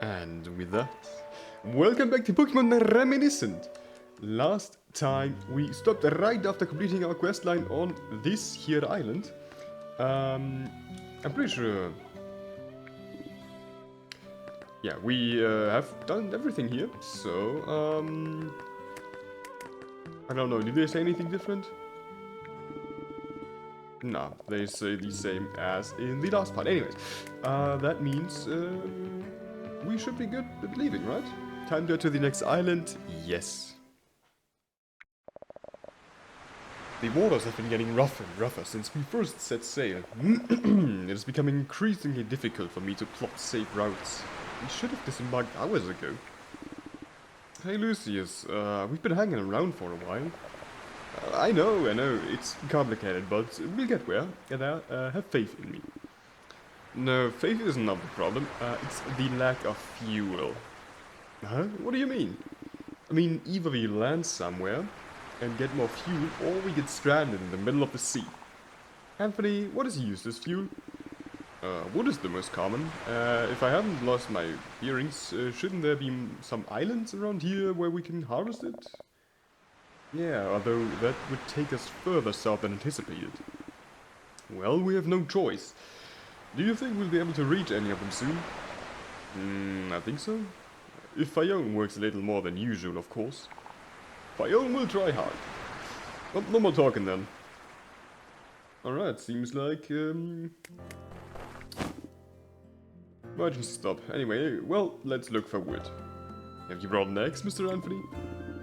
And with that, welcome back to Pokemon Reminiscent. Last time we stopped right after completing our questline on this here island. I'm pretty sure... Yeah, we have done everything here, so... I don't know, did they say anything different? No, they say the same as in the last part. Anyways, that means we should be good at leaving, right? Time to go to the next island? Yes. The waters have been getting rougher and rougher since we first set sail. It is becoming increasingly difficult for me to plot safe routes. We should have disembarked hours ago. Hey Lucius, we've been hanging around for a while. I know, it's complicated, but we'll get there. Have faith in me. No, faith is not the problem, it's the lack of fuel. Huh? What do you mean? I mean, either we land somewhere and get more fuel, or we get stranded in the middle of the sea. Anthony, what is used as fuel? Wood is the most common. If I haven't lost my bearings, shouldn't there be some islands around here where we can harvest it? Yeah, although that would take us further south than anticipated. Well, we have no choice. Do you think we'll be able to reach any of them soon? I think so. If Fayone works a little more than usual, of course. Fayone will try hard. Well, no more talking then. Alright, seems like... emergency stop. Anyway, well, let's look for wood. Have you brought an axe, Mr. Anthony?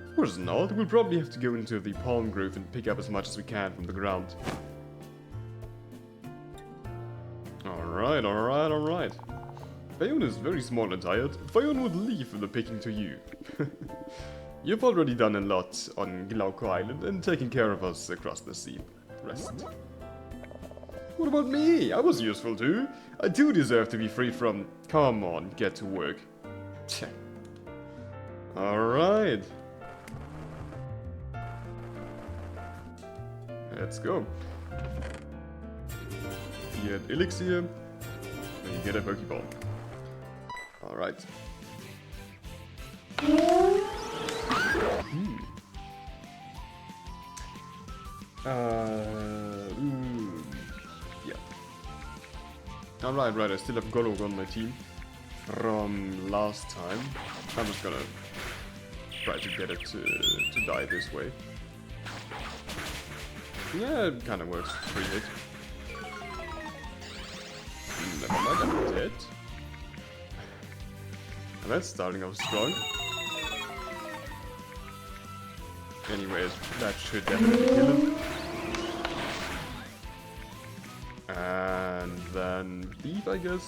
Of course not. We'll probably have to go into the palm grove and pick up as much as we can from the ground. Alright. Fayone is very small and tired. Fayone would leave the picking to you. You've already done a lot on Glauco Island and taken care of us across the sea. Rest. What about me? I was useful too. I do deserve to be free from... Come on, get to work. Alright. Let's go. You get Elixir, and you get a Pokeball. Alright. Yeah. Alright, I still have Golok on my team from last time. I'm just gonna try to get it to die this way. Yeah, it kinda works. 3 hit. Never mind, I'm dead. And that's starting off strong. Anyways, that should definitely kill him. And then Thief, I guess.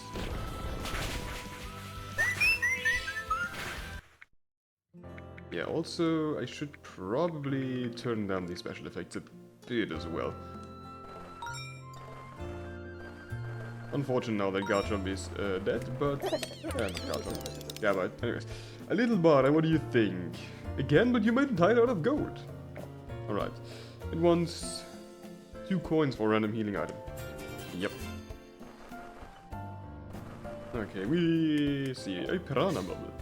Yeah, also, I should probably turn down the special effects a bit as well. Unfortunate now that Garchomp is dead, but... Garchomp. Yeah, but anyways. A little bar, what do you think? Again, but you made it tied out of gold. Alright. It wants 2 coins for a random healing item. Yep. Okay, we see a piranha bubble.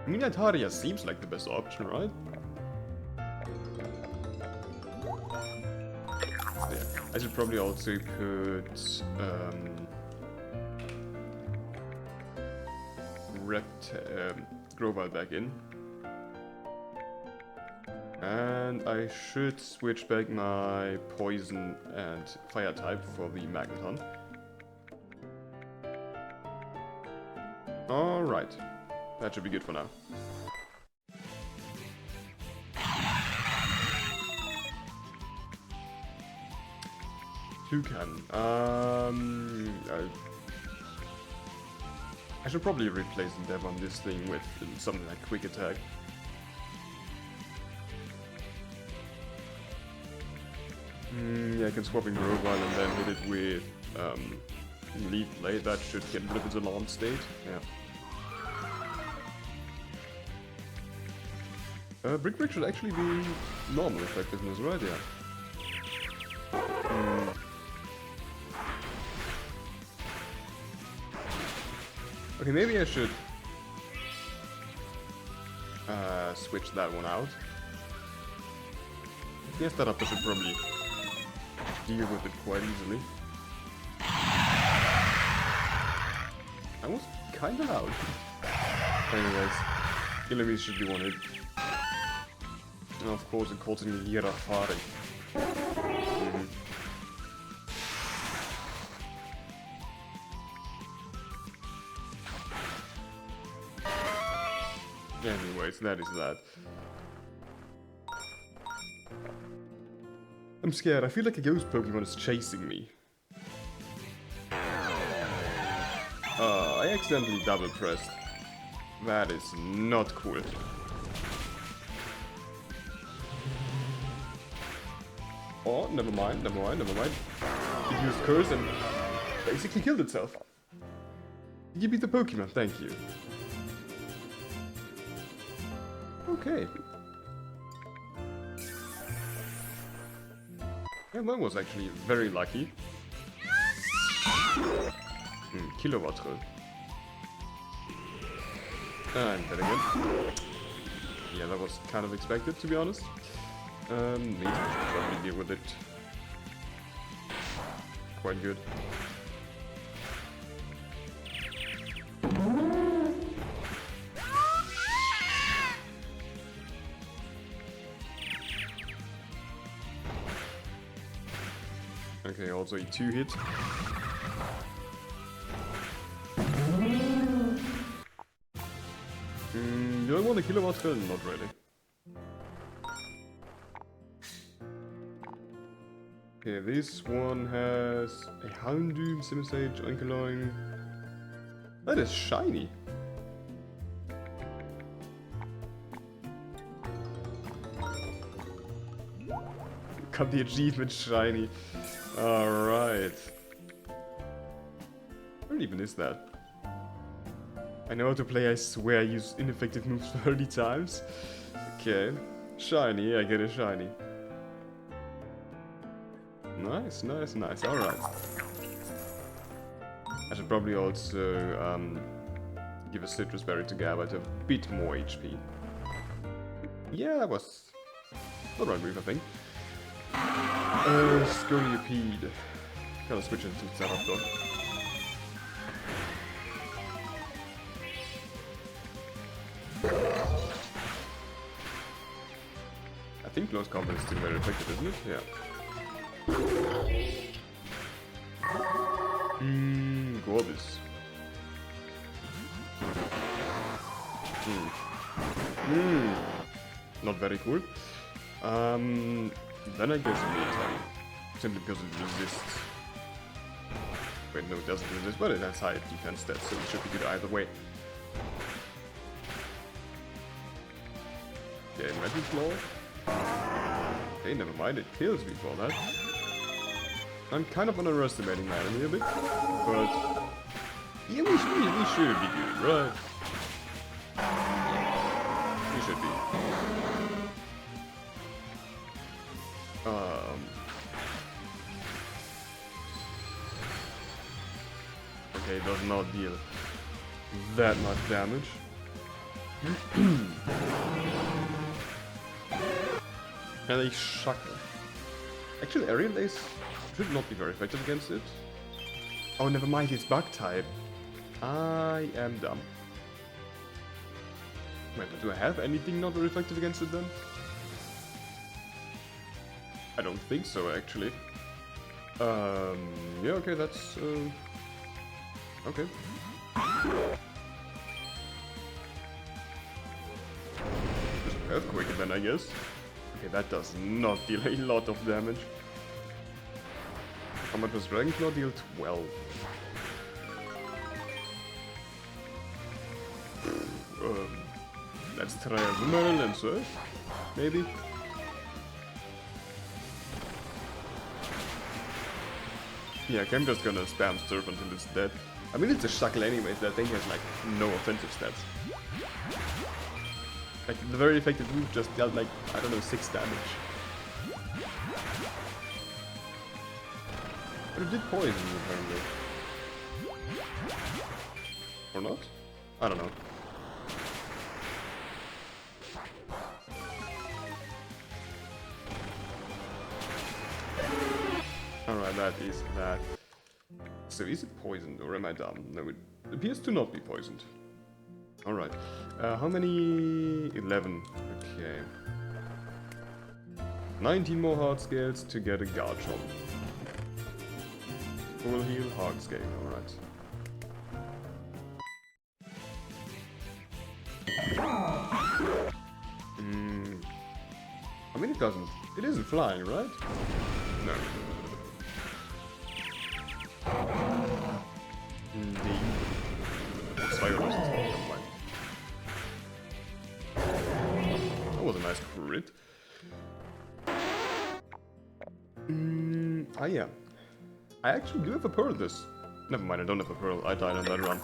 Minataria seems like the best option, right? Yeah. I should probably also put Grovyle back in. And I should switch back my poison and fire type for the Magneton. Alright. That should be good for now. Toucan. I should probably replace them on this thing with something like Quick Attack. Yeah, I can swap in Grovyle and then hit it with Leaf Blade. That should get rid of its alarm state. Yeah. Brick Break should actually be normal effectiveness, right? Yeah. Okay, maybe I should switch that one out. Yes, that up I should probably deal with it quite easily. That was kinda loud. Anyways, enemies should be one hit. And of course, it calls in Hirafari. Anyways, that is that. I'm scared. I feel like a ghost Pokemon is chasing me. I accidentally double pressed. That is not cool. Oh, never mind. It used Curse and basically killed itself. You beat the Pokemon, thank you. Okay. Yeah, that was actually very lucky. Kilowatt. And then again. Yeah, that was kind of expected, to be honest. Maybe I should probably deal with it quite good. Okay, also a 2-hit. Do I want a Kilowatt Drill? Not really. Okay, this one has a Houndoom, Simisage, Ankyloin. That is shiny. Got the achievement shiny. Alright. Where even is that? I know how to play, I swear I use ineffective moves 30 times. Okay. Shiny, I get a shiny. Nice. Alright. I should probably also give a Citrus Berry to Gabba to have a bit more HP. Yeah, that was the right move, I think. Scolipede. Gotta switch into Zapdos. I think close combat is still very effective, isn't it? Yeah. Gorbis. Not very cool. Then I guess Meantime. Simply because it resists. Wait, no, it doesn't resist, but it has high defense stats, so it should be good either way. Okay, Magic Claw. Okay, never mind, it kills me for that. I'm kind of underestimating that a little bit, but yeah, we should be good, right? We should be. Okay, it does not deal that much damage. And a Shackle. Actually, Aerial Ace should not be very effective against it. Oh, never mind, it's Bug type. I am dumb. Wait, but do I have anything not very effective against it then? I don't think so, actually. Yeah, okay, that's, okay. Just Earthquake then, I guess. Okay, that does not deal a lot of damage. How much does Dragon Claw deal? 12. Let's try a Boomerang and Surf, maybe? Yeah, okay, I'm just gonna spam Surf until it's dead. I mean, it's a Shackle anyways, that thing has like no offensive stats. Like, the very effective move just dealt like, I don't know, 6 damage. But it did poison, apparently. Or not? I don't know. Alright, that is that. So is it poisoned or am I dumb? No, it appears to not be poisoned. Alright. How many? 11. Okay. 19 more hard scales to get a Garchomp. Full heal, hard scale, alright. I mean, it doesn't. It isn't flying, right? No. Indeed. Fire dust. Never mind. That was a nice crit. Ah, yeah. I actually do have a pearl this. Never mind, I don't have a pearl. I died on that run.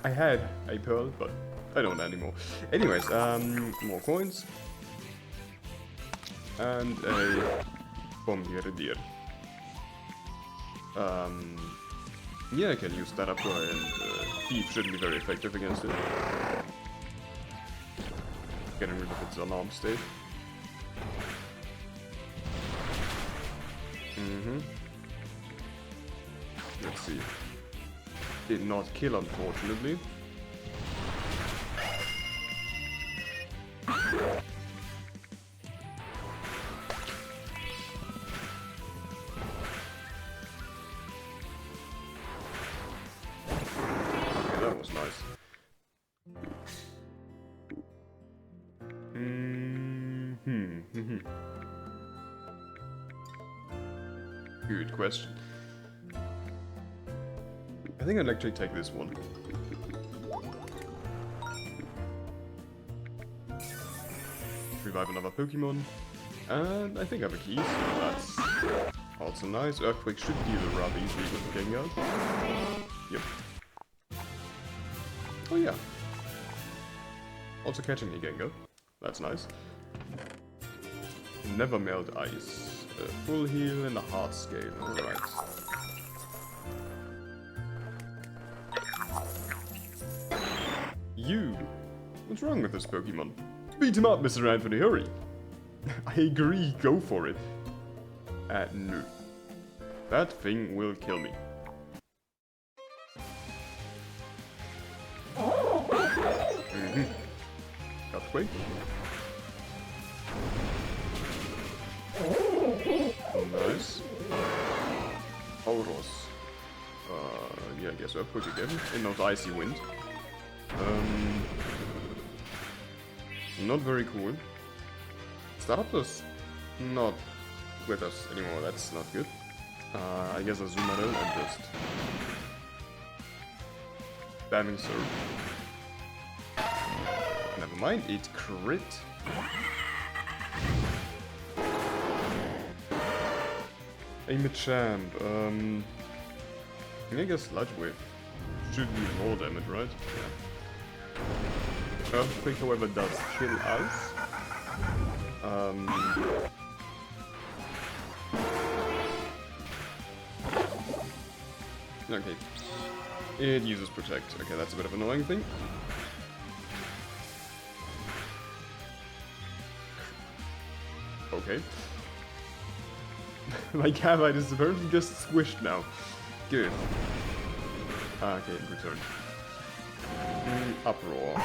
I had a pearl, but I don't anymore. Anyways, more coins. And a Bombardier. Yeah, I can use that up and Thief shouldn't be very effective against it. Getting rid of its alarm state. Let's see. Did not kill, unfortunately. Okay, that was nice. Good question. I think I'd actually take this one. Revive another Pokemon. And I think I have a key, so that's also nice. Earthquake should deal rather easily with the Gengar. Yep. Oh yeah. Also catching a Gengar. That's nice. Never melt ice. Full heal and a hard scale. Alright. You! What's wrong with this Pokemon? Beat him up, Mr. Anthony, hurry! I agree, go for it. No. That thing will kill me. Earthquake. Nice. Auros. Yeah, I guess Earthquake again. And not Icy Wind. Not very cool. Staraptor's not with us anymore, that's not good. I guess I'll zoom out and just spamming Surf. Never mind, it crit. Aim a champ. I guess Sludge Wave should be more damage, right? Yeah. Earthquake, however, does kill us. Okay. It uses Protect. Okay, that's a bit of an annoying thing. Okay. My Cavite is apparently just squished now. Good. Okay, return. Uproar.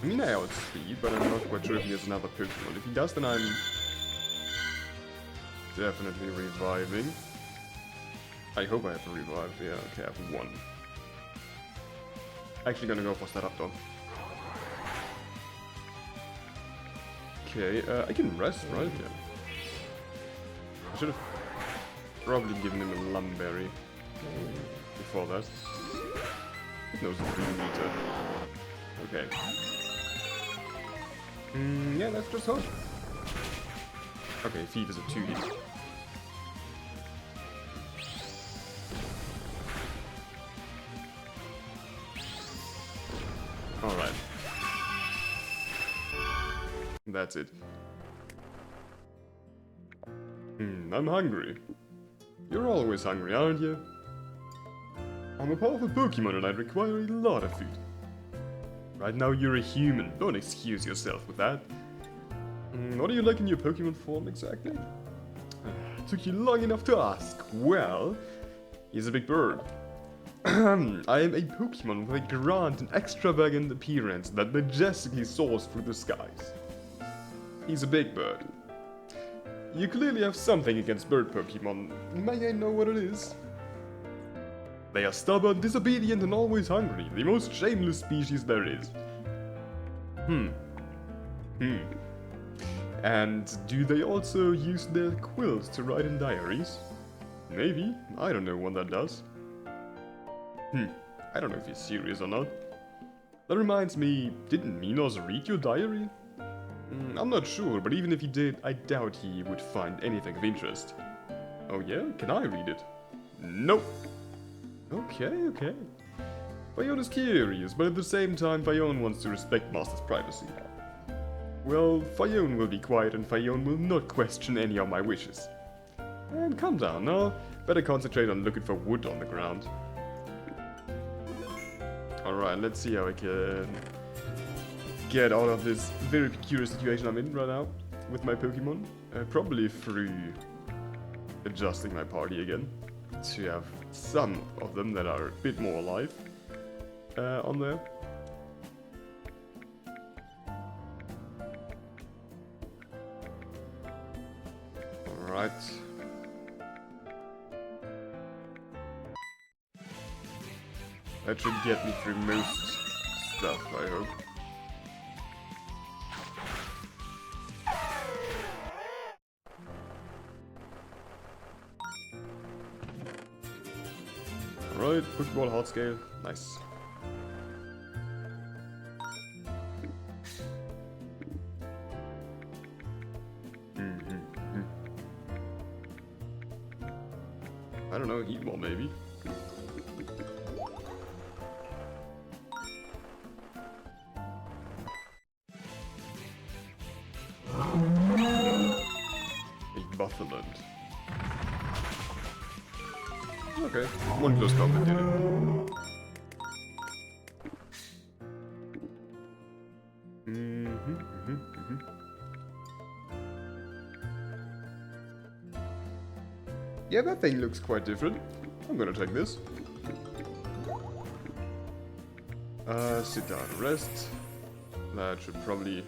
I mean, I outspeed, but I'm not quite sure if he has another Pokemon. If he does, then I'm definitely reviving. I hope I have to revive. Yeah, okay, I have one. Actually gonna go for Staraptor. Okay, I can rest, right? Yeah. I should have probably given him a Lumberry before that. It knows it's 3 meter. Okay. Yeah, let's just hope. Okay, Feed is a 2-hit. Alright. That's it. I'm hungry. You're always hungry, aren't you? I'm a powerful Pokemon and I require a lot of food. Right now you're a human, don't excuse yourself with that. What do you like in your Pokemon form exactly? Took you long enough to ask. Well, he's a big bird. I am a Pokemon with a grand and extravagant appearance that majestically soars through the skies. He's a big bird. You clearly have something against bird Pokemon. May I know what it is? They are stubborn, disobedient, and always hungry. The most shameless species there is. And do they also use their quills to write in diaries? Maybe. I don't know what that does. I don't know if he's serious or not. That reminds me, didn't Minos read your diary? I'm not sure, but even if he did, I doubt he would find anything of interest. Oh yeah? Can I read it? Nope. Okay. Fiona is curious, but at the same time Fiona wants to respect Master's privacy. Well, Fiona will be quiet and Fiona will not question any of my wishes. And calm down now, better concentrate on looking for wood on the ground. Alright, let's see how I can get out of this very peculiar situation I'm in right now with my Pokemon. Probably through adjusting my party again to have some of them that are a bit more alive on there. Alright. That should get me through most stuff, I hope. Alright, Pokeball hard scale, nice. I don't know, Heatball maybe. A Buffaland. Okay, one close combat did it. Yeah, that thing looks quite different. I'm gonna take this. Sit down, rest. That should probably...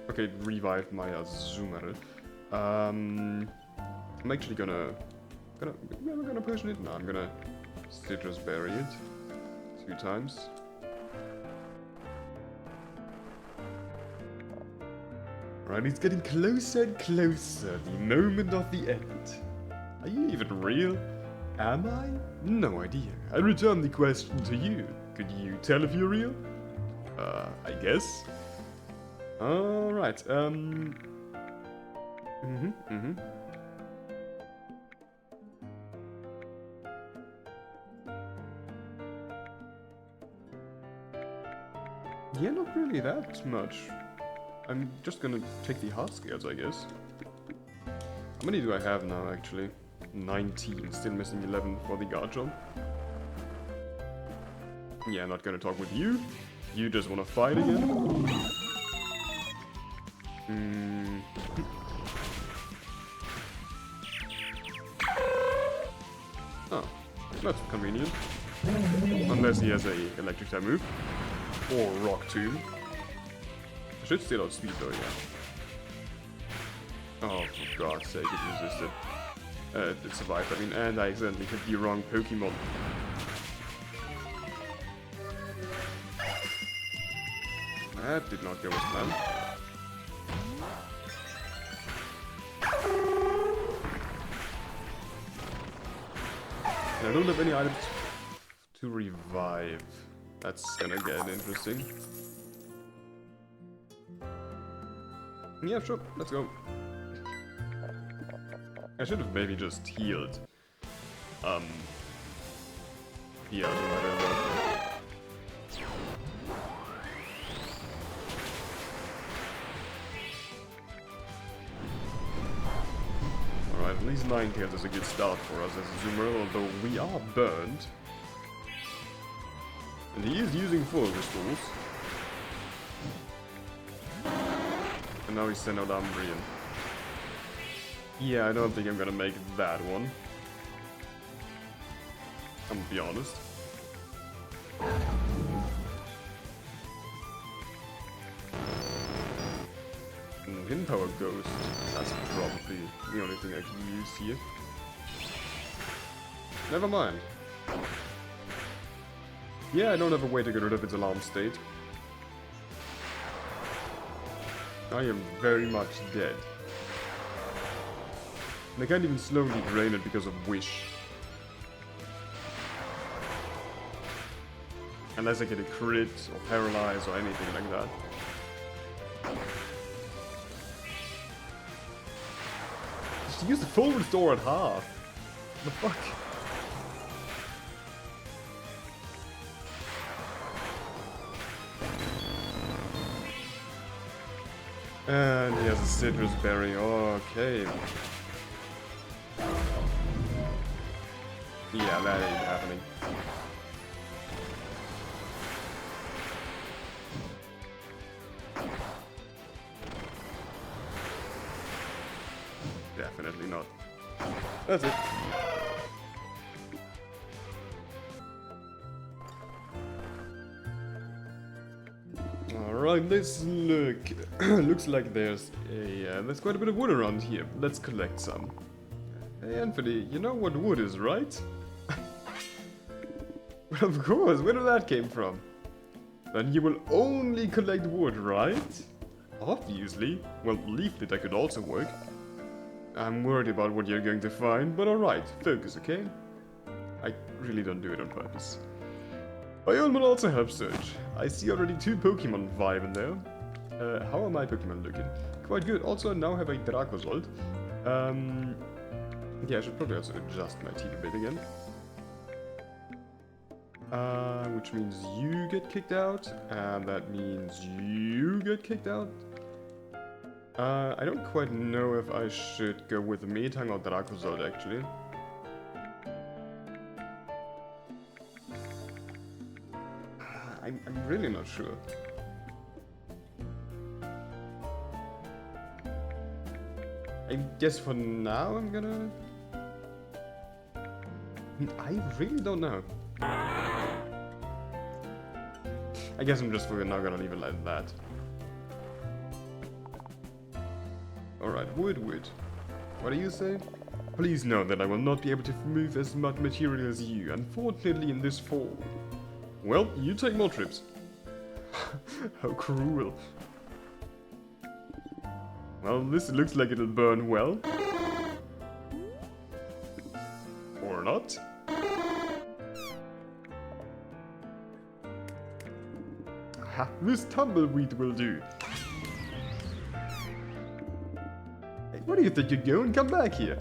Okay, revive my Azumarill. I'm actually gonna potion it? No, I'm gonna Citrus Berry it 2 times. Right, it's getting closer and closer, the moment of the end. Are you even real? Am I? No idea. I return the question to you. Could you tell if you're real? I guess. Alright, Yeah, not really that much. I'm just gonna take the hard scales, I guess. How many do I have now, actually? 19, still missing 11 for the guard job. Yeah, not gonna talk with you. You just wanna fight again? Oh, that's convenient. Unless he has a electric type move. Or rock tomb. I should still outspeed though, yeah. Oh, for God's sake, it resisted. It survived, I mean, and I accidentally hit the wrong Pokemon. That did not go as planned. And I don't have any items to revive. That's gonna get interesting. Yeah, sure, let's go. I should have maybe just healed. Yeah, Alright, least 9 kills is a good start for us as a zoomer, although we are burned. And he is using full restores. And now he's sent out Umbrian. Yeah, I don't think I'm gonna make that one. I'm gonna be honest. Wind Power Ghost. That's probably the only thing I can use here. Never mind. Yeah, I don't have a way to get rid of its alarm state. I am very much dead. And I can't even slowly drain it because of Wish. Unless I get a crit or paralyze or anything like that. Just use the full restore at half. What the fuck? And he has a citrus berry. Okay. Yeah, that ain't happening. Definitely not. That's it. Alright, let's look. Looks like there's quite a bit of wood around here. Let's collect some. Hey Anthony, you know what wood is, right? Well, of course, where did that came from? Then you will only collect wood, right? Obviously. Well, leaflet that could also work. I'm worried about what you're going to find, but alright, focus, okay? I really don't do it on purpose. Biome will also help search. I see already 2 Pokemon vibing there. How are my Pokemon looking? Quite good. Also, now have a Dracozolt. Yeah, I should probably also adjust my team a bit again. Which means you get kicked out, and that means you get kicked out. I don't quite know if I should go with Metang or Dracozolt, actually. I'm really not sure. I guess for now I'm gonna... I really don't know. I guess I'm just for now gonna leave it like that. Alright, wood. What do you say? Please know that I will not be able to move as much material as you, unfortunately in this fall. Well, you take more trips. How cruel. Well, this looks like it'll burn well. Or not. Ha, this tumbleweed will do. Hey, where do you think you're going? Come back here.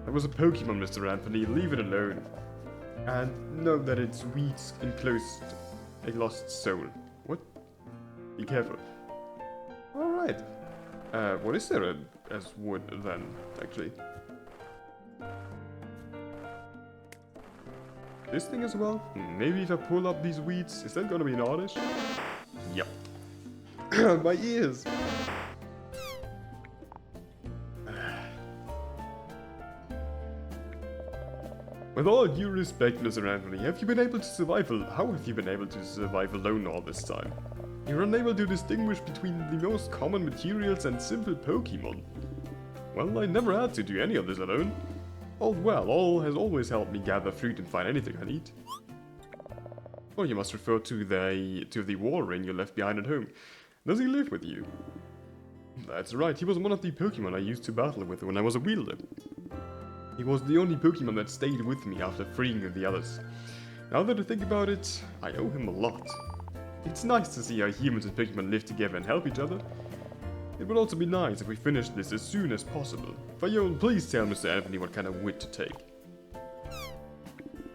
That was a Pokemon, Mr. Anthony. Leave it alone. And know that its weeds enclosed a lost soul. What? Be careful. Alright. What is there as wood then, actually? This thing as well? Maybe if I pull up these weeds, is that gonna be an oddish? Yep. My ears! With all due respect, Mr. Anthony, have you been able to survive? How have you been able to survive alone all this time? You're unable to distinguish between the most common materials and simple Pokemon. Well, I never had to do any of this alone. All has always helped me gather fruit and find anything I need. Well, you must refer to the war ring you left behind at home. Does he live with you? That's right, he was one of the Pokemon I used to battle with when I was a wielder. He was the only Pokemon that stayed with me after freeing the others. Now that I think about it, I owe him a lot. It's nice to see how humans and Pokemon live together and help each other. It would also be nice if we finished this as soon as possible. Fayol, please tell Mr. Anthony what kind of wood to take.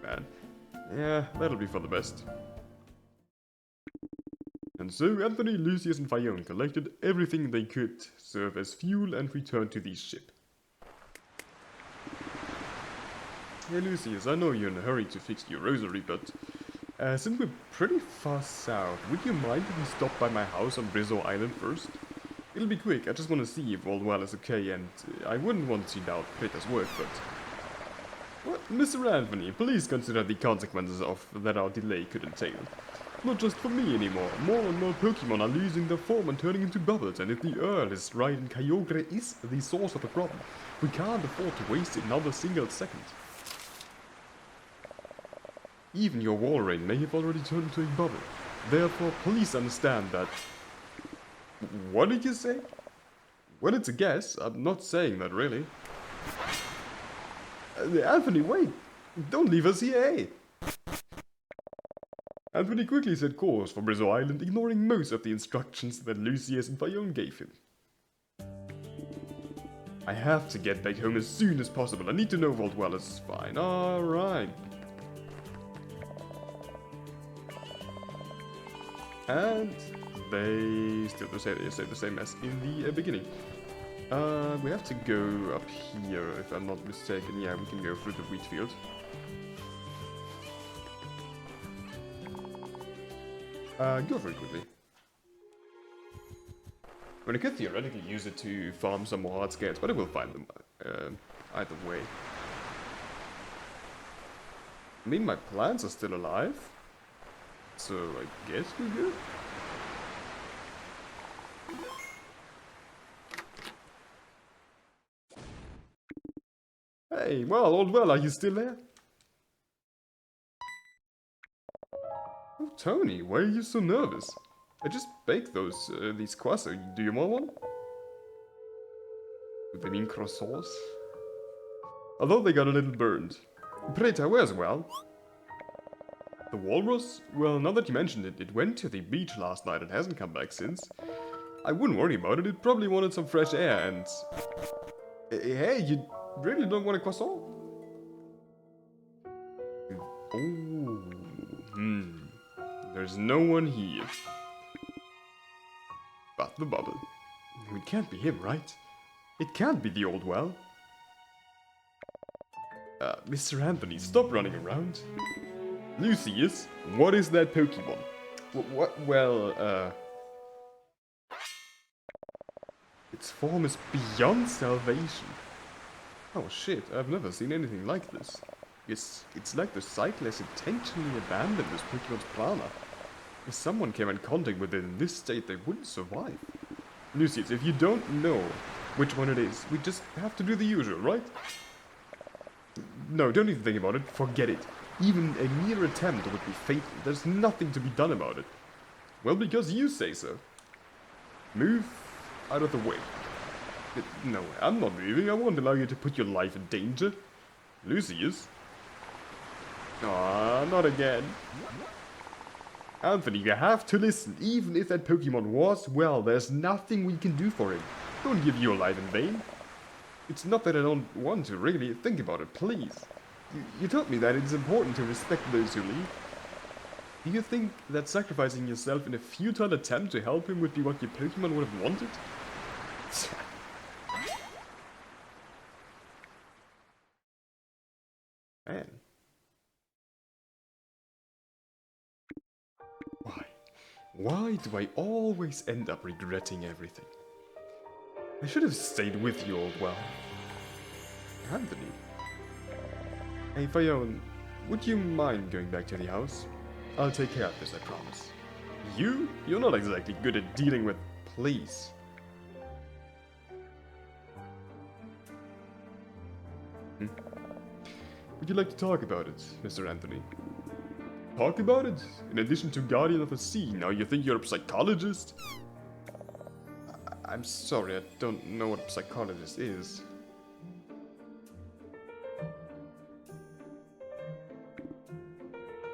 Man, yeah, that'll be for the best. And so Anthony, Lucius and Fayol collected everything they could serve as fuel and returned to the ship. Hey Lucius, I know you're in a hurry to fix your rosary, but since we're pretty far south, would you mind if we stop by my house on Brizzo Island first? It'll be quick, I just want to see if all well is okay, and I wouldn't want to doubt Preta's work, but... Well, Mr. Anthony, please consider the consequences of that our delay could entail. Not just for me anymore, more and more Pokemon are losing their form and turning into bubbles, and if the Earl is right and Kyogre is the source of the problem, we can't afford to waste another single second. Even your Walrein may have already turned into a bubble, therefore please understand that... What did you say? Well, it's a guess, I'm not saying that really. Anthony, wait! Don't leave us here, eh? Anthony quickly set course for Brizzo Island, ignoring most of the instructions that Lucius and Fayone gave him. I have to get back home as soon as possible. I need to know if Old Wallace is fine. Alright. And they still say the same as in the beginning. We have to go up here, if I'm not mistaken. Yeah, we can go through the wheat field. Go for it quickly. I mean, I could theoretically use it to farm some more hard scans, but I will find them either way. I mean, my plants are still alive, so I guess we're good. Hey, well, old well, are you still there? Oh, Tony, why are you so nervous? I just baked these croissants. Do you want one? Do they mean croissants? Although they got a little burned. Preta, where's well? The walrus? Well, now that you mentioned it, it went to the beach last night and hasn't come back since. I wouldn't worry about it, it probably wanted some fresh air and... Hey, you really don't want a croissant? Oh, There's no one here. But the bubble. It can't be him, right? It can't be the old well. Mr. Anthony, stop running around. Lucius, what is that Pokemon? Its form is beyond salvation. Oh shit, I've never seen anything like this. It's like the Cyclist intentionally abandoned this Pokemon's prana. If someone came in contact with it in this state, they wouldn't survive. Lucius, if you don't know which one it is, we just have to do the usual, right? No, don't even think about it, forget it. Even a mere attempt would be fatal, there's nothing to be done about it. Well, because you say so. Move out of the way. No, I'm not moving, I won't allow you to put your life in danger. Lucius? Ah, not again. Anthony, you have to listen. Even if that Pokemon was well, there's nothing we can do for him. Don't give your life in vain. It's not that I don't want to, really. Think about it, please. You told me that it's important to respect those who leave. Do you think that sacrificing yourself in a futile attempt to help him would be what your Pokemon would have wanted? Man. Why do I always end up regretting everything? I should have stayed with you, old well. Anthony. Hey, Fayone, would you mind going back to the house? I'll take care of this, I promise. You? You're not exactly good at dealing with... Please. Would you like to talk about it, Mr. Anthony? Talk about it? In addition to Guardian of the Sea, now you think you're a psychologist? I'm sorry, I don't know what a psychologist is.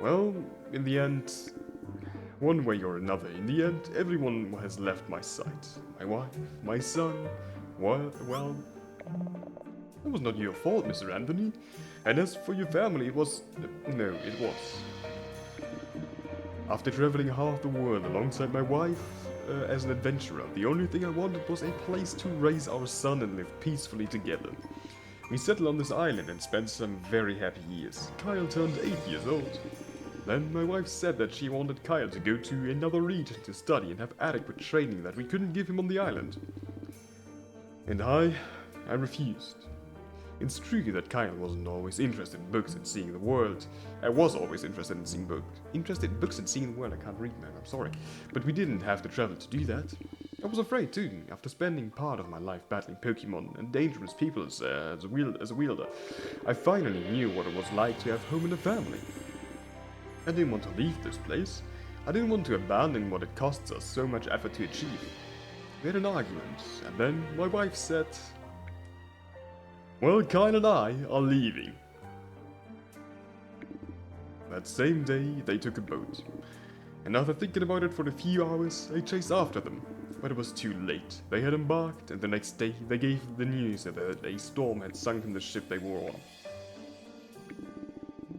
Well, in the end, one way or another, in the end, everyone has left my sight. My wife, my son, well, that was not your fault, Mr. Anthony. And as for your family, it was... no, it was. After traveling half the world alongside my wife, as an adventurer, the only thing I wanted was a place to raise our son and live peacefully together. We settled on this island and spent some very happy years. Kyle turned 8 years old. Then my wife said that she wanted Kyle to go to another region to study and have adequate training that we couldn't give him on the island. And I refused. It's true that Kyle wasn't always interested in books and seeing the world. I was always interested in seeing books. Interested in books and seeing the world, I can't read, man, I'm sorry. But we didn't have to travel to do that. I was afraid too, after spending part of my life battling Pokemon and dangerous people as a wielder. I finally knew what it was like to have home and a family. I didn't want to leave this place. I didn't want to abandon what it costs us so much effort to achieve. We had an argument, and then my wife said, "Well, Kyle and I are leaving." That same day, they took a boat. And after thinking about it for a few hours, I chased after them. But it was too late. They had embarked, and the next day they gave the news that a storm had sunken the ship they were on.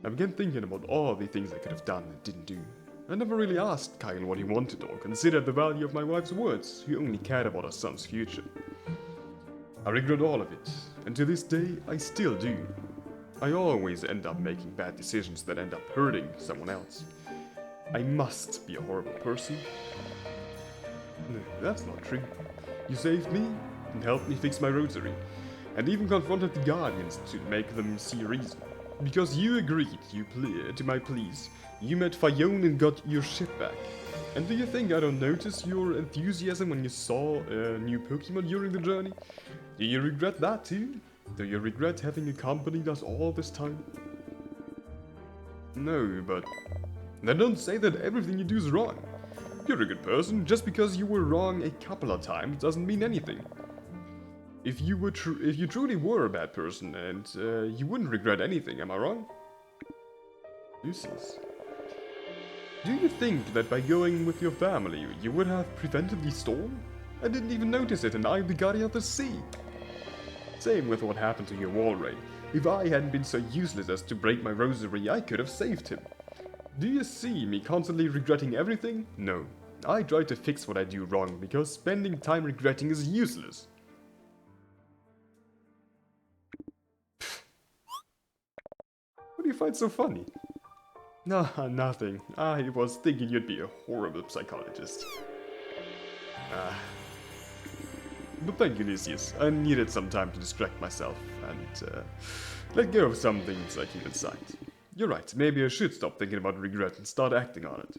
I began thinking about all the things I could have done and didn't do. I never really asked Kyle what he wanted or considered the value of my wife's words, who only cared about her son's future. I regret all of it, and to this day I still do. I always end up making bad decisions that end up hurting someone else. I must be a horrible person. No, that's not true. You saved me and helped me fix my rosary, and even confronted the Guardians to make them see reason. Because you agreed to my pleas, you met Fayone and got your ship back. And do you think I don't notice your enthusiasm when you saw a new Pokemon during the journey? Do you regret that too? Do you regret having accompanied us all this time? No, but then don't say that everything you do is wrong. You're a good person. Just because you were wrong a couple of times doesn't mean anything. If you truly were a bad person, and you wouldn't regret anything, am I wrong? Lucius. Do you think that by going with your family, you would have prevented the storm? I didn't even notice it, and I'm the guardian of the sea. Same with what happened to your Walray. If I hadn't been so useless as to break my rosary, I could have saved him. Do you see me constantly regretting everything? No. I try to fix what I do wrong, because spending time regretting is useless. What do you find so funny? Nah, nothing. I was thinking you'd be a horrible psychologist. But thank you, Lucius. I needed some time to distract myself and let go of some things I keep inside. You're right, maybe I should stop thinking about regret and start acting on it.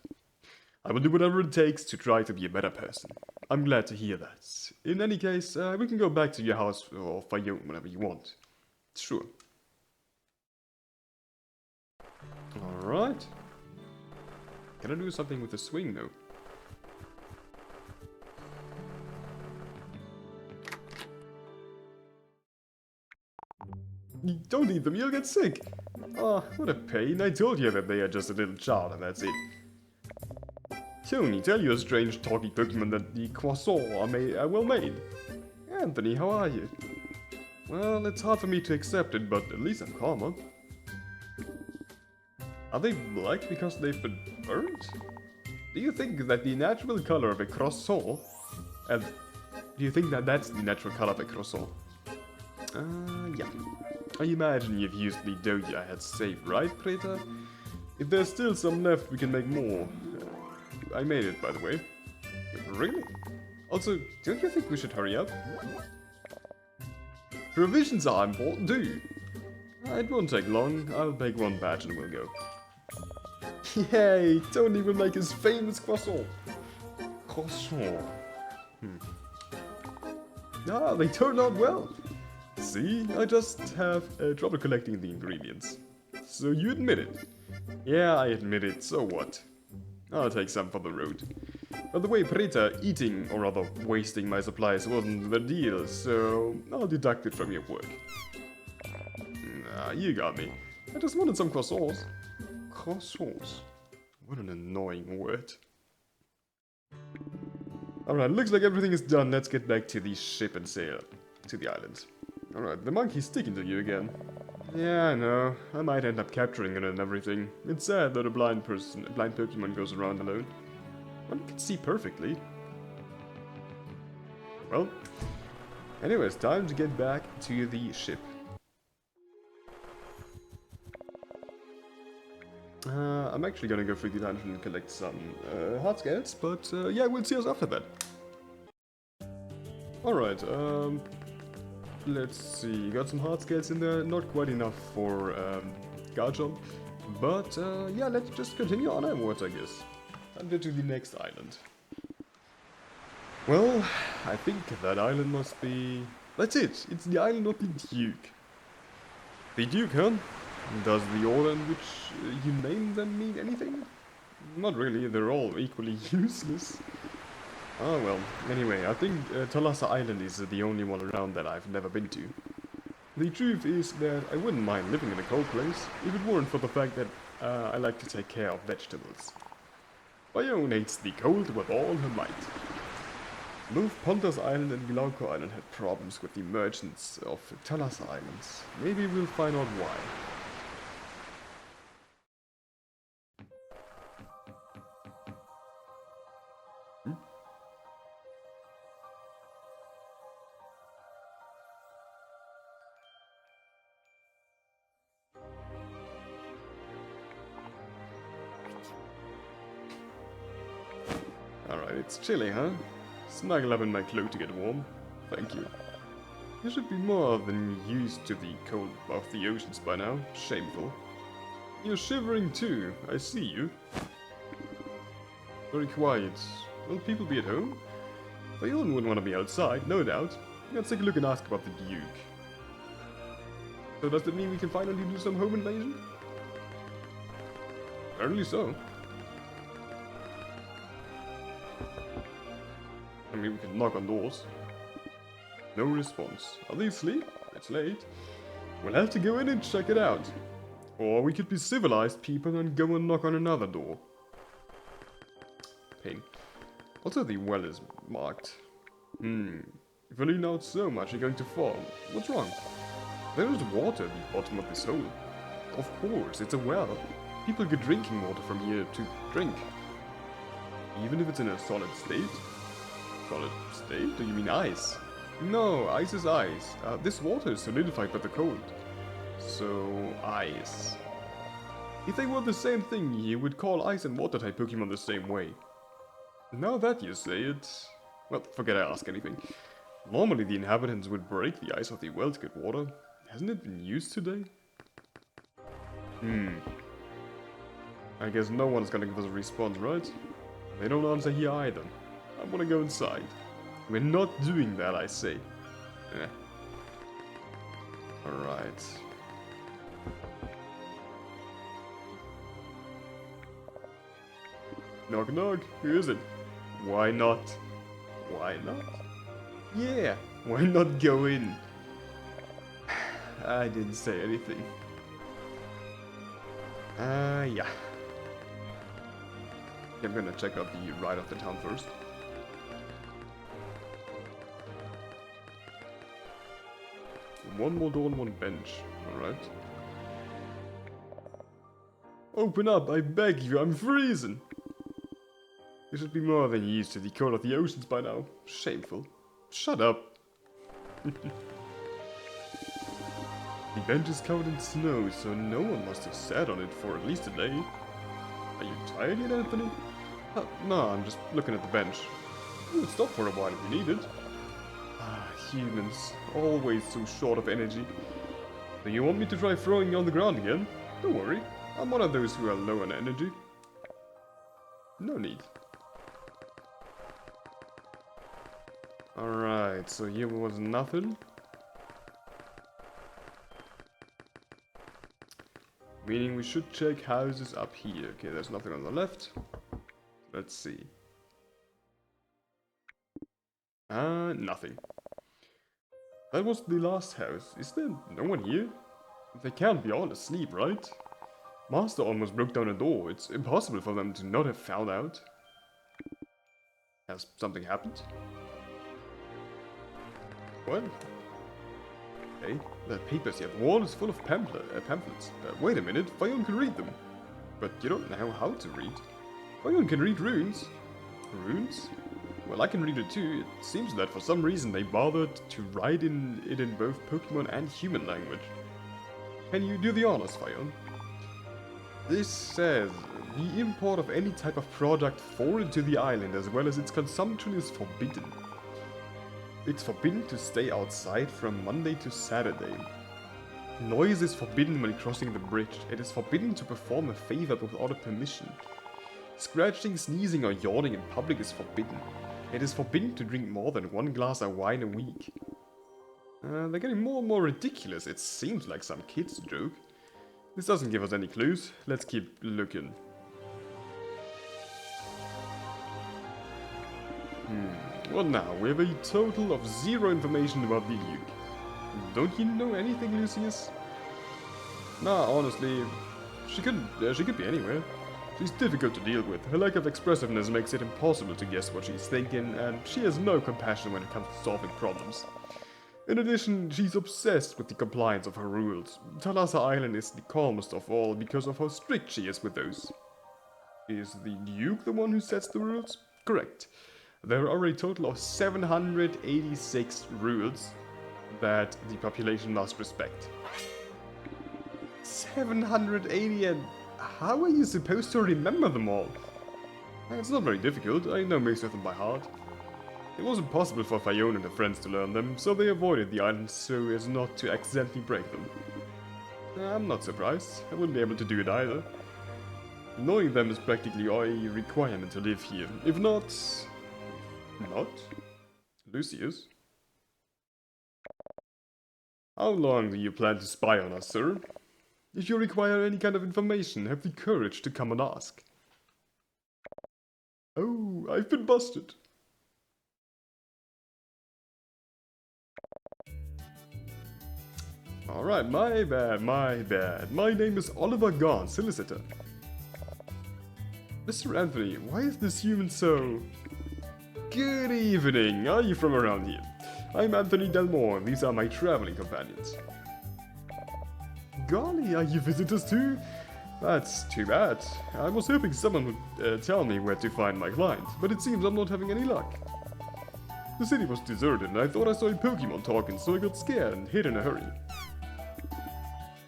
I will do whatever it takes to try to be a better person. I'm glad to hear that. In any case, we can go back to your house or Fayone whenever you want. Sure. Alright. Can I do something with the swing though? Don't eat them, you'll get sick. Oh, what a pain. I told you that they are just a little child and that's it. Tony, tell your strange talking Pokemon that the croissants are well made. Anthony, how are you? Well, it's hard for me to accept it, but at least I'm calmer. Are they black because they've been burnt? Do you think that the natural color of a croissant... do you think that that's the natural color of a croissant? Yeah. I imagine you've used the dough I had saved, right, Preta? If there's still some left, we can make more. I made it, by the way. Really? Also, don't you think we should hurry up? Provisions are important too. It won't take long. I'll bake one batch and we'll go. Yay! Tony will make his famous croissant. Croissant. Ah, they turned out well. See, I just have trouble collecting the ingredients. So you admit it? Yeah, I admit it, so what? I'll take some for the road. By the way, Preta, eating, or rather wasting my supplies wasn't the deal, so I'll deduct it from your work. Nah, you got me. I just wanted some croissants. Croissants? What an annoying word. Alright, looks like everything is done. Let's get back to the ship and sail to the island. Alright, the monkey's sticking to you again. Yeah, I know. I might end up capturing it and everything. It's sad that a blind Pokemon goes around alone. One can see perfectly. Well, anyways, time to get back to the ship. I'm actually gonna go through the dungeon and collect some hard scales, but yeah, we'll see us after that. Alright, let's see, got some hard scales in there, not quite enough for guard jump, but yeah, let's just continue on onwards, I guess. And go to the next island. Well, I think that island must be... That's it! It's the island of the Duke. The Duke, huh? Does the order in which you name them mean anything? Not really, they're all equally useless. Oh well, anyway, I think Thalassa Island is the only one around that I've never been to. The truth is that I wouldn't mind living in a cold place, if it weren't for the fact that I like to take care of vegetables. Bayonne hates the cold with all her might. Both Pontus Island and Glauco Island had problems with the merchants of Thalassa Islands. Maybe we'll find out why. Alright, it's chilly, huh? Snuggle up in my cloak to get warm. Thank you. You should be more than used to the cold of the oceans by now. Shameful. You're shivering too, I see you. Very quiet. Will people be at home? Bayonne wouldn't want to be outside, no doubt. Let's take a look and ask about the Duke. So does that mean we can finally do some home invasion? Apparently so. I mean, we can knock on doors. No response. Are they asleep? It's late. We'll have to go in and check it out. Or we could be civilized people and go and knock on another door. Pain. Also, the well is marked. If you lean out so much, you're going to fall. What's wrong? There is water at the bottom of this hole. Of course, it's a well. People get drinking water from here to drink. Even if it's in a solid state. Solid state? Do you mean ice? No, ice is ice. This water is solidified by the cold. So, ice. If they were the same thing, you would call ice and water type Pokemon the same way. Now that you say it... Well, forget I ask anything. Normally the inhabitants would break the ice of the well to get water. Hasn't it been used today? I guess no one's gonna give us a response, right? They don't answer here either. I wanna go inside. We're not doing that, I say. Alright. Knock knock, who is it? Why not? Why not? Yeah, why not go in? I didn't say anything. Yeah. I'm gonna check out the ride of the town first. One more door and one bench, alright. Open up, I beg you, I'm freezing! You should be more than used to the cold of the oceans by now. Shameful. Shut up. The bench is covered in snow, so no one must have sat on it for at least a day. Are you tired yet, Anthony? No, I'm just looking at the bench. You would stop for a while if you needed. Humans. Always so short of energy. Do you want me to try throwing you on the ground again? Don't worry. I'm one of those who are low on energy. No need. Alright, so here was nothing. Meaning we should check houses up here. Okay, there's nothing on the left. Let's see. Nothing. That was the last house. Is there no one here? They can't be all asleep, right? Master almost broke down a door. It's impossible for them to not have found out. Has something happened? What? Hey, the papers here. The wall is full of pamphlets. Wait a minute, Bayonne can read them. But you don't know how to read. Bayonne can read runes. Runes? Well, I can read it too. It seems that for some reason they bothered to write it in both Pokemon and human language. Can you do the honors, Bayonne? This says, the import of any type of product foreign to the island as well as its consumption is forbidden. It's forbidden to stay outside from Monday to Saturday. Noise is forbidden when crossing the bridge. It is forbidden to perform a favor without a permission. Scratching, sneezing or yawning in public is forbidden. It is forbidden to drink more than 1 glass of wine a week. They're getting more and more ridiculous. It seems like some kid's joke. This doesn't give us any clues. Let's keep looking. What now? We have a total of 0 information about the Duke. Don't you know anything, Lucius? Nah, honestly, she could be anywhere. She's difficult to deal with. Her lack of expressiveness makes it impossible to guess what she's thinking, and she has no compassion when it comes to solving problems. In addition, she's obsessed with the compliance of her rules. Thalassa Island is the calmest of all because of how strict she is with those. Is the Duke the one who sets the rules? Correct. There are a total of 786 rules that the population must respect. 780, and how are you supposed to remember them all? It's not very difficult, I know most of them by heart. It wasn't possible for Fiona and her friends to learn them, so they avoided the island so as not to accidentally break them. I'm not surprised, I wouldn't be able to do it either. Knowing them is practically a requirement to live here. If not... Not? Lucius? How long do you plan to spy on us, sir? If you require any kind of information, have the courage to come and ask. Oh, I've been busted. Alright, my bad. My name is Oliver Gaunt, solicitor. Mr. Anthony, why is this human so... Good evening, are you from around here? I'm Anthony Delmore, these are my traveling companions. Golly, are you visitors too? That's too bad. I was hoping someone would tell me where to find my client, but it seems I'm not having any luck. The city was deserted and I thought I saw a Pokemon talking, so I got scared and hid in a hurry.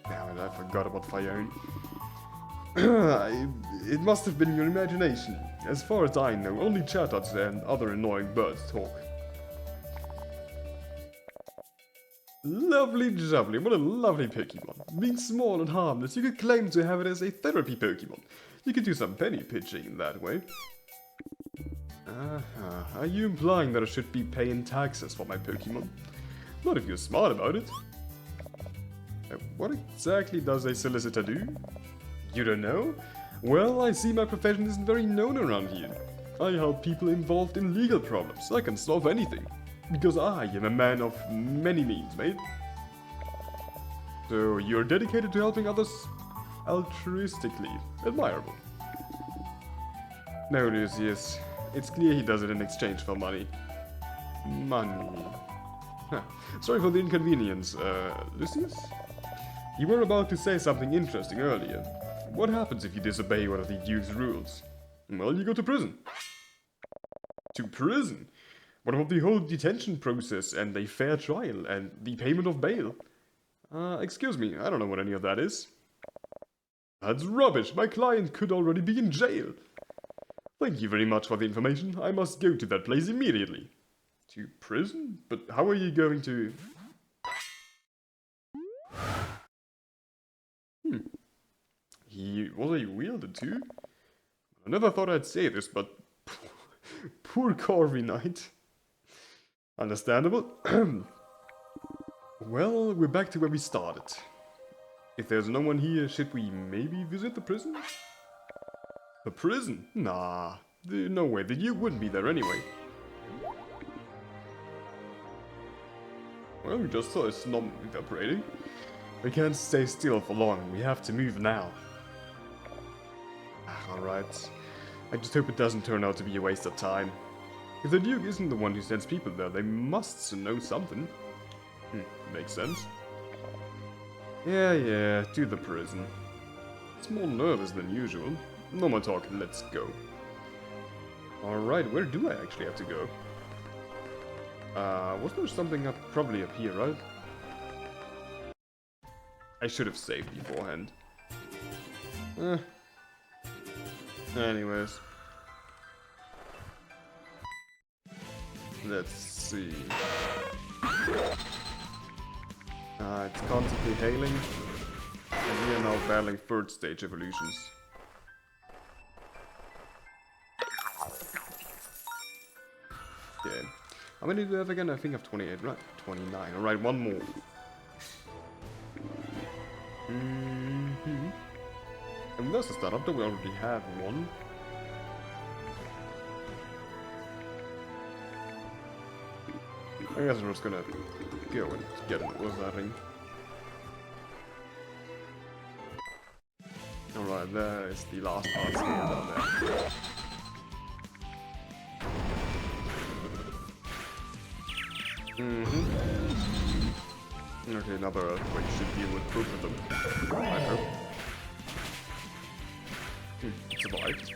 Damn it, I forgot about Fiona. It must have been your imagination. As far as I know, only Chattards and other annoying birds talk. Lovely jubbly, what a lovely Pokemon. Being small and harmless, you could claim to have it as a therapy Pokemon. You could do some penny pitching in that way. Are you implying that I should be paying taxes for my Pokemon? Not if you're smart about it. What exactly does a solicitor do? You don't know? Well, I see my profession isn't very known around here. I help people involved in legal problems. I can solve anything. Because I am a man of many means, mate. So, you're dedicated to helping others altruistically. Admirable. No, Lucius. It's clear he does it in exchange for money. Money. Huh. Sorry for the inconvenience, Lucius? You were about to say something interesting earlier. What happens if you disobey one of the Duke's rules? Well, you go to prison. To prison? What about the whole detention process and a fair trial and the payment of bail? Excuse me, I don't know what any of that is. That's rubbish, my client could already be in jail. Thank you very much for the information, I must go to that place immediately. To prison? But how are you going to... He was a wielder too? I never thought I'd say this, but... Poor Corvi Knight. Understandable. Well, we're back to where we started. If there's no one here, should we maybe visit the prison? The prison? Nah, no way, the Duke wouldn't be there anyway. Well, we just saw a snob evaporating. We can't stay still for long, we have to move now. Alright, I just hope it doesn't turn out to be a waste of time. If the Duke isn't the one who sends people there, they must know something. Makes sense. Yeah, to the prison. It's more nervous than usual. No more talking, let's go. Alright, where do I actually have to go? Was there something up, probably up here, right? I should have saved beforehand. Eh. Anyways. Let's see. It's constantly hailing. And we are now battling third stage evolutions. Okay. How many do we have again? I think I have 28, right? 29. Alright, one more. And there's a startup that we already have one. I guess we're just gonna go and get an Ursaring. Alright, there is the last art scale down there. Okay, another earthquake should deal with both of them. I hope. It survived.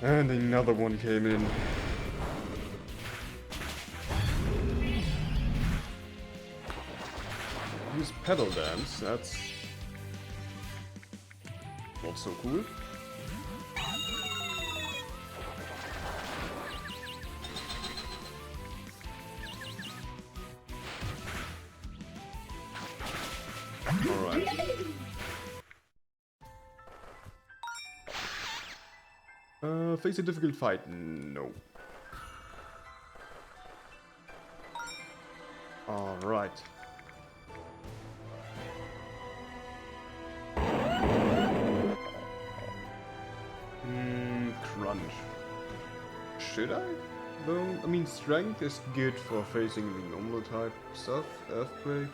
And another one came in. Use pedal dance, that's not so cool. Alright. Face a difficult fight? No. Alright. Crunch. Should I? Though, I mean, strength is good for facing the normal type stuff. Earthquake.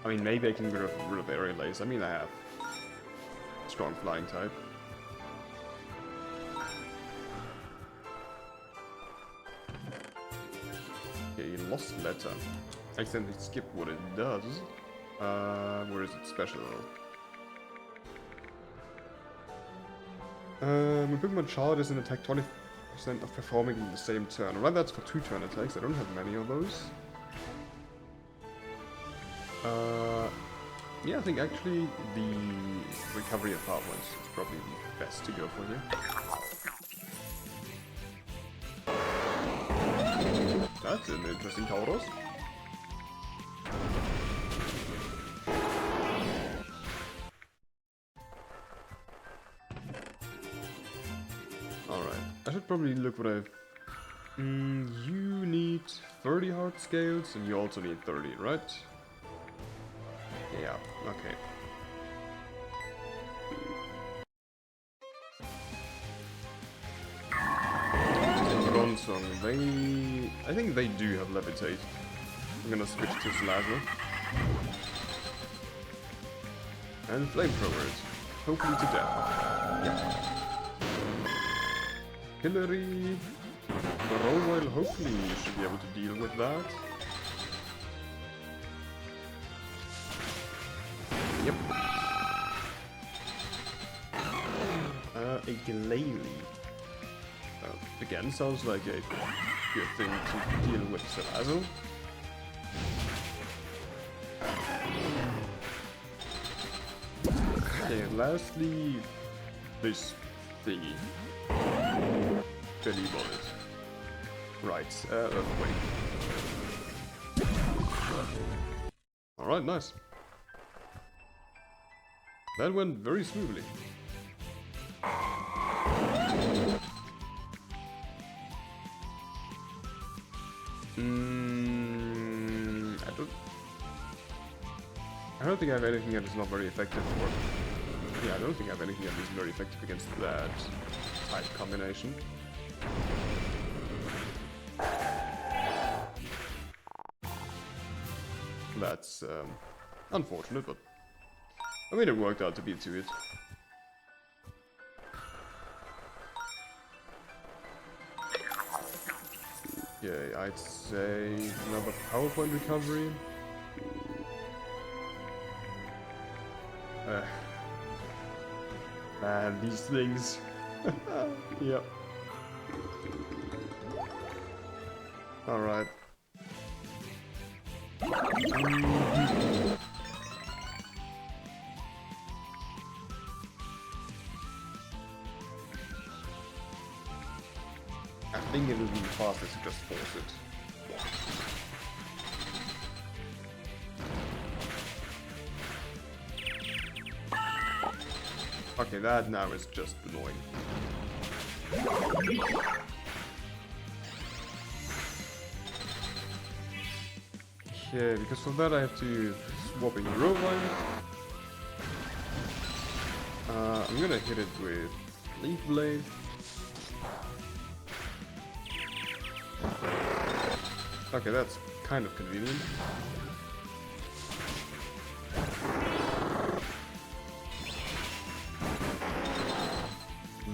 I mean, maybe I can get rid of aerial lace. I mean, I have strong flying type. Okay, lost letter. I accidentally skipped what it does. Where is it special? When Pokemon charges an attack 20% of performing in the same turn. Right, that's for 2 turn attacks. I don't have many of those. Yeah, I think actually the recovery of power points is probably the best to go for here. That's an interesting Tauros. Alright, I should probably look what I've... you need 30 heart scales and you also need 30, right? Yeah, okay. Bronzong, I think they do have Levitate. I'm gonna switch to Slazzle. And Flamethrower it. Hopefully to death. Yeah. Hillary. Rowell, hopefully you should be able to deal with that. Yep. A Glalie. Again, sounds like a good thing to deal with Salazzle. Okay, and lastly, this thingy. Belly bullet. Right, Earthquake. Alright, nice. That went very smoothly. I don't think I have anything that is not very effective for... Yeah, I don't think I have anything that is very effective against that type combination. That's unfortunate, but I mean it worked out to beat to it. Okay, I'd say another PowerPoint recovery. Man, these things. Yep. Alright. think it will be faster to just force it. Okay, that now is just annoying. Okay, because for that I have to swap in Rovine. I'm gonna hit it with Leaf Blade. Okay, that's kind of convenient.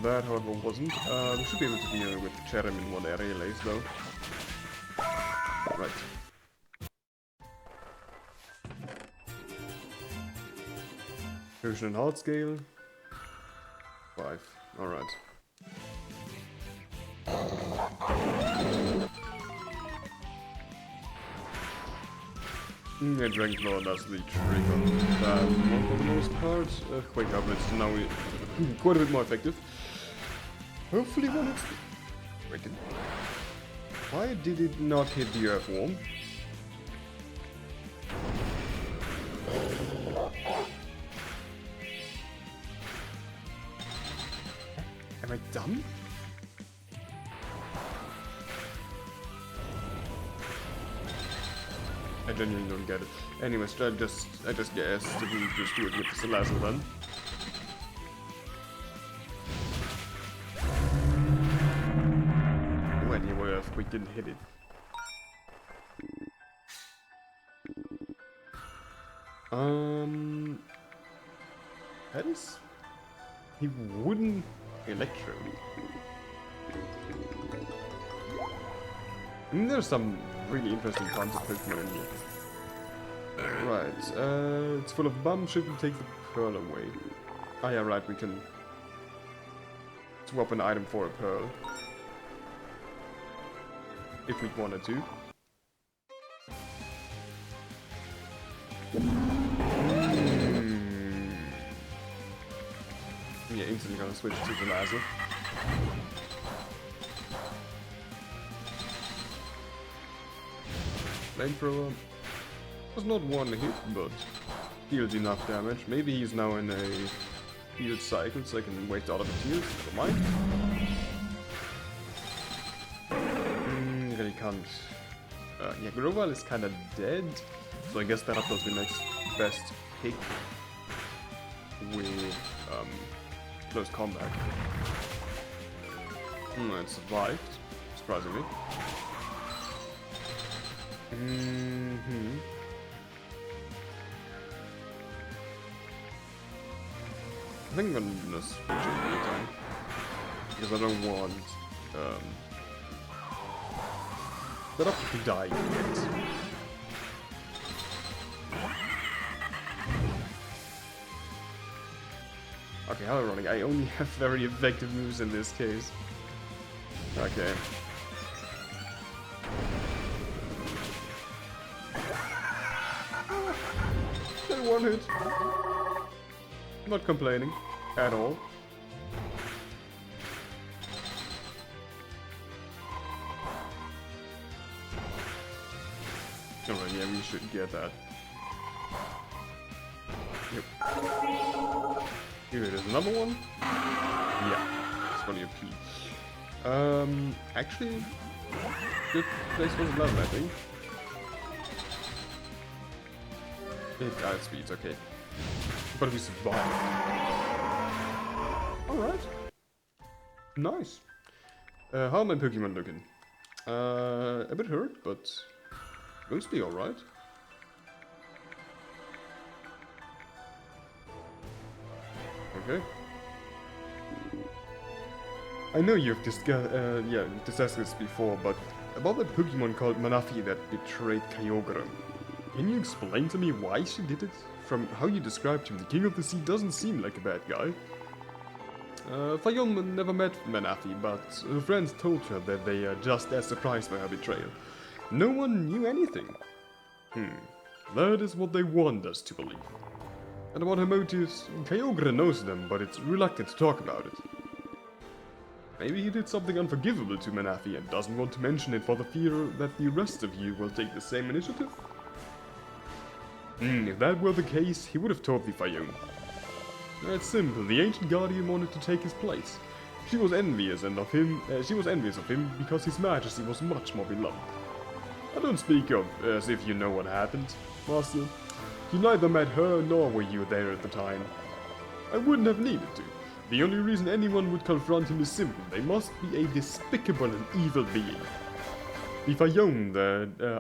That, however, wasn't. We should be able to deal with Cherem in one area, though. Right. Potion and Heart Scale. 5. Alright. Yeah, Dragon Claw does the trick on that one for the most part. Quake Goblets now quite a bit more effective. Hopefully one hits the... Wait, why did it not hit the Earthworm? Am I dumb? I genuinely don't get it. Anyways, I just guessed that we just do it with the Salazzle then. No idea why Earthquake didn't hit it. That is... He wouldn't Electro. I mean, there's some really interesting kinds of Pokemon in here. Right, it's full of bum, shouldn't take the pearl away. Ah yeah, right, we can swap an item for a pearl. If we wanted to. Yeah, instantly gonna switch to the Lazo. Flamethrower was not one hit, but deals enough damage. Maybe he's now in a healed cycle, so I can wait out of the heals. Never mind. Really can't. Yeah, Grovyle is kind of dead, so I guess that uploads the next best pick with close combat. It survived, surprisingly. I think I'm gonna switch it every time because I don't want that up to die yet. Okay, how ironic. I only have very effective moves in this case. Okay. One hit. Not complaining at all. Alright, yeah, we should get that. Yep. Here it is, another one. Yeah, it's gonna be a P. Actually, good place for the level, I think. It outspeeds, okay. But we survived. Alright. Nice. How are my Pokemon looking? A bit hurt, but mostly alright. Okay. I know you've discussed this before, but about that Pokemon called Manafi that betrayed Kyogre. Can you explain to me why she did it? From how you described him, the King of the Sea doesn't seem like a bad guy. Fangame never met Manafi, but her friends told her that they are just as surprised by her betrayal. No one knew anything. That is what they want us to believe. And about her motives, Kyogre knows them, but it's reluctant to talk about it. Maybe he did something unforgivable to Manafi and doesn't want to mention it for the fear that the rest of you will take the same initiative? If that were the case, he would have told the Fayum. It's simple, the Ancient Guardian wanted to take his place. She was envious of him because his majesty was much more beloved. I don't speak of as if you know what happened, Master. You neither met her nor were you there at the time. I wouldn't have needed to. The only reason anyone would confront him is simple. They must be a despicable and evil being. The Fayum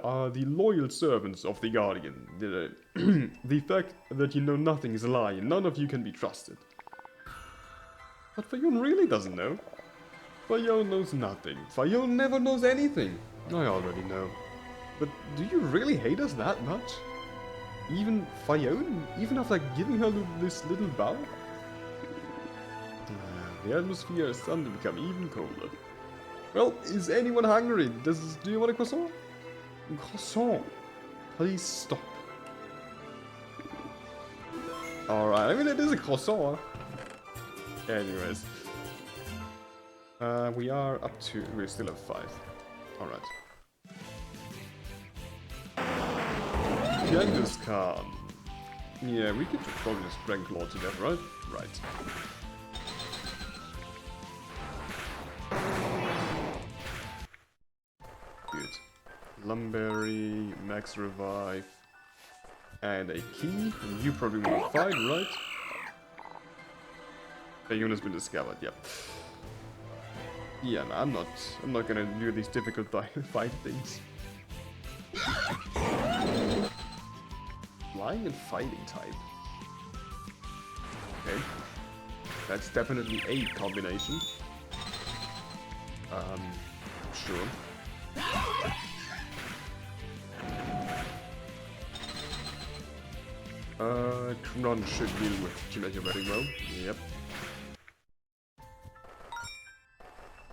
are the loyal servants of the Guardian. The fact that you know nothing is a lie, and none of you can be trusted. But Fayum really doesn't know. Fayum knows nothing. Fayum never knows anything. I already know. But do you really hate us that much? Even Fayum? Even after giving her this little bow? The atmosphere is starting to become even colder. Well, is anyone hungry? Do you want a croissant? Croissant. Please stop. Alright, I mean it is a croissant. Anyways. We still have 5. Alright. Genghis Khan. Yeah, we could probably just Strength Lord to death, right? Right. Good. Lumberry, Max Revive, and a key. And you probably want to fight, right? The unit's been discovered, yep. Yeah, no, I'm not gonna do these difficult fight things. Flying and fighting type. Okay. That's definitely a combination. Sure. Kron should deal with Kimetia very well. Yep.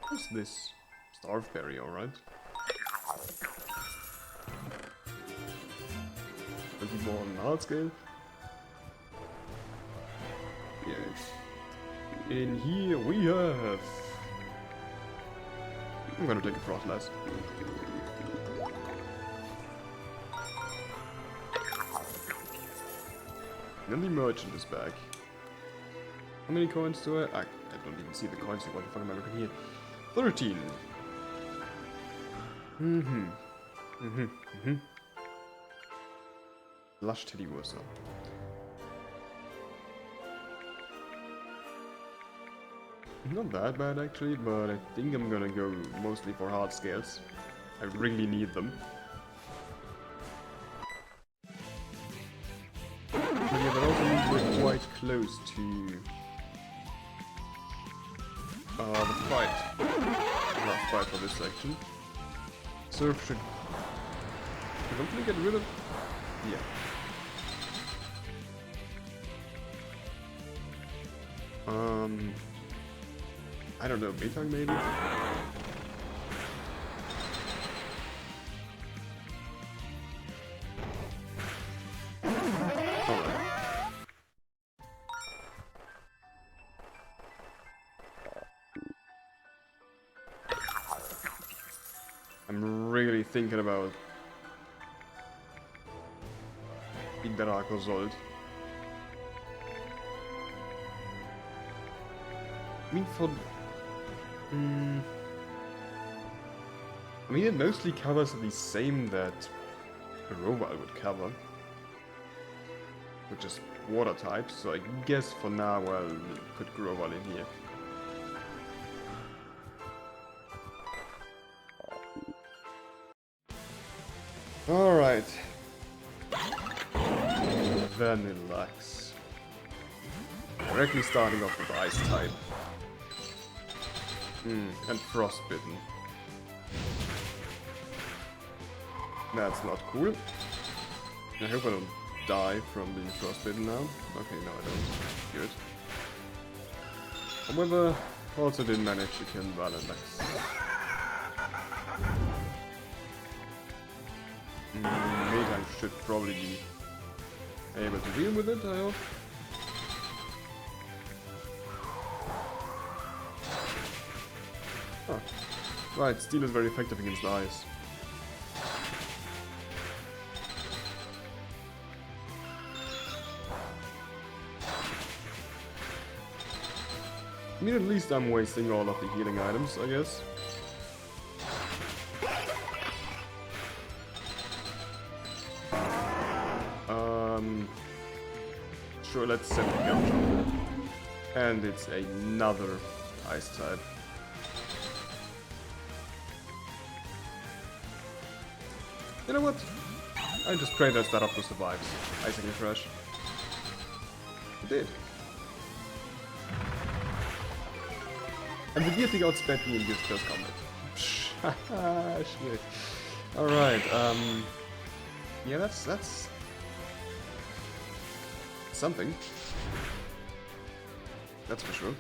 What's this? Starveberry, alright. 24 on hard scale. Yes. In here we have... I'm gonna take a Frostlass. And then the merchant is back. How many coins do I don't even see the coins. What the fuck am I looking here? 13. Lush Teddy Wurzel. Not that bad actually, but I think I'm gonna go mostly for hard scales. I really need them. But yeah, that also means we're quite close to the fight. Last fight for this section. Surf should hopefully get rid of... yeah. I don't know, Metang maybe? Alright. I'm really thinking about Idrako Zold. I mean, for... I mean, it mostly covers the same that Roval would cover, which is water types, so I guess for now I'll put Roval in here. Alright. Vanillax. Directly starting off with Ice type. And Frostbitten. That's not cool. I hope I don't die from being Frostbitten now. Okay, no I don't. Good. However, also didn't manage to kill Vanillax. Maytime should probably be able to deal with it, I hope. Huh. Right, steel is very effective against ice. I mean, at least I'm wasting all of the healing items, I guess. Sure, let's send the gun. And it's another ice type. You know what? I just pray that Staraptor survives. Icing Crush. It did. And the gear thing outspent me in this first combat. Shit. Alright, yeah, that's something. That's for sure.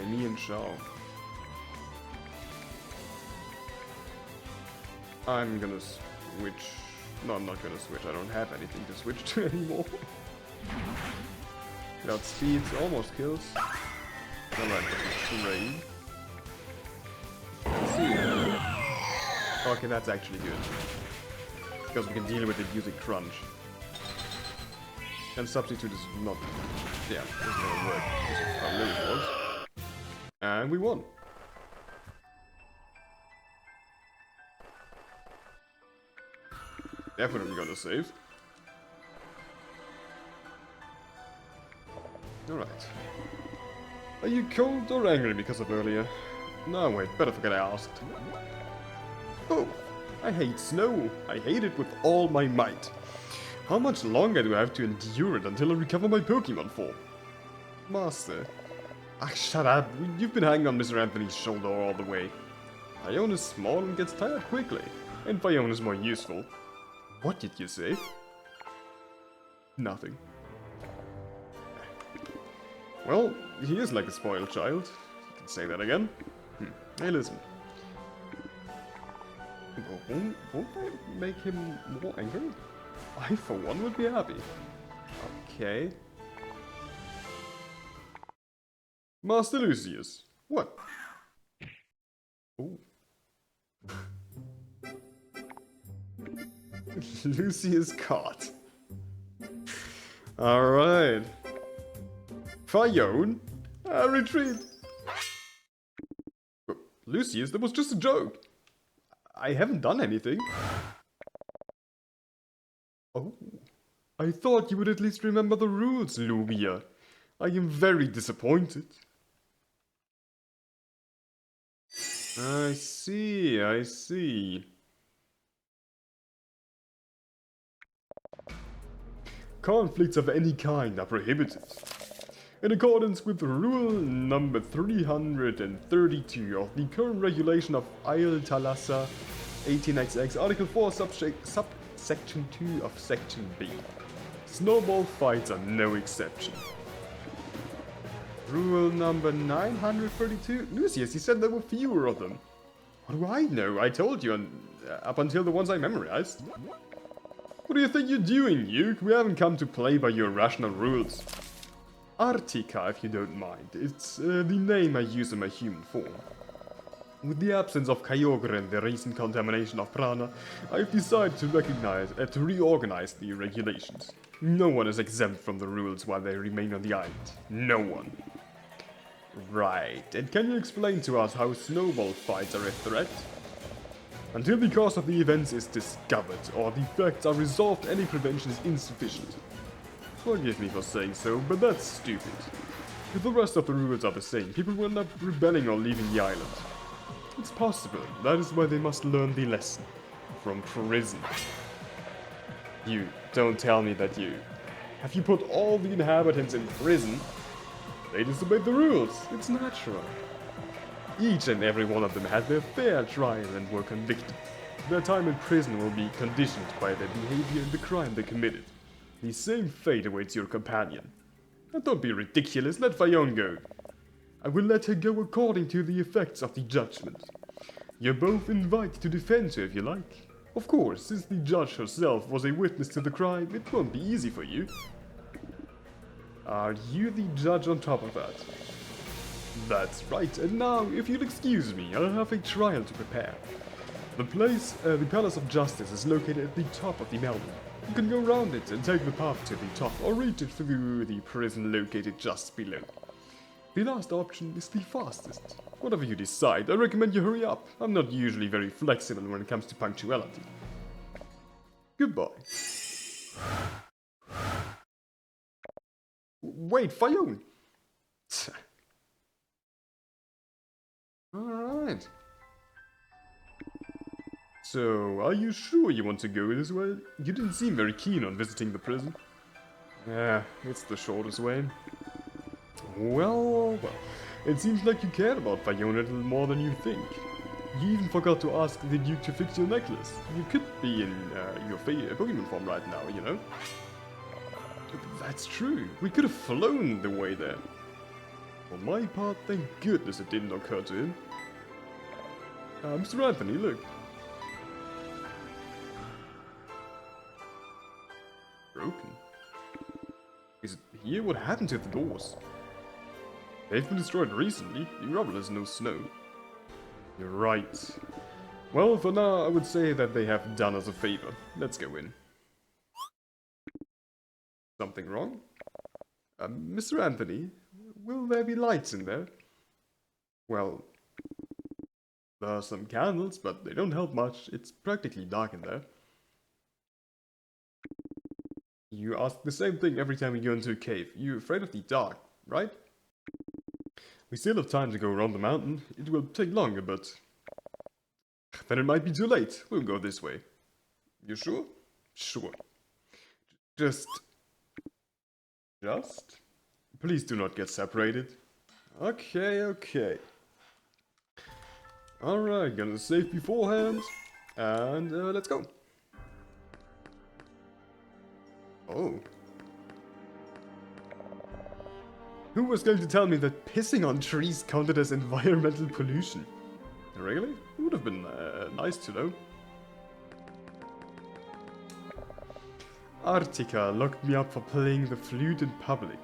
Me and Shao. I'm gonna switch. No, I'm not gonna switch. I don't have anything to switch to anymore. Without speed, almost kills. Alright, rain. Let's see. Okay, that's actually good. Because we can deal with it using crunch. And substitute is not. Yeah, this is gonna work. This is how low it was. And we won. Definitely gonna save. Alright. Are you cold or angry because of earlier? No, wait, better forget I asked. Oh, I hate snow. I hate it with all my might. How much longer do I have to endure it until I recover my Pokemon form? Master. Ah, shut up. You've been hanging on Mr. Anthony's shoulder all the way. Ione is small and gets tired quickly. And Ione is more useful. What did you say? Nothing. Well, he is like a spoiled child. You can say that again. Hey, listen. Won't I make him more angry? I, for one, would be happy. Okay. Master Lucius. What? Ooh. Lucius caught. Alright. Ione, retreat. Lucius, that was just a joke. I haven't done anything. Oh. I thought you would at least remember the rules, Lugia. I am very disappointed. I see, I see. Conflicts of any kind are prohibited. In accordance with rule number 332 of the current regulation of Isle Thalassa 18XX, Article 4, subsection 2 of Section B. Snowball fights are no exception. Rule number 932? Lucius, you said there were fewer of them. What do I know? I told you, up until the ones I memorized. What do you think you're doing, Yuke? We haven't come to play by your rational rules. Artica, if you don't mind. It's the name I use in my human form. With the absence of Kyogre and the recent contamination of Prana, I've decided to reorganize the regulations. No one is exempt from the rules while they remain on the island. No one. Right, and can you explain to us how snowball fights are a threat? Until the cause of the events is discovered or the facts are resolved, any prevention is insufficient. Forgive me for saying so, but that's stupid. If the rest of the rules are the same, people will end up rebelling or leaving the island. It's possible. That is why they must learn the lesson. From prison. You don't tell me that you... Have you put all the inhabitants in prison? They disobeyed the rules. It's natural. Each and every one of them had their fair trial and were convicted. Their time in prison will be conditioned by their behavior and the crime they committed. The same fate awaits your companion. Now don't be ridiculous, let Ione go. I will let her go according to the effects of the judgment. You're both invited to defend her if you like. Of course, since the judge herself was a witness to the crime, it won't be easy for you. Are you the judge on top of that? That's right, and now, if you'll excuse me, I'll have a trial to prepare. The Palace of Justice is located at the top of the mountain. You can go around it and take the path to the top, or reach it through the prison located just below. The last option is the fastest. Whatever you decide, I recommend you hurry up. I'm not usually very flexible when it comes to punctuality. Goodbye. Wait, Fayoum! Alright. So, are you sure you want to go this way? You didn't seem very keen on visiting the prison. Yeah, it's the shortest way. Well, it seems like you care about Fayoum a little more than you think. You even forgot to ask the Duke to fix your necklace. You could be in your Pokemon form right now, you know? That's true. We could have flown the way there. For my part, thank goodness it didn't occur to him. Mr. Anthony, look. Broken? Is it here? What happened to the doors? They've been destroyed recently. The rubble has no snow. You're right. Well, for now, I would say that they have done us a favor. Let's go in. Something wrong? Mr. Anthony, will there be lights in there? Well, there are some candles, but they don't help much. It's practically dark in there. You ask the same thing every time you go into a cave. You're afraid of the dark, right? We still have time to go around the mountain. It will take longer, but then it might be too late. We'll go this way. You sure? Sure. Just? Please do not get separated. Okay. Alright, gonna save beforehand. And let's go. Oh. Who was going to tell me that pissing on trees counted as environmental pollution? Really? It would have been nice to know. Artika locked me up for playing the flute in public.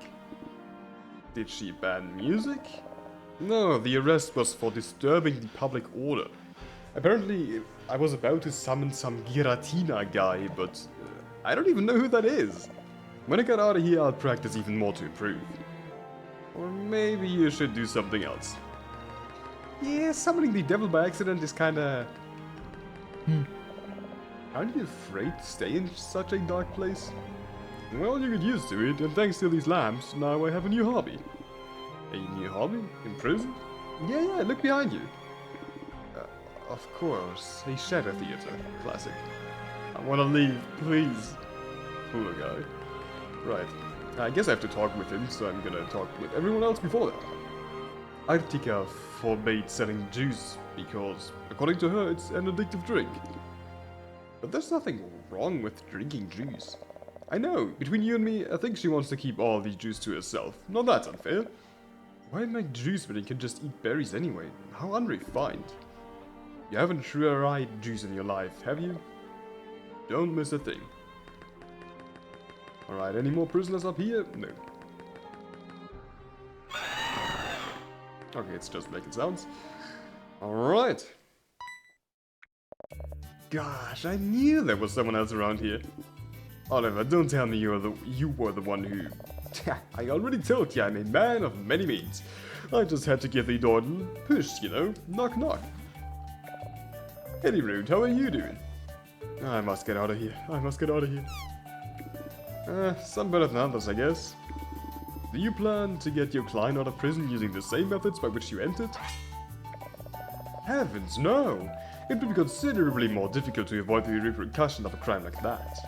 Did she ban music? No, the arrest was for disturbing the public order. Apparently, I was about to summon some Giratina guy, but I don't even know who that is. When I get out of here, I'll practice even more to improve. Or maybe you should do something else. Yeah, summoning the devil by accident is kinda... Aren't you afraid to stay in such a dark place? Well, you get used to it, and thanks to these lamps, now I have a new hobby. A new hobby? In prison? Yeah, look behind you. Of course, a shadow theater. Classic. I wanna leave, please. Poor guy. Right. I guess I have to talk with him, so I'm gonna talk with everyone else before that. Artika forbade selling juice because, according to her, it's an addictive drink. But there's nothing wrong with drinking juice. I know, between you and me, I think she wants to keep all the juice to herself. Not that's unfair. Why make juice when you can just eat berries anyway? How unrefined. You haven't tried juice in your life, have you? Don't miss a thing. Alright, any more prisoners up here? No. Okay, it's just making sounds. Alright. Gosh, I knew there was someone else around here. Oliver, don't tell me you were the one who... I already told you I'm a man of many means. I just had to give the door a little push, you know? Knock knock. Eddie Rude, how are you doing? I must get out of here. Some better than others, I guess. Do you plan to get your client out of prison using the same methods by which you entered? Heavens, no! It would be considerably more difficult to avoid the repercussion of a crime like that.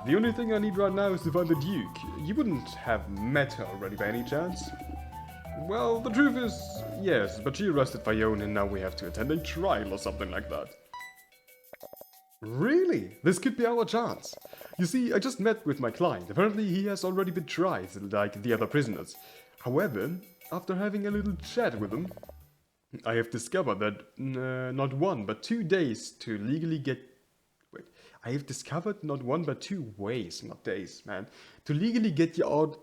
The only thing I need right now is to find the Duke. You wouldn't have met her already by any chance? Well, the truth is, yes, but she arrested Fayoum and now we have to attend a trial or something like that. Really? This could be our chance. You see, I just met with my client. Apparently he has already been tried, like the other prisoners. However, after having a little chat with him, I have discovered that not 1 but 2 days to legally get I have discovered not one but two ways, not days, man, to legally get you out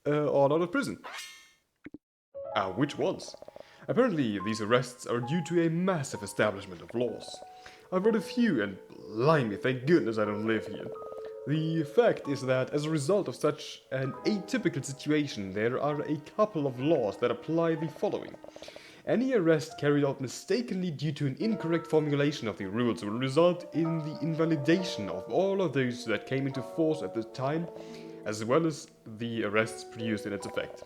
of prison. Which ones? Apparently, these arrests are due to a massive establishment of laws. I've read a few, and blimey, thank goodness I don't live here. The fact is that as a result of such an atypical situation, there are a couple of laws that apply the following. Any arrest carried out mistakenly due to an incorrect formulation of the rules will result in the invalidation of all of those that came into force at the time, as well as the arrests produced in its effect.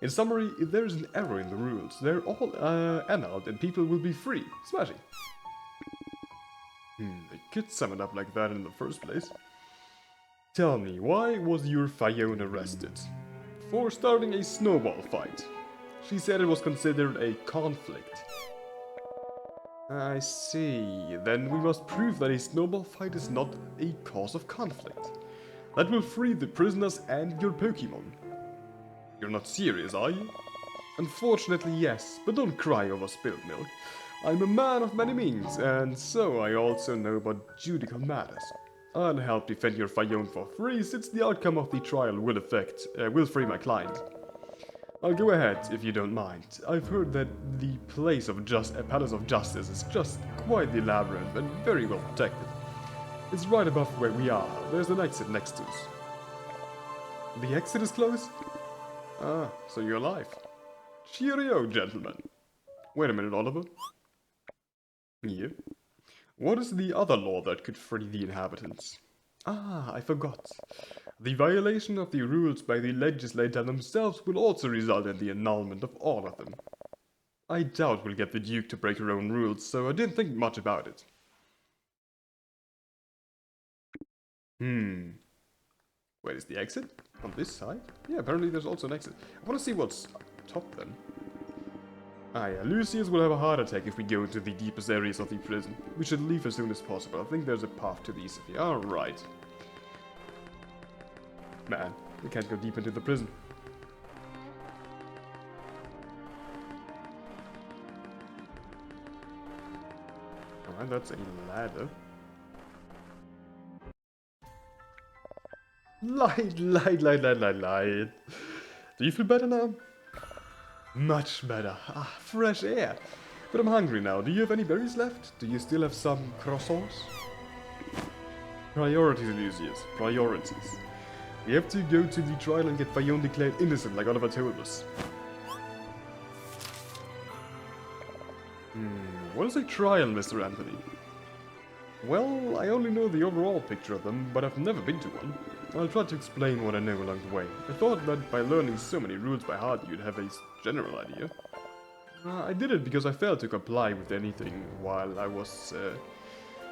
In summary, if there is an error in the rules, they're all annulled and people will be free. Smashing. They could sum it up like that in the first place. Tell me, why was your Fayone arrested? For starting a snowball fight. She said it was considered a conflict. I see. Then we must prove that a snowball fight is not a cause of conflict. That will free the prisoners and your Pokemon. You're not serious, are you? Unfortunately, yes, but don't cry over spilled milk. I'm a man of many means, and so I also know about judicial matters. I'll help defend your Fayone for free, since the outcome of the trial will free my client. I'll go ahead, if you don't mind. I've heard that the Palace of Justice is just quite the labyrinth and very well protected. It's right above where we are. There's an exit next to us. The exit is closed? So you're alive. Cheerio, gentlemen. Wait a minute, Oliver. Yeah. What is the other law that could free the inhabitants? I forgot. The violation of the rules by the legislator themselves will also result in the annulment of all of them. I doubt we'll get the Duke to break her own rules, so I didn't think much about it. Where is the exit? On this side? Yeah, apparently there's also an exit. I want to see what's up top then. Yeah, Lucius will have a heart attack if we go into the deepest areas of the prison. We should leave as soon as possible. I think there's a path to the east of here. Alright. Man, we can't go deep into the prison. Alright, that's a ladder. Light. Do you feel better now? Much better. Fresh air. But I'm hungry now. Do you have any berries left? Do you still have some croissants? Priorities, Lucius. Priorities. We have to go to the trial and get Fayone declared innocent like Oliver told us. What is a trial, Mr. Anthony? Well, I only know the overall picture of them, but I've never been to one. I'll try to explain what I know along the way. I thought that by learning so many rules by heart you'd have a general idea. I did it because I failed to comply with anything while I was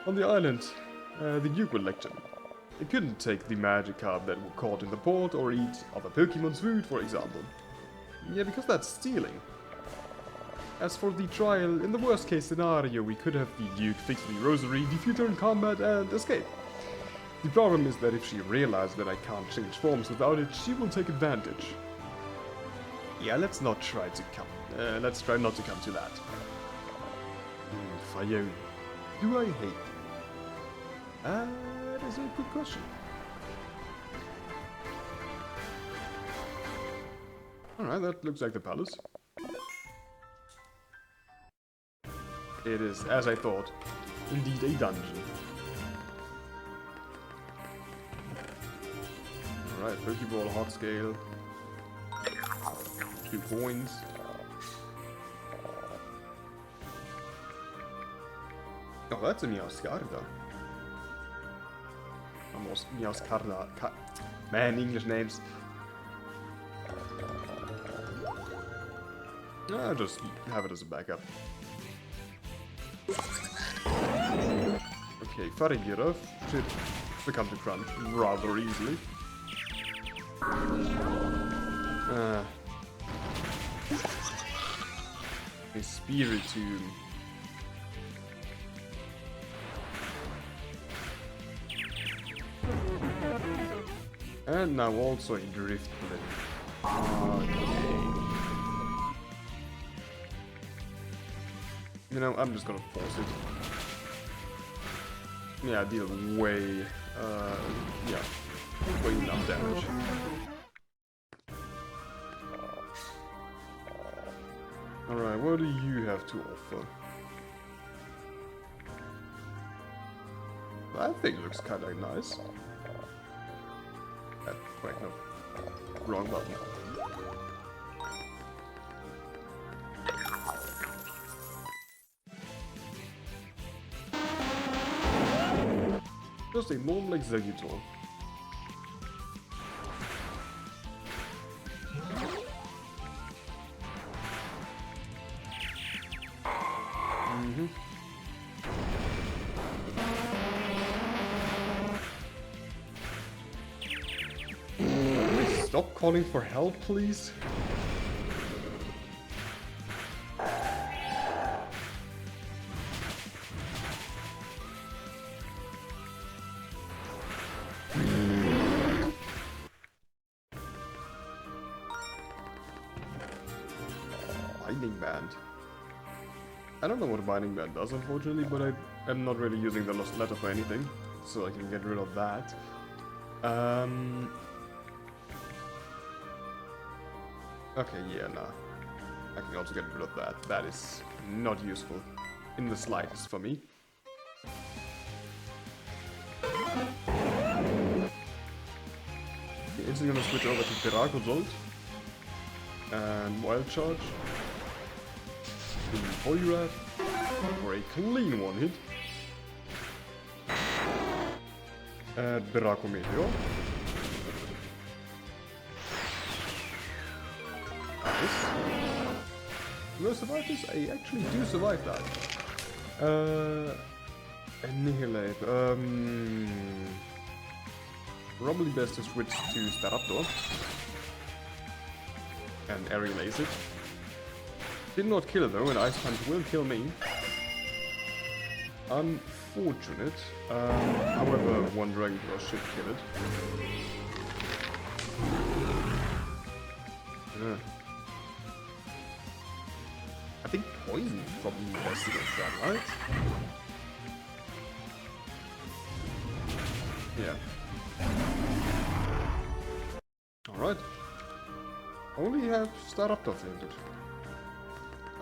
on the island. The Duke would lecture me. I couldn't take the Magikarp that were caught in the port or eat other Pokemon's food, for example. Yeah, because that's stealing. As for the trial, in the worst case scenario, we could have the Duke fix the Rosary, defeat her in combat, and escape. The problem is that if she realizes that I can't change forms without it, she will take advantage. Yeah, let's not try not to come to that. Fayone. Do I hate you? That is a good question. Alright, that looks like the palace. It is, as I thought, indeed a dungeon. Alright, Pokeball, Hot Scale. 2 coins. Oh, that's a Meowscarda. Almost Meowscarda. Man, English names. I'll just have it as a backup. Okay, Farigiraf should succumb to crunch rather easily. A Spiritomb. And now also a Driftblim. Okay. You know, I'm just gonna force it. Yeah, deal way, yeah, way enough damage. Alright, what do you have to offer? That thing looks kinda nice. Wait, no. Wrong button. Just a normal executor. Stop calling for help, please. Binding band. I don't know what a binding band does, unfortunately, but I am not really using the lost letter for anything, so I can get rid of that. Okay, yeah, nah. I can also get rid of that. That is not useful in the slightest for me. Okay, instantly gonna switch over to Piracozolt and Wild Charge. Voirath for a clean one hit. And Biraco Meteor. Nice. Do I survive this? I actually do survive that. Annihilate. Probably best to switch to Staraptor. And Aerial Ace it. Did not kill it though, and Ice Punch will kill me. Unfortunate. However, one Dragon Claw should kill it. Yeah. I think Poison is probably best against that, right? Yeah. Alright. Only have Staraptor fainted.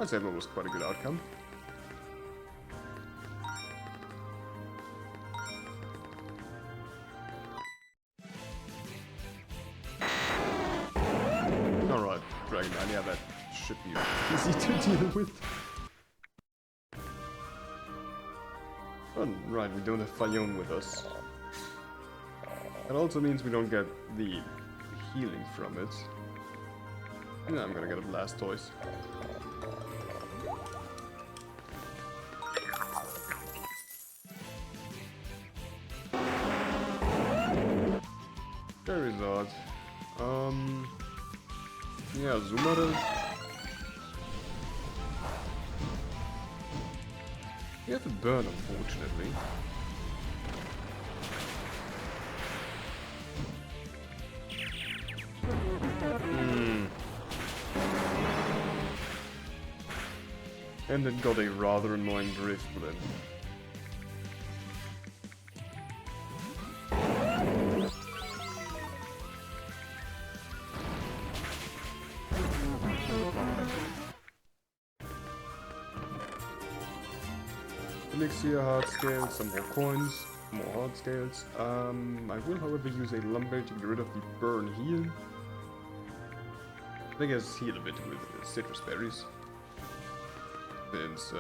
I'd say that was quite a good outcome. Alright, Dragon Man, yeah, that should be easy to deal with. Oh, right, we don't have Fayone with us. That also means we don't get the healing from it. Yeah, I'm gonna get a Blastoise. Very odd. Yeah, Zumare. You have to burn, unfortunately. And then got a rather annoying Drift Blend. Elixir, hard scales, some more coins, more hard scales. I will, however, use a lumber to get rid of the burn heal. I guess heal a bit with citrus berries. Since,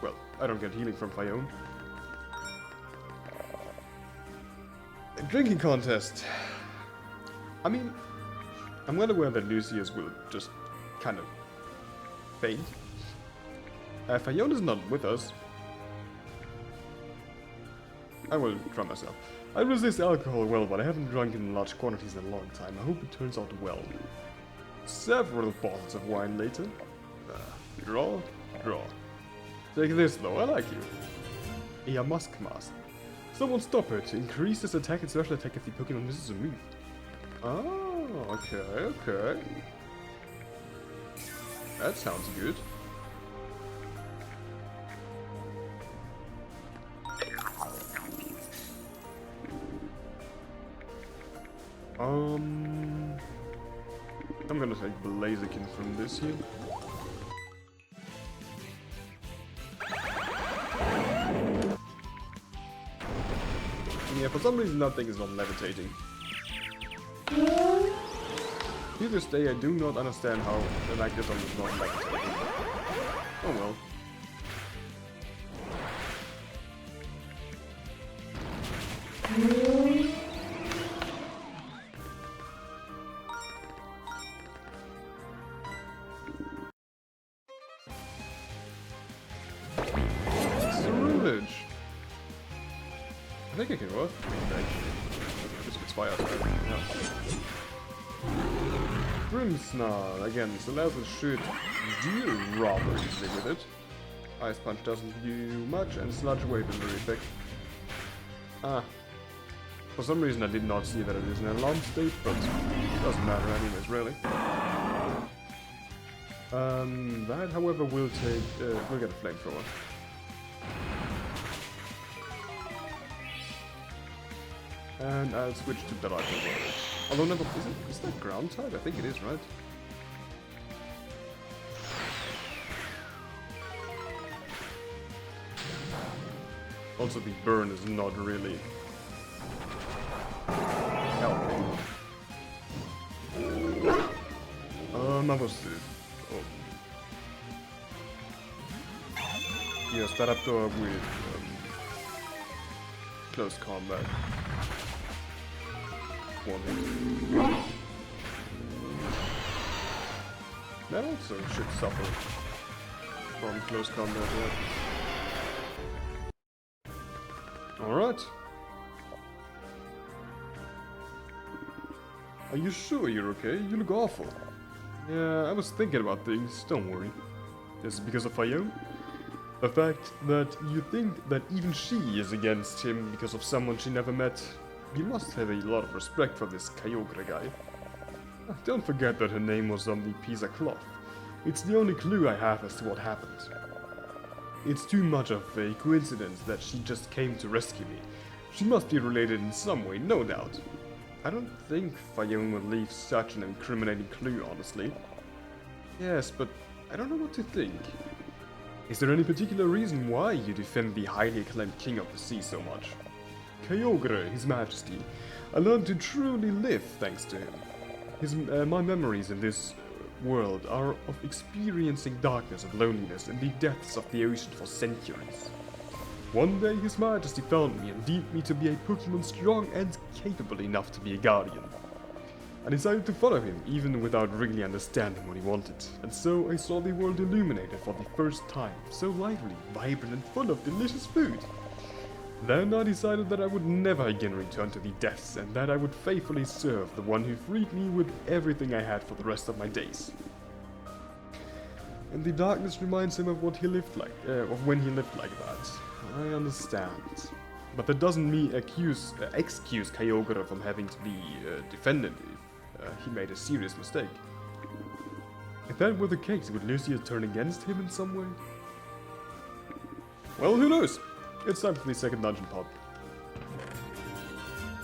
well, I don't get healing from Fayone. A drinking contest. I mean, I'm gonna aware that Lucius will just kind of faint. Fayone is not with us. I will try myself. I resist alcohol well, but I haven't drunk in large quantities in a long time. I hope it turns out well. Several bottles of wine later. Draw. Take this though, I like you. A Musk Mask. Someone stop it. Increase this attack and special attack if the Pokemon misses a move. Oh, okay. That sounds good. I'm gonna take Blaziken from this here. Yeah, for some reason that thing is not levitating. To this day, I do not understand how the Magneton is not levitating. Oh well. Ceruledge. I think I can work with it actually. Just gets fire. Yeah. Grimmsnarl, again, Salazzle should deal rather easily with it. Ice Punch doesn't do much, and Sludge Wave is very effective. Ah. For some reason I did not see that it is an alarm state, but it doesn't matter anyways, really. That, however, will take... we'll get a Flamethrower. And I'll switch to Delight. Although never... Is that ground type? I think it is, right? Also, the burn is not really helping. Mavossu. Oh. Yeah, Staraptor with close combat. One hit. That also should suffer from close combat, yeah. Alright. Are you sure you're okay? You look awful. Yeah, I was thinking about things, don't worry. Is it because of Fayome? The fact that you think that even she is against him because of someone she never met. You must have a lot of respect for this Kyogre guy. Don't forget that her name was on the piece of cloth. It's the only clue I have as to what happened. It's too much of a coincidence that she just came to rescue me. She must be related in some way, no doubt. I don't think Fayome would leave such an incriminating clue, honestly. Yes, but I don't know what to think. Is there any particular reason why you defend the highly acclaimed King of the Sea so much? Kyogre, His Majesty. I learned to truly live thanks to him. My memories in this world are of experiencing darkness and loneliness in the depths of the ocean for centuries. One day His Majesty found me and deemed me to be a Pokemon strong and capable enough to be a guardian. I decided to follow him, even without really understanding what he wanted, and so I saw the world illuminated for the first time, so lively, vibrant and full of delicious food. Then I decided that I would never again return to the depths, and that I would faithfully serve the one who freed me with everything I had for the rest of my days. And the darkness reminds him of what he lived like, of when he lived like that. I understand. But that doesn't excuse Kyogre from having to be defended if he made a serious mistake. If that were the case, would Lucia turn against him in some way? Well, who knows? It's time for the second dungeon pod.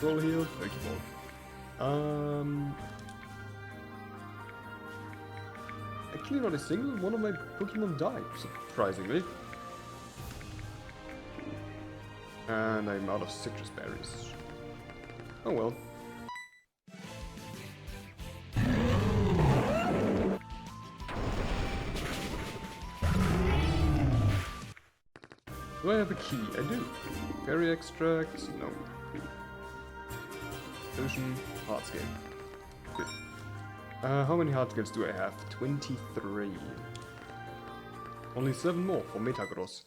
Roll heal, thank you for. Actually not a single one of my Pokemon died, surprisingly. And I'm out of citrus berries. Oh well. Do I have a key? I do. Berry extract? No. Ocean, Hardscape. Good. How many Hardscapes do I have? 23. Only 7 more for Metagross.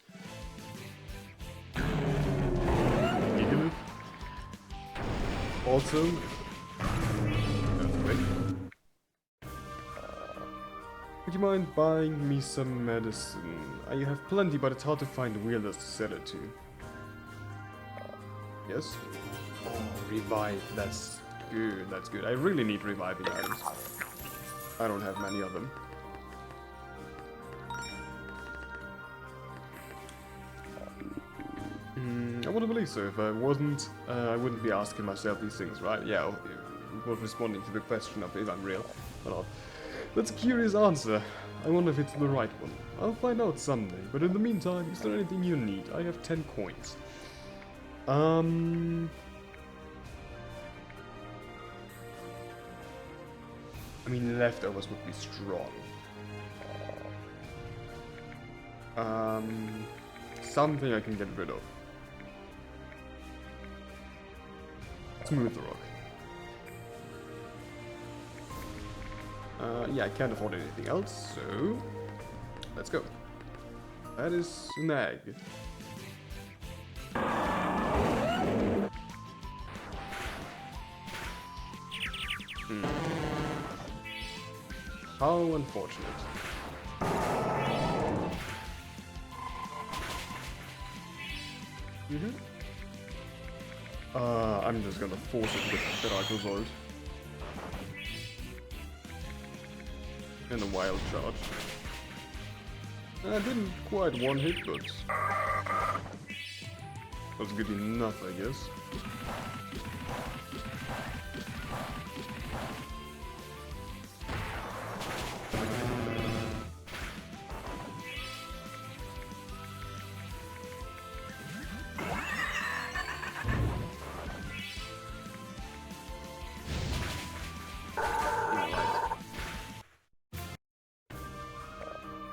Gigalith. Also, Earthquake. Would you mind buying me some medicine? I have plenty, but it's hard to find wielders to sell it to. Yes? Oh, revive. That's good. That's good. I really need reviving items. I don't have many of them. I want to believe so. If I wasn't, I wouldn't be asking myself these things, right? Yeah, before responding to the question of if I'm real or not. That's a curious answer. I wonder if it's the right one. I'll find out someday, but in the meantime, is there anything you need? I have 10 coins. I mean, leftovers would be strong. Something I can get rid of. Smooth rock. Yeah, I can't afford anything else, so let's go. That is an egg. How unfortunate. I'm just gonna force it with the right result. And a wild charge. I didn't quite one hit, but was good enough, I guess.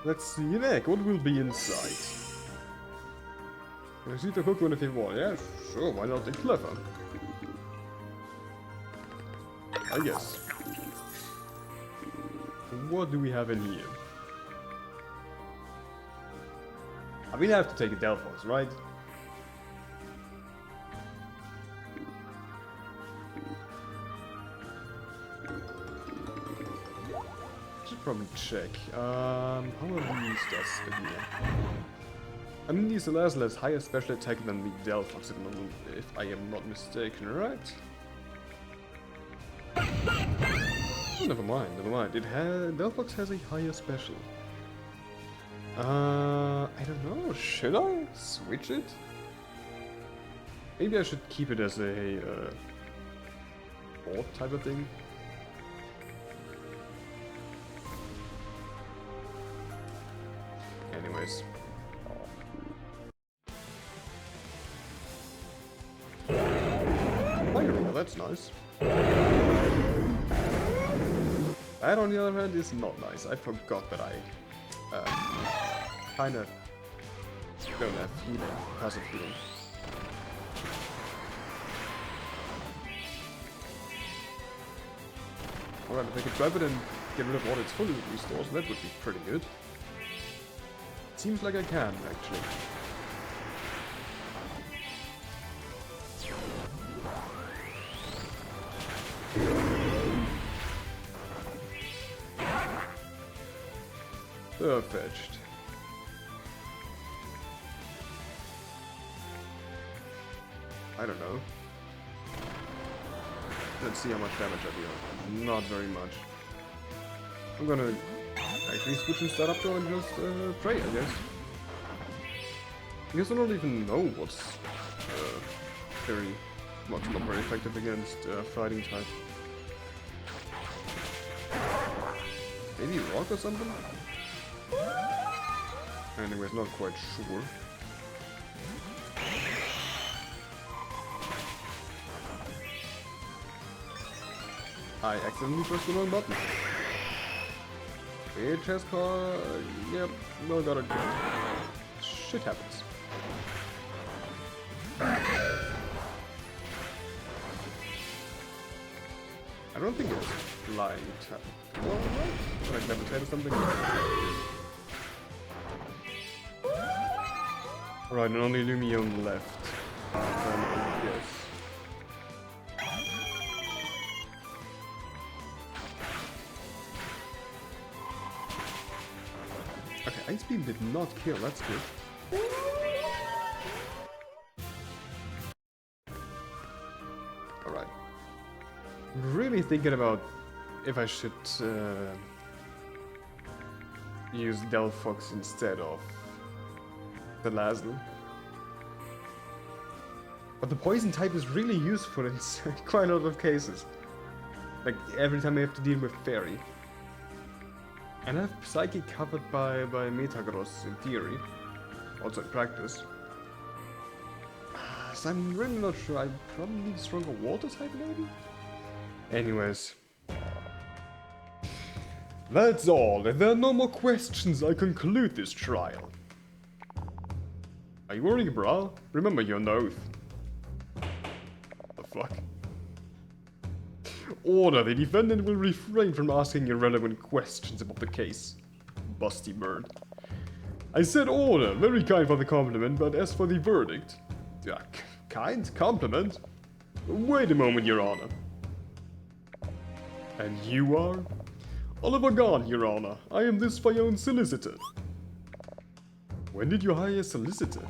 Let's see an egg. What will be inside? Can I see the hook one if you want? Yeah, sure. Why not? It's clever. I guess. What do we have in here? I mean, I have to take a Delphos, right? Probably check. How are these does in here? I mean, these Celestial has higher special attack than the Delphox, if I am not mistaken, right? Oh, never mind, never mind. Delphox has a higher special. I don't know. Should I switch it? Maybe I should keep it as a board type of thing. Anyways. Fire, that's nice. That, on the other hand, is not nice. I forgot that I kinda don't have healing, passive healing. Alright, if I could grab it and get rid of all its full restores, that would be pretty good. Seems like I can, actually. Fetched. I don't know. Let's see how much damage I deal. Not very much. I'm gonna actually switch and start up though and just pray, I guess. I guess I don't even know what's very much not very effective against fighting type. Maybe rock or something? Anyways, not quite sure. I accidentally pressed the wrong button. It has caught... Yep, no, got it. Shit happens. I don't think it was flying tap. Alright, like levitate or something. Alright, and only Lumion left. Yes. Okay, Ice Beam did not kill, that's good. Alright. Really thinking about if I should use Delphox instead of the Lazzle. But the poison type is really useful in quite a lot of cases. Like, every time I have to deal with Fairy. And I have Psychic covered by Metagross in theory. Also in practice. So I'm really not sure. I probably need a stronger water type maybe? Anyways. That's all. If there are no more questions, I conclude this trial. Are you wearing a bra? Remember your oath. The fuck? Order. The defendant will refrain from asking irrelevant questions about the case. Busty bird. I said order. Very kind for the compliment, but as for the verdict... Yeah, kind? Compliment? Wait a moment, Your Honor. And you are? Oliver Gahn, Your Honor. I am this Fayon's solicitor. When did you hire a solicitor?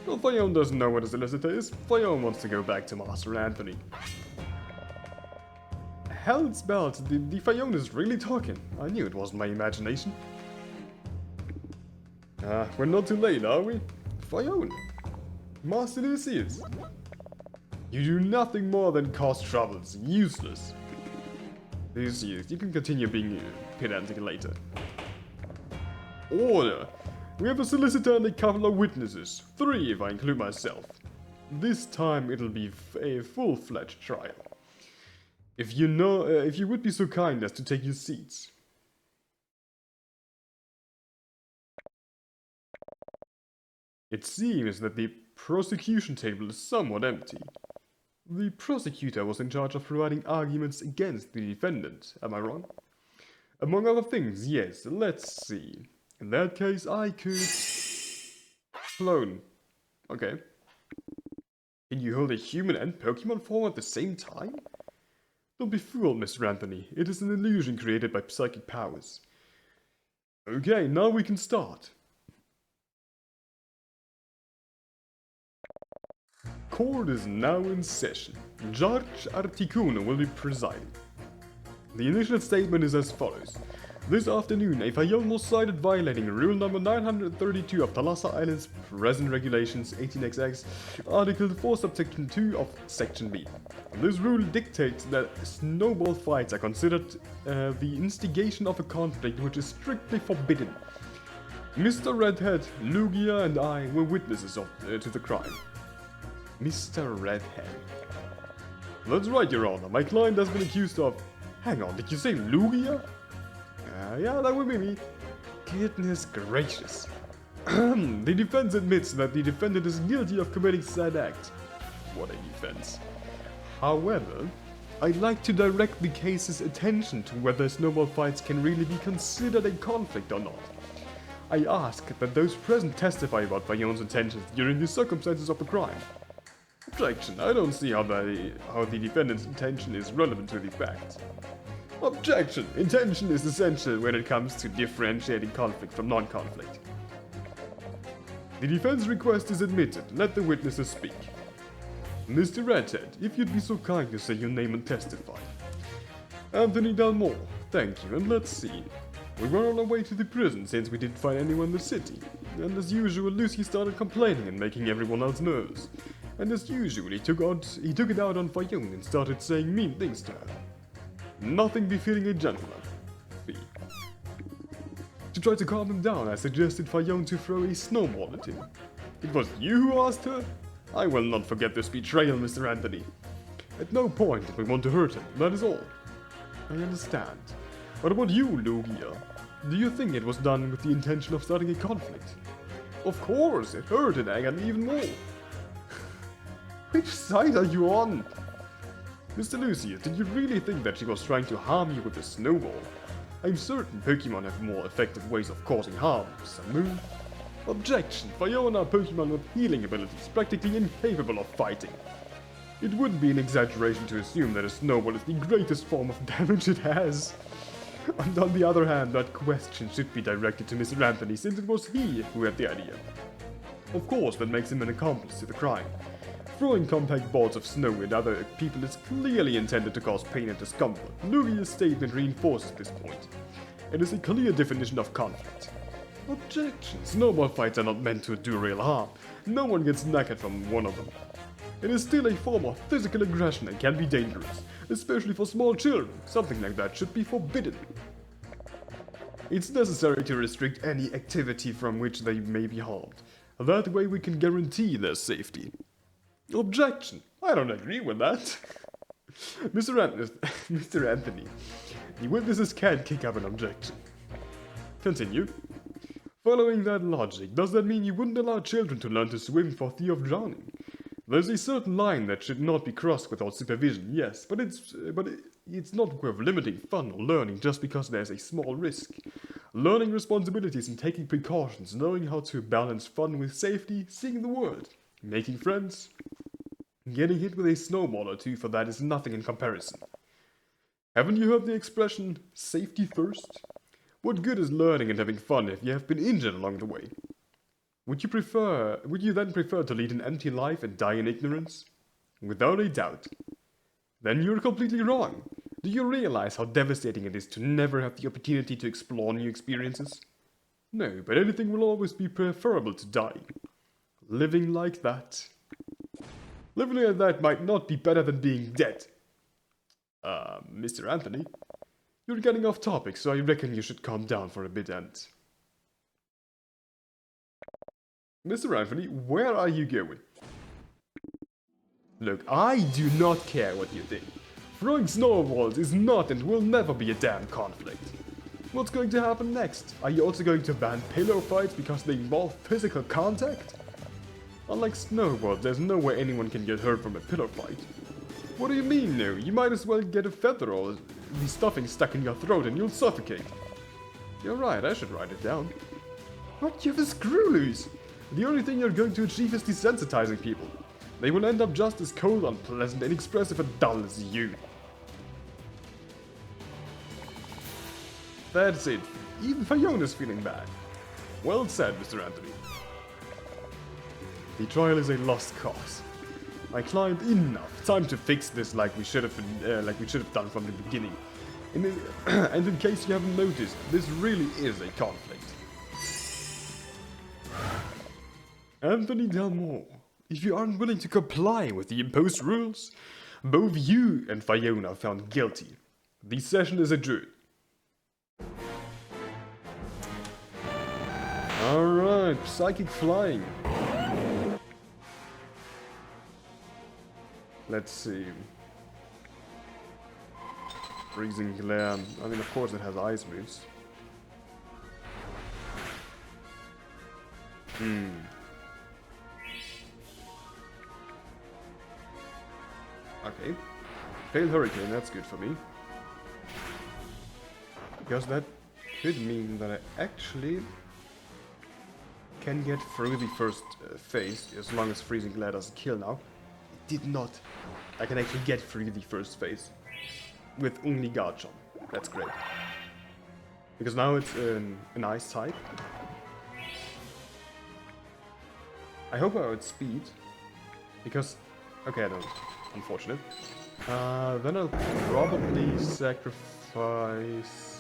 Well, Fayon doesn't know what a solicitor is. Fayon wants to go back to Master Anthony. Hell's belt, the Fayon is really talking. I knew it wasn't my imagination. We're not too late, are we? Fayon. Master Lucius. You do nothing more than cause troubles. Useless. Lucius, you can continue being pedantic later. Order. We have a solicitor and a couple of witnesses. 3 if I include myself. This time it'll be a full-fledged trial. If you would be so kind as to take your seats. It seems that the prosecution table is somewhat empty. The prosecutor was in charge of providing arguments against the defendant, am I wrong? Among other things, yes, let's see. In that case, I could... Clone. Okay. Can you hold a human and Pokemon form at the same time? Don't be fooled, Mr. Anthony. It is an illusion created by psychic powers. Okay, now we can start. Court is now in session. Judge Articuno will be presiding. The initial statement is as follows. This afternoon, a Fayon was cited violating rule number 932 of Thalassa Island's present regulations 18XX, article 4 subsection 2 of section B. This rule dictates that snowball fights are considered the instigation of a conflict which is strictly forbidden. Mr. Redhead, Lugia and I were witnesses to the crime. Mr. Redhead. That's right, Your Honor. My client has been accused of... Hang on, did you say Lugia? Yeah, that would be me. Goodness gracious. The defense admits that the defendant is guilty of committing said act. What a defense. However, I'd like to direct the case's attention to whether snowball fights can really be considered a conflict or not. I ask that those present testify about Fayon's intentions during the circumstances of the crime. Objection. I don't see how the defendant's intention is relevant to the facts. Objection. Intention is essential when it comes to differentiating conflict from non-conflict. The defense request is admitted. Let the witnesses speak. Mr. Redhead, if you'd be so kind to say your name and testify. Anthony Dalmore. Thank you, and let's see. We were on our way to the prison since we didn't find anyone in the city. And as usual, Lucy started complaining and making everyone else nervous. And as usual, he took it out on Fayon and started saying mean things to her. Nothing befitting a gentleman. Fee. To try to calm him down, I suggested Fayon to throw a snowball at him. It was you who asked her? I will not forget this betrayal, Mr. Anthony. At no point did we want to hurt him, that is all. I understand. What about you, Lugia? Do you think it was done with the intention of starting a conflict? Of course, it hurted Agan even more. Which side are you on? Mr. Lucius, did you really think that she was trying to harm you with a snowball? I'm certain Pokemon have more effective ways of causing harm, Samu. Objection, Fayon are Pokemon with healing abilities, practically incapable of fighting. It wouldn't be an exaggeration to assume that a snowball is the greatest form of damage it has. And on the other hand, that question should be directed to Mr. Anthony since it was he who had the idea. Of course, that makes him an accomplice to the crime. Throwing compact balls of snow at other people is clearly intended to cause pain and discomfort. Lugia's statement reinforces this point. It is a clear definition of conflict. Objection. Snowball fights are not meant to do real harm. No one gets knackered from one of them. It is still a form of physical aggression and can be dangerous. especially for small children. Something like that should be forbidden. It's necessary to restrict any activity from which they may be harmed. That way we can guarantee their safety. Objection! I don't agree with that. Mr. Anthony, the witnesses can't kick up an objection. Continue. Following that logic, does that mean you wouldn't allow children to learn to swim for fear of drowning? There's a certain line that should not be crossed without supervision, yes, but it's not worth limiting fun or learning just because there's a small risk. Learning responsibilities and taking precautions, knowing how to balance fun with safety, seeing the world, making friends. Getting hit with a snowball or two for that is nothing in comparison. Haven't you heard the expression, safety first? What good is learning and having fun if you have been injured along the way? Would you then prefer to lead an empty life and die in ignorance? Without a doubt. Then you're completely wrong. Do you realize how devastating it is to never have the opportunity to explore new experiences? No, but anything will always be preferable to die. Living like that. Living like that might not be better than being dead. Mr. Anthony, you're getting off topic, so I reckon you should calm down for a bit and... Mr. Anthony, where are you going? Look, I do not care what you think. Throwing snowballs is not and will never be a damn conflict. What's going to happen next? Are you also going to ban pillow fights because they involve physical contact? Unlike snowballs, there's no way anyone can get hurt from a pillow fight. What do you mean, no? You might as well get a feather or the stuffing stuck in your throat and you'll suffocate. You're right, I should write it down. What, you have a screw loose? The only thing you're going to achieve is desensitizing people. They will end up just as cold, unpleasant, inexpressive and dull as you. That's it. Even Fiona's feeling bad. Well said, Mr. Anthony. The trial is a lost cause. My client, enough. Time to fix this like we should have done from the beginning. And in case you haven't noticed, this really is a conflict. Anthony Delmore, if you aren't willing to comply with the imposed rules, both you and Fiona are found guilty. The session is adjourned. Alright, psychic flying. Let's see. Freezing glare. I mean, of course it has ice moves. Okay. Pale Hurricane, that's good for me. Because that could mean that I actually can get through the first phase, as long as Freezing Glare doesn't kill now. It did not. I can actually get through the first phase with only Garchomp. That's great. Because now it's an ice type. I hope I outspeed. Because... okay, I don't. Unfortunate. Then I'll probably sacrifice...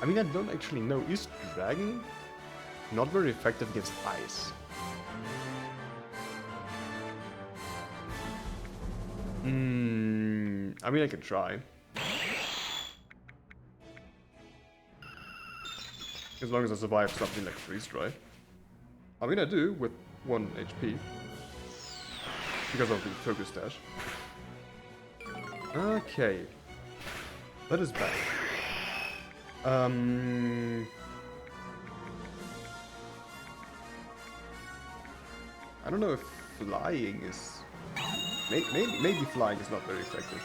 I mean, I don't actually know. Is Dragon not very effective against ice? I mean, I can try. As long as I survive something like Freeze Dry. I mean, I do with 1 HP. Because of the Focus Dash. Okay. That is bad. I don't know if flying is... Maybe flying is not very effective.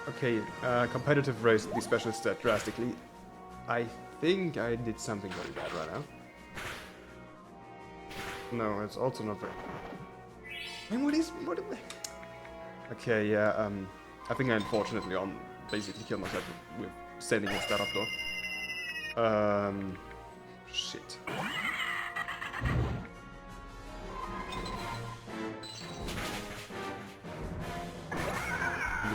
Okay, competitive raised the special stat drastically. I think I did something very bad right now. No, it's also not very... And what... Okay, yeah, I think I unfortunately basically killed myself with sending his stat up door. Shit.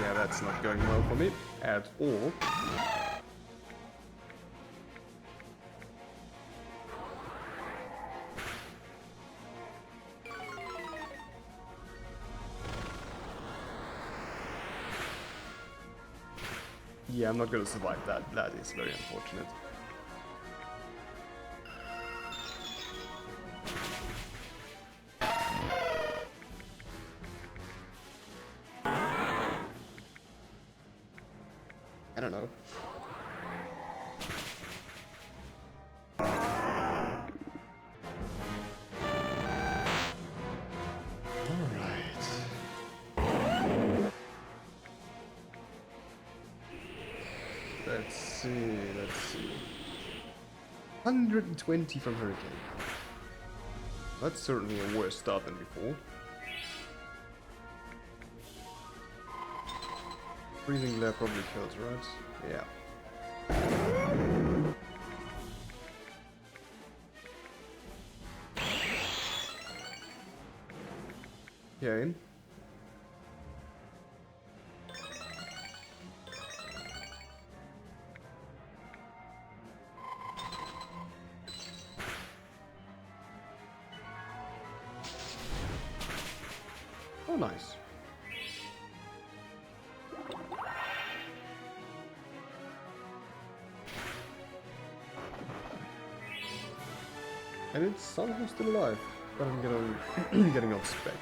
Yeah, that's not going well for me at all. Yeah, I'm not gonna survive that. That is very unfortunate. I don't know. Alright. Let's see. 120 from Hurricane. That's certainly a worse start than before. Freezing Glare probably kills, right? Yeah. Okay. Oh, nice. And it's somehow still alive, but I'm getting off spec.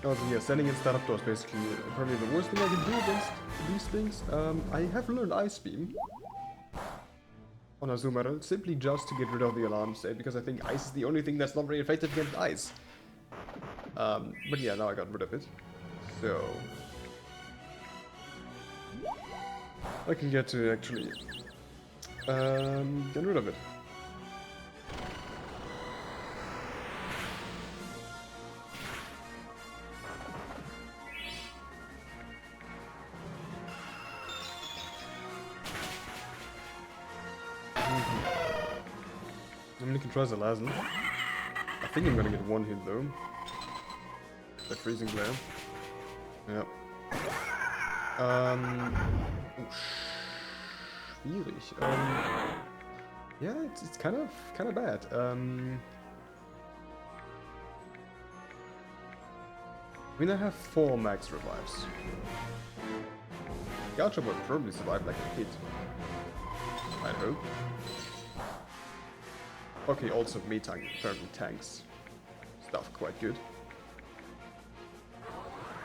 Also, yeah, standing in startup door is basically probably the worst thing I can do against these things. I have learned Ice Beam on Azumarill simply just to get rid of the alarm state, because I think ice is the only thing that's not very effective against ice. But yeah, now I got rid of it. So I can get to actually get rid of it. I'm gonna try Zalazan. I think I'm gonna get one hit though. The freezing glare. Yep. Oh, schwierig. Yeah, it's kind of bad. I mean, I have 4 max revives. Gacha would probably survive like a hit. I hope. Okay, also Metang apparently tanks stuff quite good.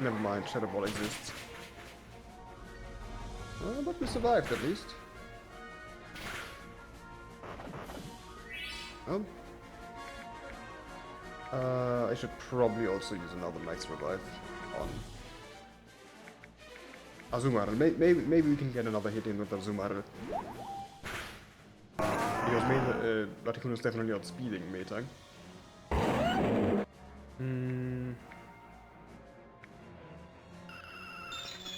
Never mind, Shadow Ball exists. But we survived at least. Oh. I should probably also use another max revive on Azumarill. Maybe we can get another hit in with Azumarill. Because Articuno is definitely outspeeding Metang.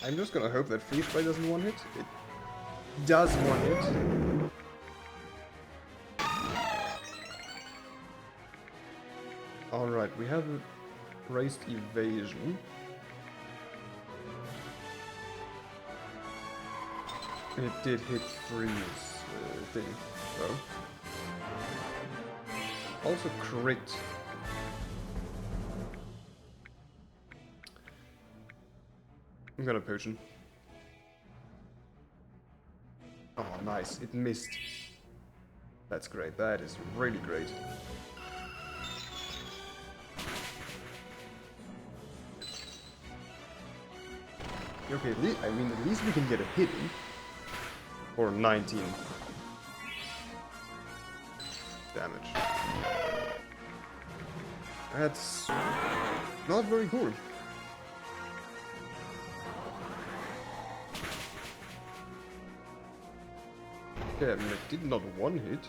I'm just gonna hope that Freeze Spray doesn't one-hit. It does one-hit. Alright, we have raised evasion. And it did hit Freeze thing, though. Also crit. I'm gonna potion. Oh, nice. It missed. That's great. That is really great. Okay, I mean, at least we can get a hit in. For 19 damage. That's not very good. Okay, I mean, it did not one hit.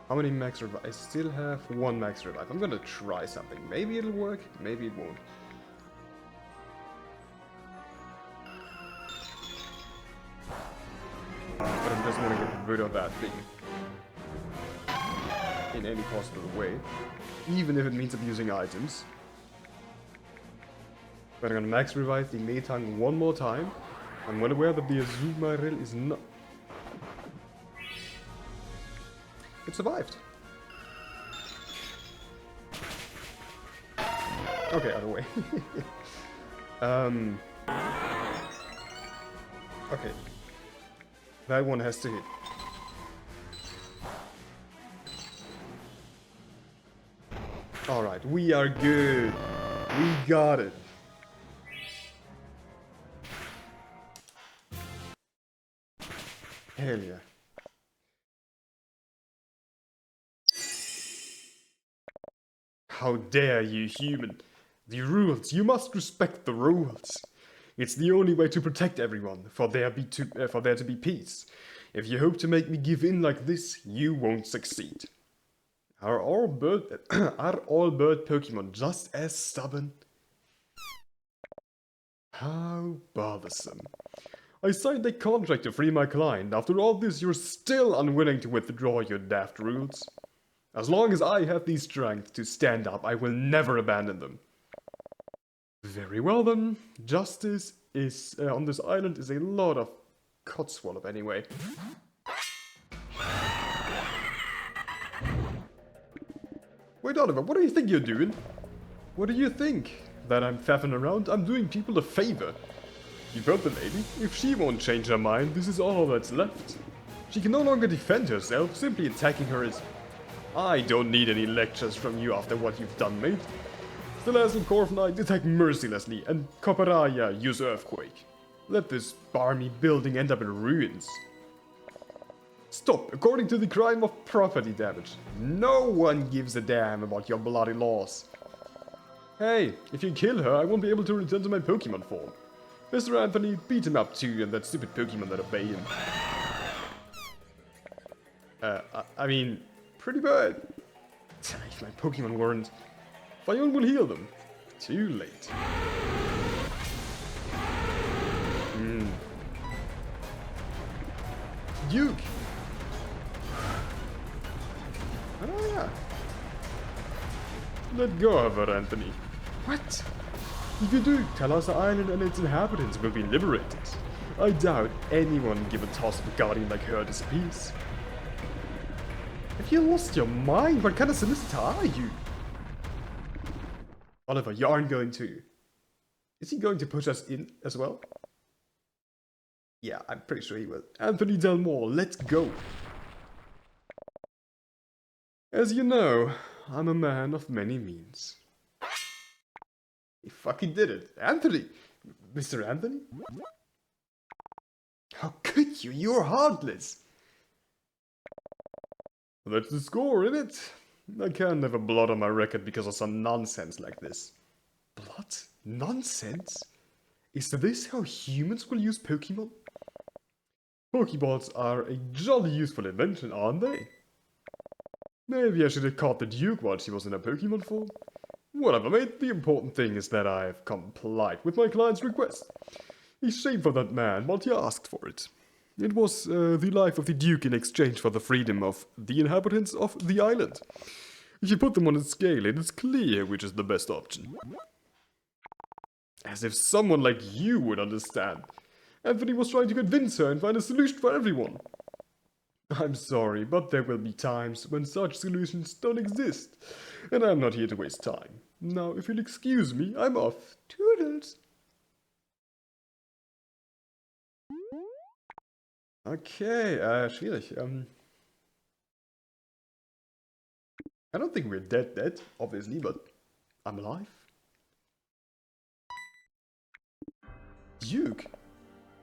How many max revive? I still have 1 max revive. I'm gonna try something. Maybe it'll work, maybe it won't. But I just want to get rid of that thing. In any possible way. Even if it means abusing items. But I'm gonna max revive the Metang one more time. I'm well aware that the Azumarill is not... It survived. Okay, other way. Okay. That one has to hit. Alright, we are good. We got it. Hell yeah. How dare you, human? The rules. You must respect the rules. It's the only way to protect everyone, for there to be peace. If you hope to make me give in like this, you won't succeed. Are all bird Pokemon just as stubborn? How bothersome. I signed a contract to free my client. After all this, you're still unwilling to withdraw your daft rules. As long as I have the strength to stand up, I will never abandon them. Very well then. Justice is on this island is a lot of codswallop anyway. Wait, Oliver, what do you think you're doing? What do you think? That I'm faffing around? I'm doing people a favor. You've heard the lady. If she won't change her mind, this is all that's left. She can no longer defend herself, simply attacking her is... I don't need any lectures from you after what you've done, mate. Celestial Corviknight attack mercilessly, and Copperaya use Earthquake. Let this barmy building end up in ruins. Stop, according to the crime of property damage. No one gives a damn about your bloody laws. Hey, if you kill her, I won't be able to return to my Pokemon form. Mr. Anthony, beat him up too, and that stupid Pokemon that obey him. I mean, pretty bad. If my Pokemon weren't... Fion will heal them. Too late. Duke! Oh yeah. Let go of her, Anthony. What? If you do, tell us the island and its inhabitants will be liberated. I doubt anyone would give a toss if a guardian like her disappears. Have you lost your mind? What kind of solicitor are you? Oliver, you aren't going to. Is he going to push us in as well? Yeah, I'm pretty sure he will. Anthony Delmore, let's go. As you know, I'm a man of many means. He fucking did it. Anthony! Mr. Anthony? How could you? You're heartless! That's the score, innit? I can't have a blot on my record because of some nonsense like this. Blot? Nonsense? Is this how humans will use Pokemon? Pokeballs are a jolly useful invention, aren't they? Maybe I should have caught the Duke while she was in a Pokemon form. Whatever, mate, the important thing is that I have complied with my client's request. A shame for that man, but he asked for it. It was the life of the Duke in exchange for the freedom of the inhabitants of the island. If you put them on a scale, it is clear which is the best option. As if someone like you would understand. Anthony was trying to convince her and find a solution for everyone. I'm sorry, but there will be times when such solutions don't exist, and I'm not here to waste time. Now, if you'll excuse me, I'm off. Toodles! Okay, schwierig. I don't think we're dead, obviously, but I'm alive. Duke!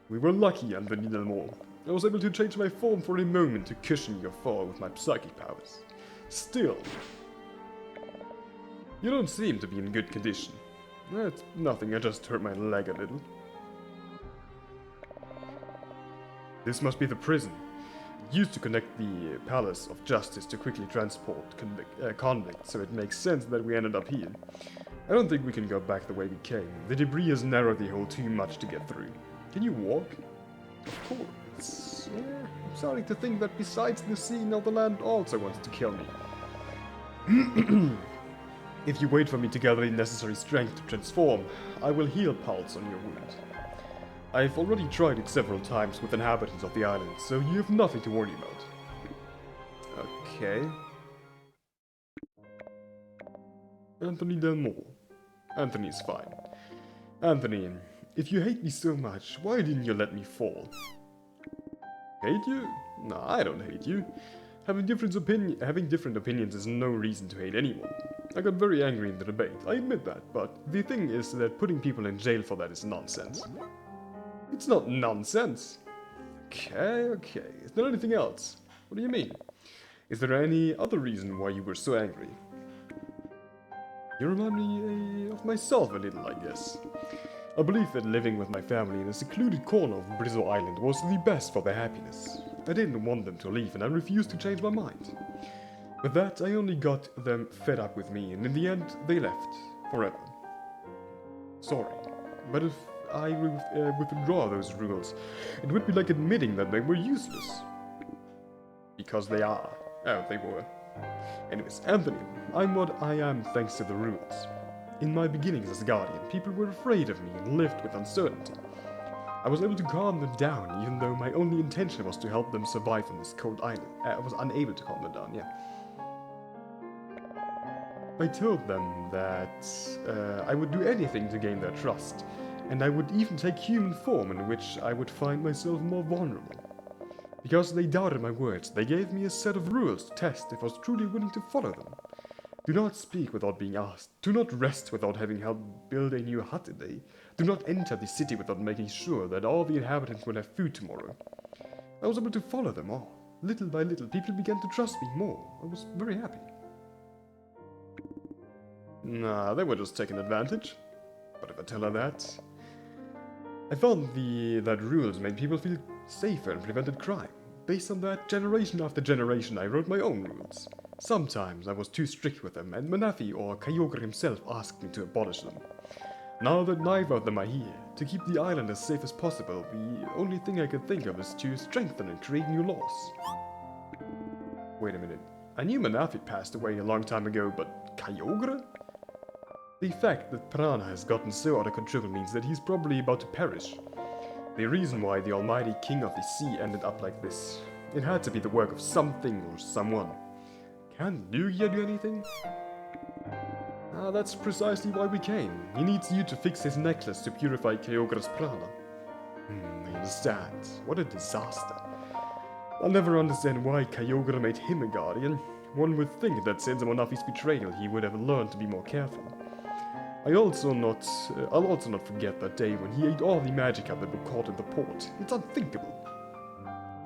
We were lucky, Anthony Delmore. I was able to change my form for a moment to cushion your fall with my psychic powers. Still, you don't seem to be in good condition. That's nothing, I just hurt my leg a little. This must be the prison. It used to connect the Palace of Justice to quickly transport convicts, so it makes sense that we ended up here. I don't think we can go back the way we came. The debris has narrowed the hole too much to get through. Can you walk? Of course. Yeah, I'm starting to think that besides the sea, now the land also wants to kill me. If you wait for me to gather the necessary strength to transform, I will heal pulse on your wound. I've already tried it several times with inhabitants of the island, so you have nothing to worry about. Okay. Anthony Delmore. Anthony's fine. Anthony, if you hate me so much, why didn't you let me fall? Hate you? No, I don't hate you. Having different opinions is no reason to hate anyone. I got very angry in the debate, I admit that, but the thing is that putting people in jail for that is nonsense. It's not nonsense. Okay. Is there anything else? What do you mean? Is there any other reason why you were so angry? You remind me of myself a little, I guess. I believe that living with my family in a secluded corner of Brizzo Island was the best for their happiness. I didn't want them to leave and I refused to change my mind. With that, I only got them fed up with me and in the end, they left. Forever. Sorry, but if I withdraw those rules, it would be like admitting that they were useless. Because they are. Oh, they were. Anyways, Anthony, I'm what I am thanks to the rules. In my beginnings as Guardian, people were afraid of me and lived with uncertainty. I was able to calm them down, even though my only intention was to help them survive on this cold island. I was unable to calm them down, yeah. I told them that I would do anything to gain their trust, and I would even take human form in which I would find myself more vulnerable. Because they doubted my words, they gave me a set of rules to test if I was truly willing to follow them. Do not speak without being asked. Do not rest without having helped build a new hut today. Do not enter the city without making sure that all the inhabitants will have food tomorrow. I was able to follow them all. Little by little, people began to trust me more. I was very happy. Nah, they were just taking advantage. But if I tell her that... I found that rules made people feel safer and prevented crime. Based on that, generation after generation, I wrote my own rules. Sometimes I was too strict with them, and Manafi or Kyogre himself asked me to abolish them. Now that neither of them are here, to keep the island as safe as possible, the only thing I could think of is to strengthen and create new laws. Wait a minute. I knew Manafi passed away a long time ago, but Kyogre? The fact that Piranha has gotten so out of control means that he's probably about to perish. The reason why the almighty king of the sea ended up like this. It had to be the work of something or someone. Can Lugia do anything? That's precisely why we came. He needs you to fix his necklace to purify Kyogre's prana. I understand. What a disaster. I'll never understand why Kyogre made him a guardian. One would think that since Manafi's betrayal he would have learned to be more careful. I'll also not forget that day when he ate all the Magikarp that were caught in the port. It's unthinkable.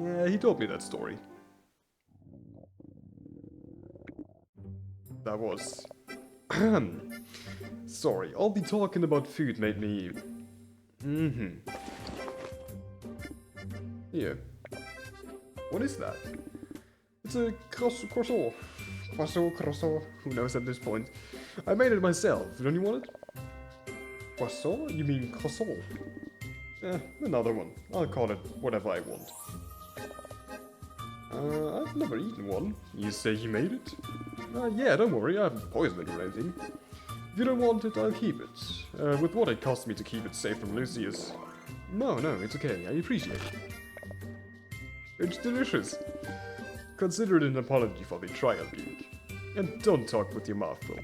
Yeah, he told me that story. That was... Sorry, all the talking about food made me... Here. What is that? It's a croissant. Croissant. Who knows at this point? I made it myself. Don't you want it? Croissant? You mean croissant? Another one. I'll call it whatever I want. I've never eaten one. You say you made it? Yeah, don't worry, I haven't poisoned it or anything. If you don't want it, I'll keep it. With what it cost me to keep it safe from Lucius. No, it's okay, I appreciate it. It's delicious. Consider it an apology for the trial puke. And don't talk with your mouth full.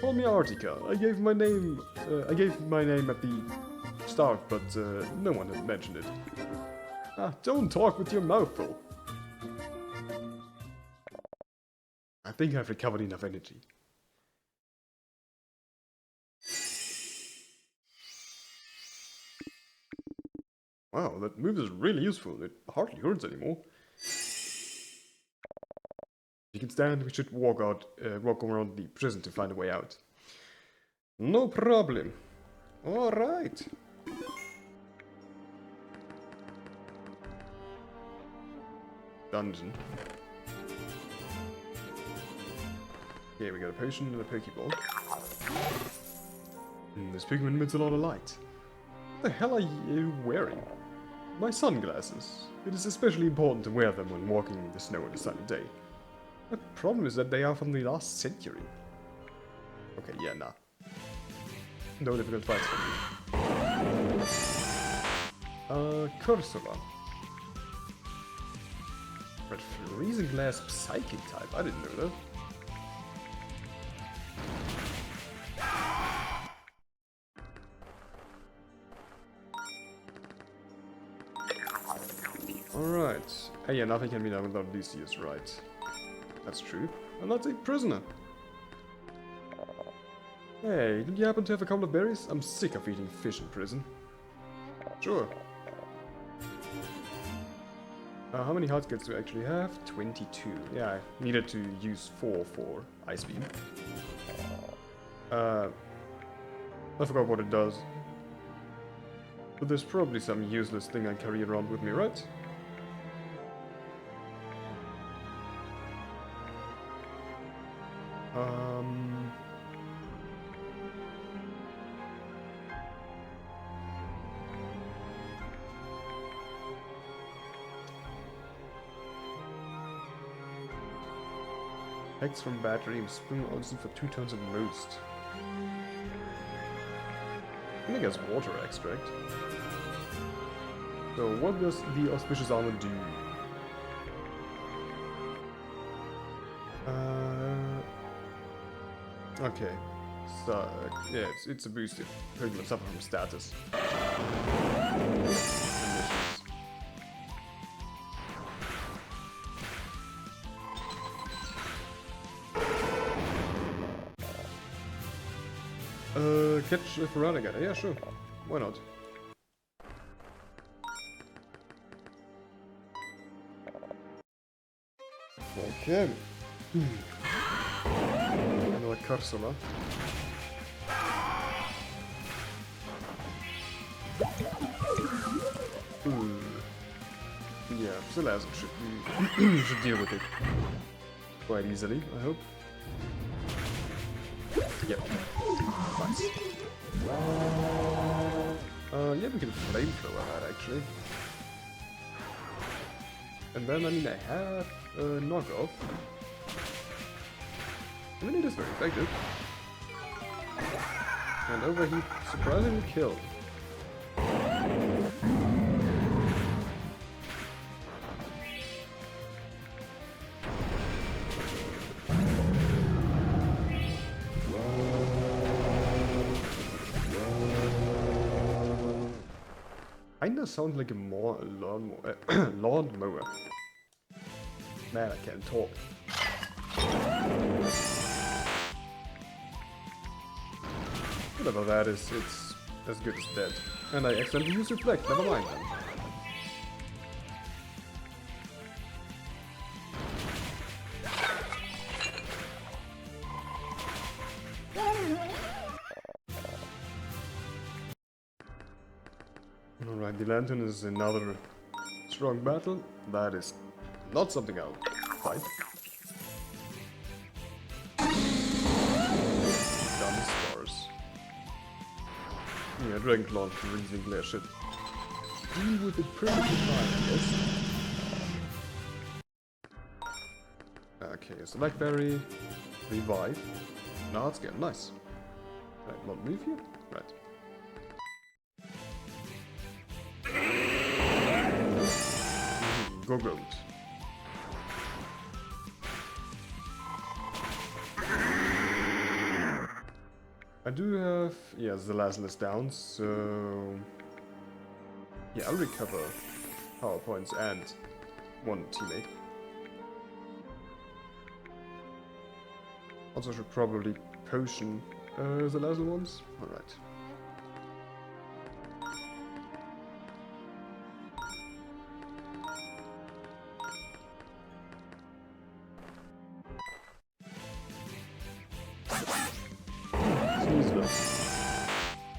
Call me Artica. I gave my name at the start, but no one had mentioned it. Don't talk with your mouth full. I think I've recovered enough energy. Wow, that move is really useful. It hardly hurts anymore. If you can stand, we should walk around the prison to find a way out. No problem. Alright. Dungeon. Here we got a potion and a Pokeball. This Pokemon emits a lot of light. What the hell are you wearing? My sunglasses. It is especially important to wear them when walking in the snow on a sunny day. The problem is that they are from the last century. Okay, yeah, nah. No difficult fights for me. Cursora. Red Freezing Glass Psychic type, I didn't know that. Right. Yeah, nothing can be done without Lucius, right? That's true. I'm not a prisoner. Hey, did you happen to have a couple of berries? I'm sick of eating fish in prison. Sure. How many heart skills do I actually have? 22. Yeah, I needed to use 4 for Ice Beam. I forgot what it does. But there's probably some useless thing I carry around with me, right? Hex from battery and spring onsen for 2 turns at most. I think it's water extract. So what does the auspicious armor do? Okay. So yeah, it's a boost if Pokemon suffer from status. Catch a Feraligatr. Yeah, sure. Why not? Okay. Another Cursor. Yeah, Salazzle should deal with it quite easily, I hope. Yep. Nice. Yeah, we can flamethrower that actually. And then, I mean, I have a knockoff. I mean, it is very effective. And overheat surprisingly killed. Kinda sounds like a lawnmower. Man, I can't talk. Whatever that is, it's as good as dead. And I accidentally used Reflect, never mind then. Alright, the Lantern is another strong battle. That is not something I'll fight. Dumb stars. Yeah, Dragon Claw freezing glare shit. Deal with it perfectly fine, I guess. Okay, so Blackberry, Revive. Now it's getting nice. Can I not move here? Right. Go goat. I do have, yeah, the last list down, so yeah, I'll recover power points and one teammate. Also should probably potion the last ones. Alright.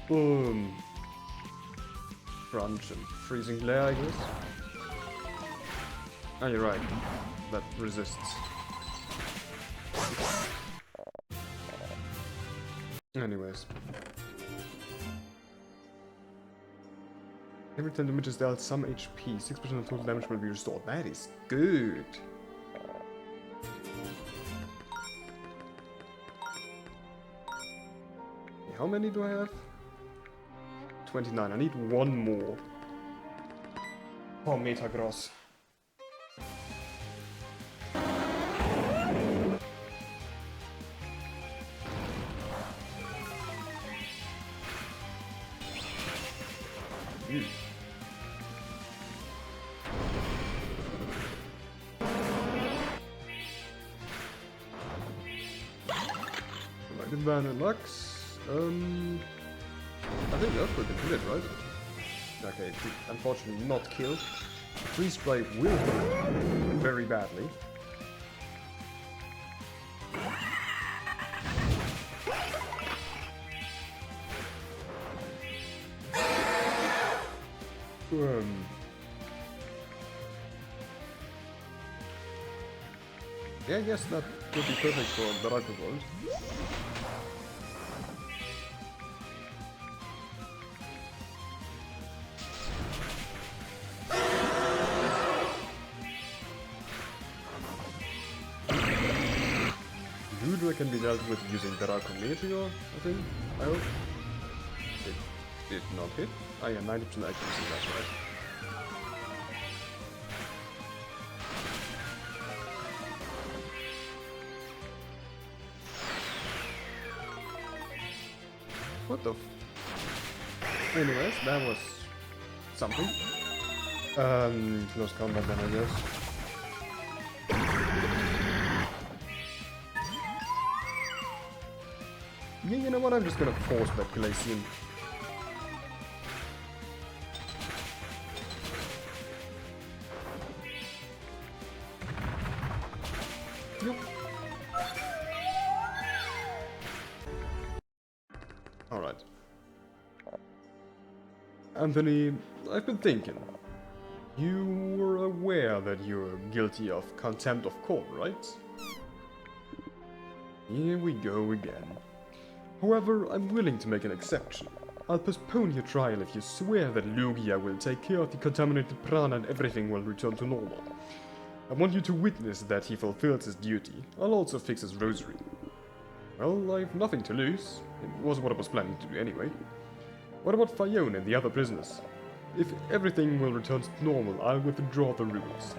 Boom. Crunch and freezing glare, I guess. Oh, you're right. That resists. Anyways. Every time damage is dealt some HP, 6% of total damage will be restored. That is good. How many do I have? 29. I need one more. Oh, Metagross. with Vanilux. I think Earthquake can hit it, right? Okay, it did unfortunately not kill. Freeze Spray will hit very badly. Yeah, I guess that would be perfect for the Rocket World. Ludra can be dealt with using Draco Meteor, I think. I hope. It did not hit. Ah, yeah, 90% accuracy, that's right. What the f... Anyways, that was something. Close combat then, I guess. Yeah, you know what? I'm just gonna force that Glacian. Yep. Alright. Anthony, I've been thinking. You were aware that you're guilty of contempt of court, right? Here we go again. However, I'm willing to make an exception. I'll postpone your trial if you swear that Lugia will take care of the contaminated prana and everything will return to normal. I want you to witness that he fulfills his duty. I'll also fix his rosary. Well, I've nothing to lose. It was what I was planning to do anyway. What about Fiona and the other prisoners? If everything will return to normal, I'll withdraw the rules.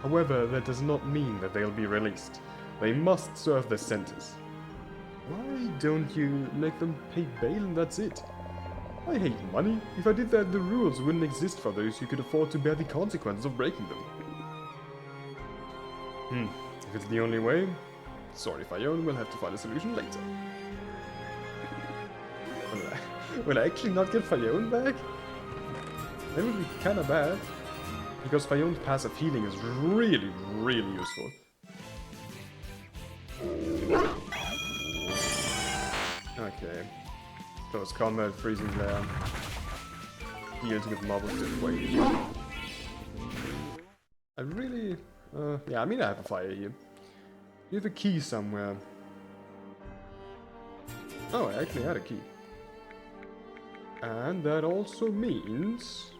However, that does not mean that they'll be released. They must serve their sentence. Why don't you make them pay bail and that's it? I hate money. If I did that, the rules wouldn't exist for those who could afford to bear the consequences of breaking them. If it's the only way, sorry Fiona, we'll have to find a solution later. Will I actually not get Fiona back? That would be kinda bad. Because Fiona's passive healing is really, really useful. Okay. Close combat, freezing there. Deals with marbles this way. I really... yeah, I mean I have a fire here. You have a key somewhere. Oh, I actually had a key. And that also means...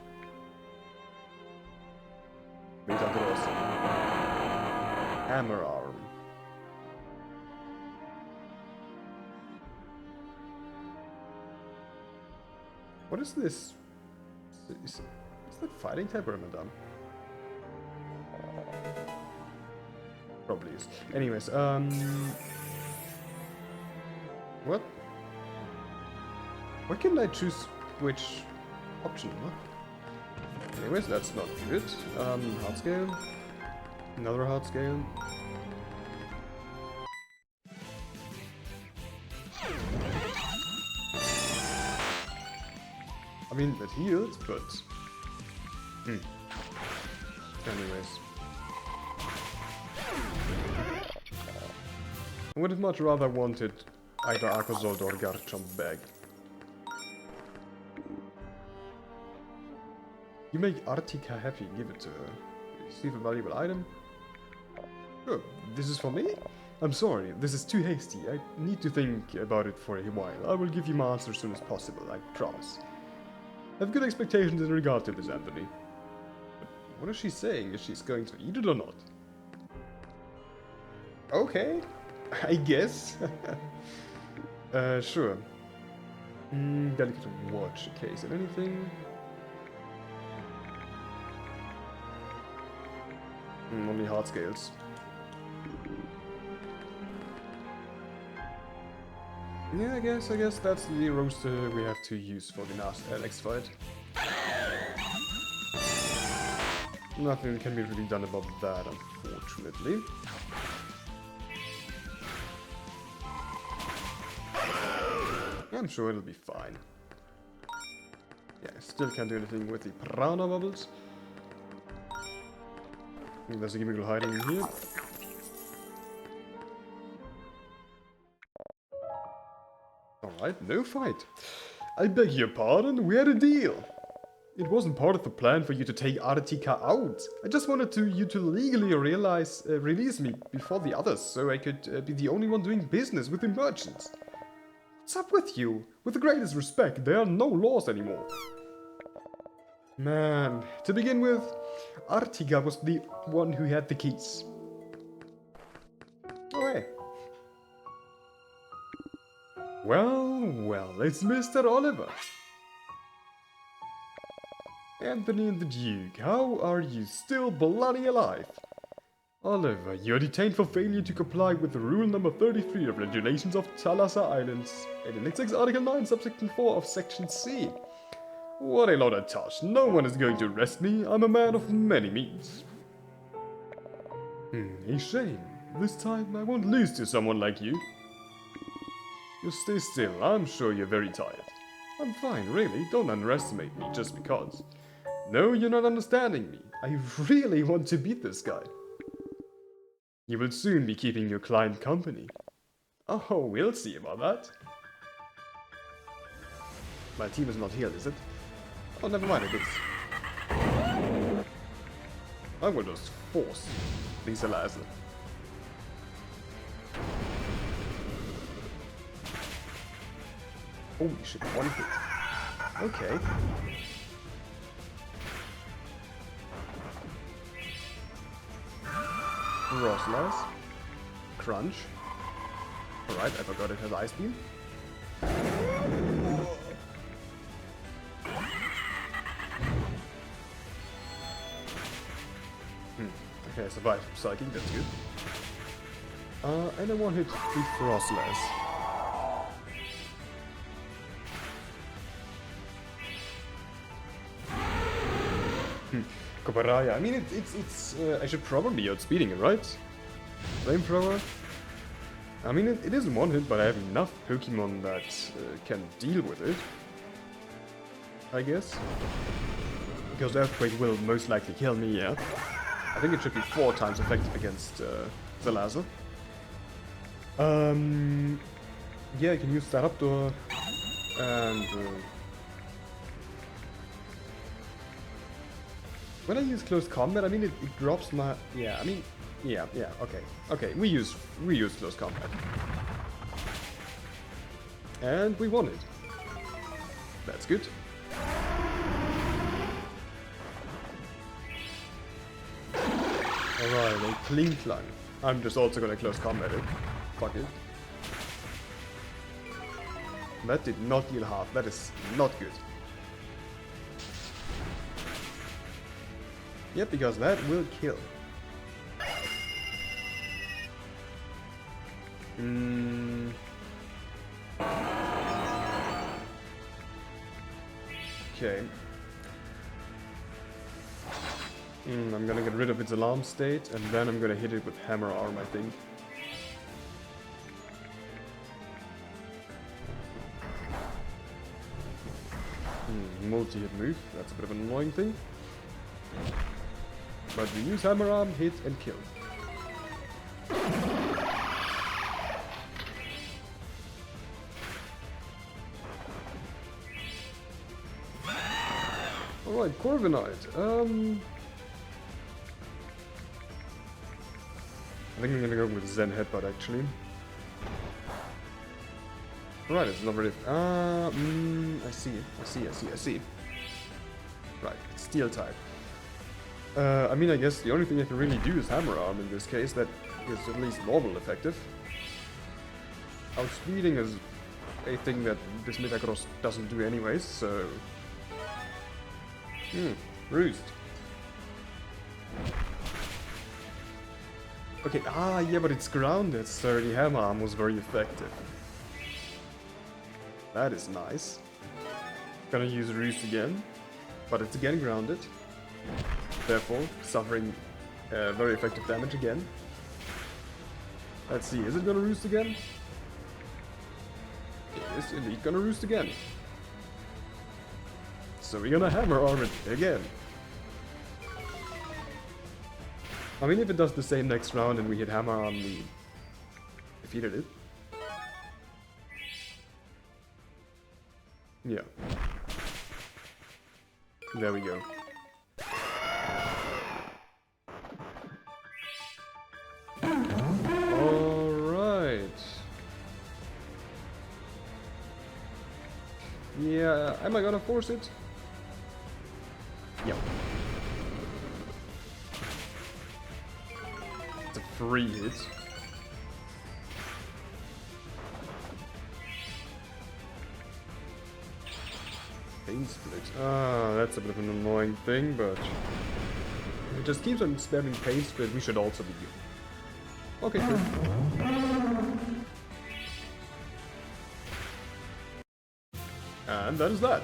Hammer arm. What is this? Is that fighting type or madame? Probably is. Anyways, what? Why couldn't I choose which option? Huh? Anyways, that's not good. Hard scale. Another hard scale. I mean, it healed, but... Anyways. I would have much rather wanted either Arcozold or Garchomp bag. You make Artika happy, give it to her. Receive a valuable item. Oh, this is for me? I'm sorry, this is too hasty. I need to think about it for a while. I will give you my answer as soon as possible, I promise. I have good expectations in regard to this, Anthony. But what is she saying? Is she going to eat it or not? Okay, I guess. Sure. Delicate watch case. And anything? Only hard scales. Yeah, I guess that's the roaster we have to use for the next fight. Nothing can be really done about that, unfortunately. I'm sure it'll be fine. Yeah, I still can't do anything with the piranha bubbles. There's a gimmick hiding in here. Alright, no fight. I beg your pardon, we had a deal. It wasn't part of the plan for you to take Artika out. I just wanted you to legally release me before the others, so I could be the only one doing business with the merchants. What's up with you? With the greatest respect, there are no laws anymore. Man, to begin with, Artika was the one who had the keys. Oh hey. Well, it's Mr. Oliver. Anthony and the Duke, how are you still bloody alive? Oliver, you're detained for failure to comply with rule number 33 of Regulations of Thalassa Islands, and Annexes Article 9, subsection 4 of Section C. What a lot of tosh. No one is going to arrest me. I'm a man of many means. A shame. This time I won't lose to someone like you. You stay still. I'm sure you're very tired. I'm fine, really. Don't underestimate me just because. No, you're not understanding me. I really want to beat this guy. You will soon be keeping your client company. Oh, we'll see about that. My team is not healed, is it? Oh, never mind, it is. I will just force these Eliza. Holy shit, one hit. Okay. Raw slice. Crunch. Alright, I forgot it has ice beam. Okay, I survived psychic, that's good. And I one hit with Frost Slice. Kobaraya. I mean, it's I should probably be outspeeding it, right? Flamethrower. I mean, it isn't one hit, but I have enough Pokemon that can deal with it. I guess. Because Earthquake will most likely kill me, yeah. I think it should be 4 times effective against Salazzle. Yeah, I can use Staraptor and when I use close combat, I mean it drops my okay. We use close combat, and we won it. That's good. Alright, a Klinklang. I'm just also gonna close combat it. Fuck it. That did not deal half. That is not good. Yep, because that will kill. Okay. I'm gonna get rid of its alarm state, and then I'm gonna hit it with Hammer Arm, I think. Multi-hit move, that's a bit of an annoying thing. But we use Hammer Arm, hit, and kill. Alright, Corviknight. I think I'm gonna go with Zen Headbutt actually. Right, it's not really. I see. Right, it's Steel type. I mean, I guess the only thing I can really do is Hammer Arm in this case. That is at least normal effective. Outspeeding is a thing that this Metagross doesn't do anyways, so. Roost. Okay, yeah, but it's grounded, so the Hammer Arm was very effective. That is nice. Gonna use Roost again, but it's again grounded. Therefore, suffering very effective damage again. Let's see, is it gonna Roost again? is indeed gonna roost again. So we're gonna hammer on it again. I mean, if it does the same next round and we hit hammer on, we defeated it. Yeah. There we go. Alright. Yeah, am I gonna force it? Yep. It's a free hit. Pain split. Ah, that's a bit of an annoying thing, but if it just keeps on spamming pain split, we should also be good. Okay, cool. And that is that.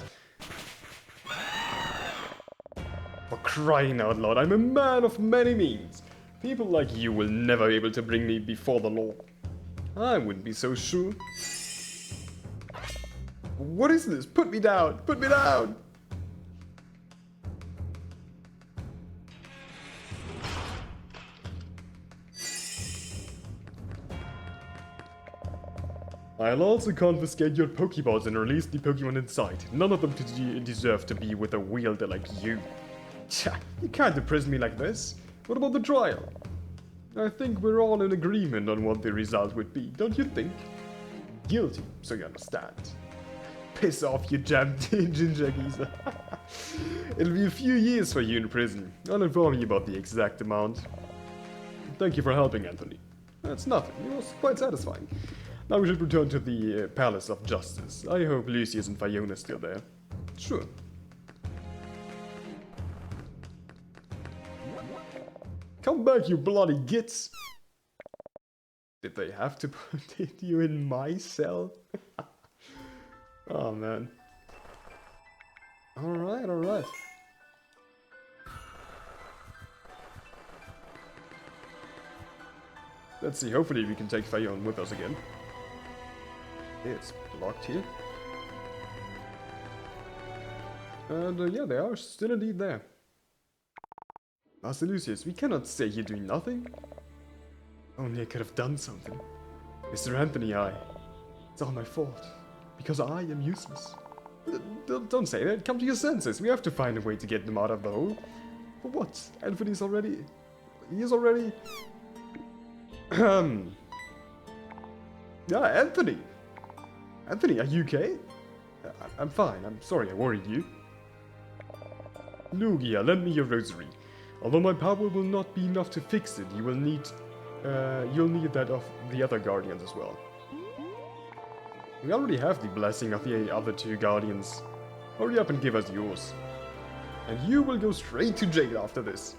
For crying out loud, I'm a man of many means. People like you will never be able to bring me before the law. I wouldn't be so sure. What is this? Put me down! Put me down! I'll also confiscate your Pokeballs and release the Pokemon inside. None of them deserve to be with a wielder like you. Tja, you can't imprison me like this. What about the trial? I think we're all in agreement on what the result would be, don't you think? Guilty, so you understand. Piss off, you damn ginger geezer. It'll be a few years for you in prison. I'll inform you about the exact amount. Thank you for helping, Anthony. That's nothing. It was quite satisfying. Now we should return to the Palace of Justice. I hope Lucius and Fiona are still there. Sure. Come back, you bloody gits! Did they have to put you in my cell? Oh man. Alright, alright. Let's see, hopefully we can take Fiona with us again. It's blocked here. And yeah, they are still indeed there. Master Lucius, we cannot stay here doing nothing. Only I could have done something. Mr. Anthony, it's all my fault. Because I am useless. Don't say that, come to your senses. We have to find a way to get them out of the hole. For what? Anthony's already... He is already... Yeah, Anthony! Anthony, are you okay? I'm fine, I'm sorry I worried you. Lugia, lend me your rosary. Although my power will not be enough to fix it, you'll need that of the other guardians as well. We already have the blessing of the other two guardians. Hurry up and give us yours. And you will go straight to jail after this.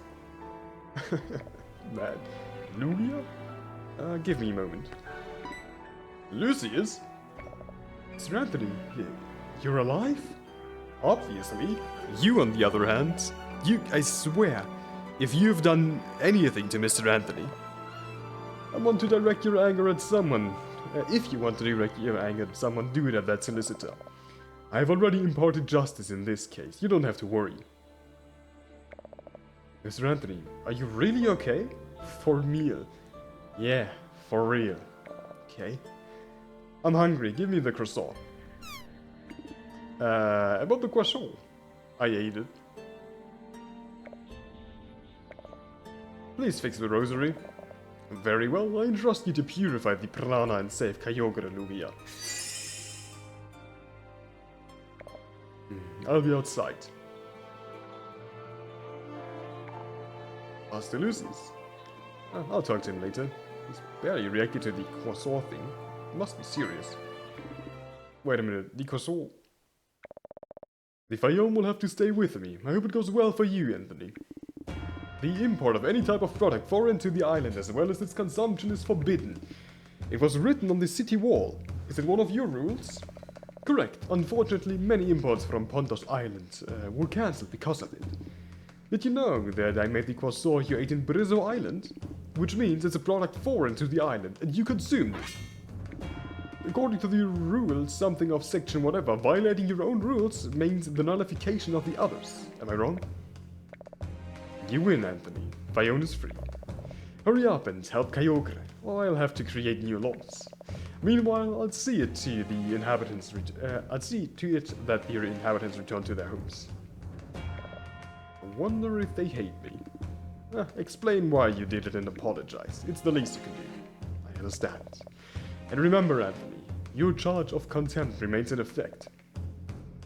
Man. Lugia? Give me a moment. Lucius? Sir Anthony, you're alive? Obviously. You, on the other hand, I swear, if you've done anything to Mr. Anthony, I want to direct your anger at someone. If you want to direct your anger at someone, do it at that solicitor. I've already imparted justice in this case. You don't have to worry. Mr. Anthony, are you really okay? For real? Yeah, for real. Okay. I'm hungry. Give me the croissant. About the croissant. I ate it. Please fix the rosary. Very well, I entrust you to purify the prana and save Kyogre, Lugia. I'll be outside. Master Lucius. I'll talk to him later. He's barely reacted to the croissant thing. It must be serious. Wait a minute, the croissant. The Fayome will have to stay with me. I hope it goes well for you, Anthony. The import of any type of product foreign to the island as well as its consumption is forbidden. It was written on the city wall. Is it one of your rules? Correct. Unfortunately, many imports from Pontos Island were cancelled because of it. Did you know that I made the croissant you ate in Brizzo Island? Which means it's a product foreign to the island and you consumed it. According to the rules, something of section whatever, violating your own rules means the nullification of the others. Am I wrong? You win, Anthony. Fiona is free. Hurry up and help Kyogre, or I'll have to create new laws. Meanwhile, I'll see it to the inhabitants. I'll see to it that the inhabitants return to their homes. I wonder if they hate me. Explain why you did it and apologize. It's the least you can do. I understand. And remember, Anthony, your charge of contempt remains in effect.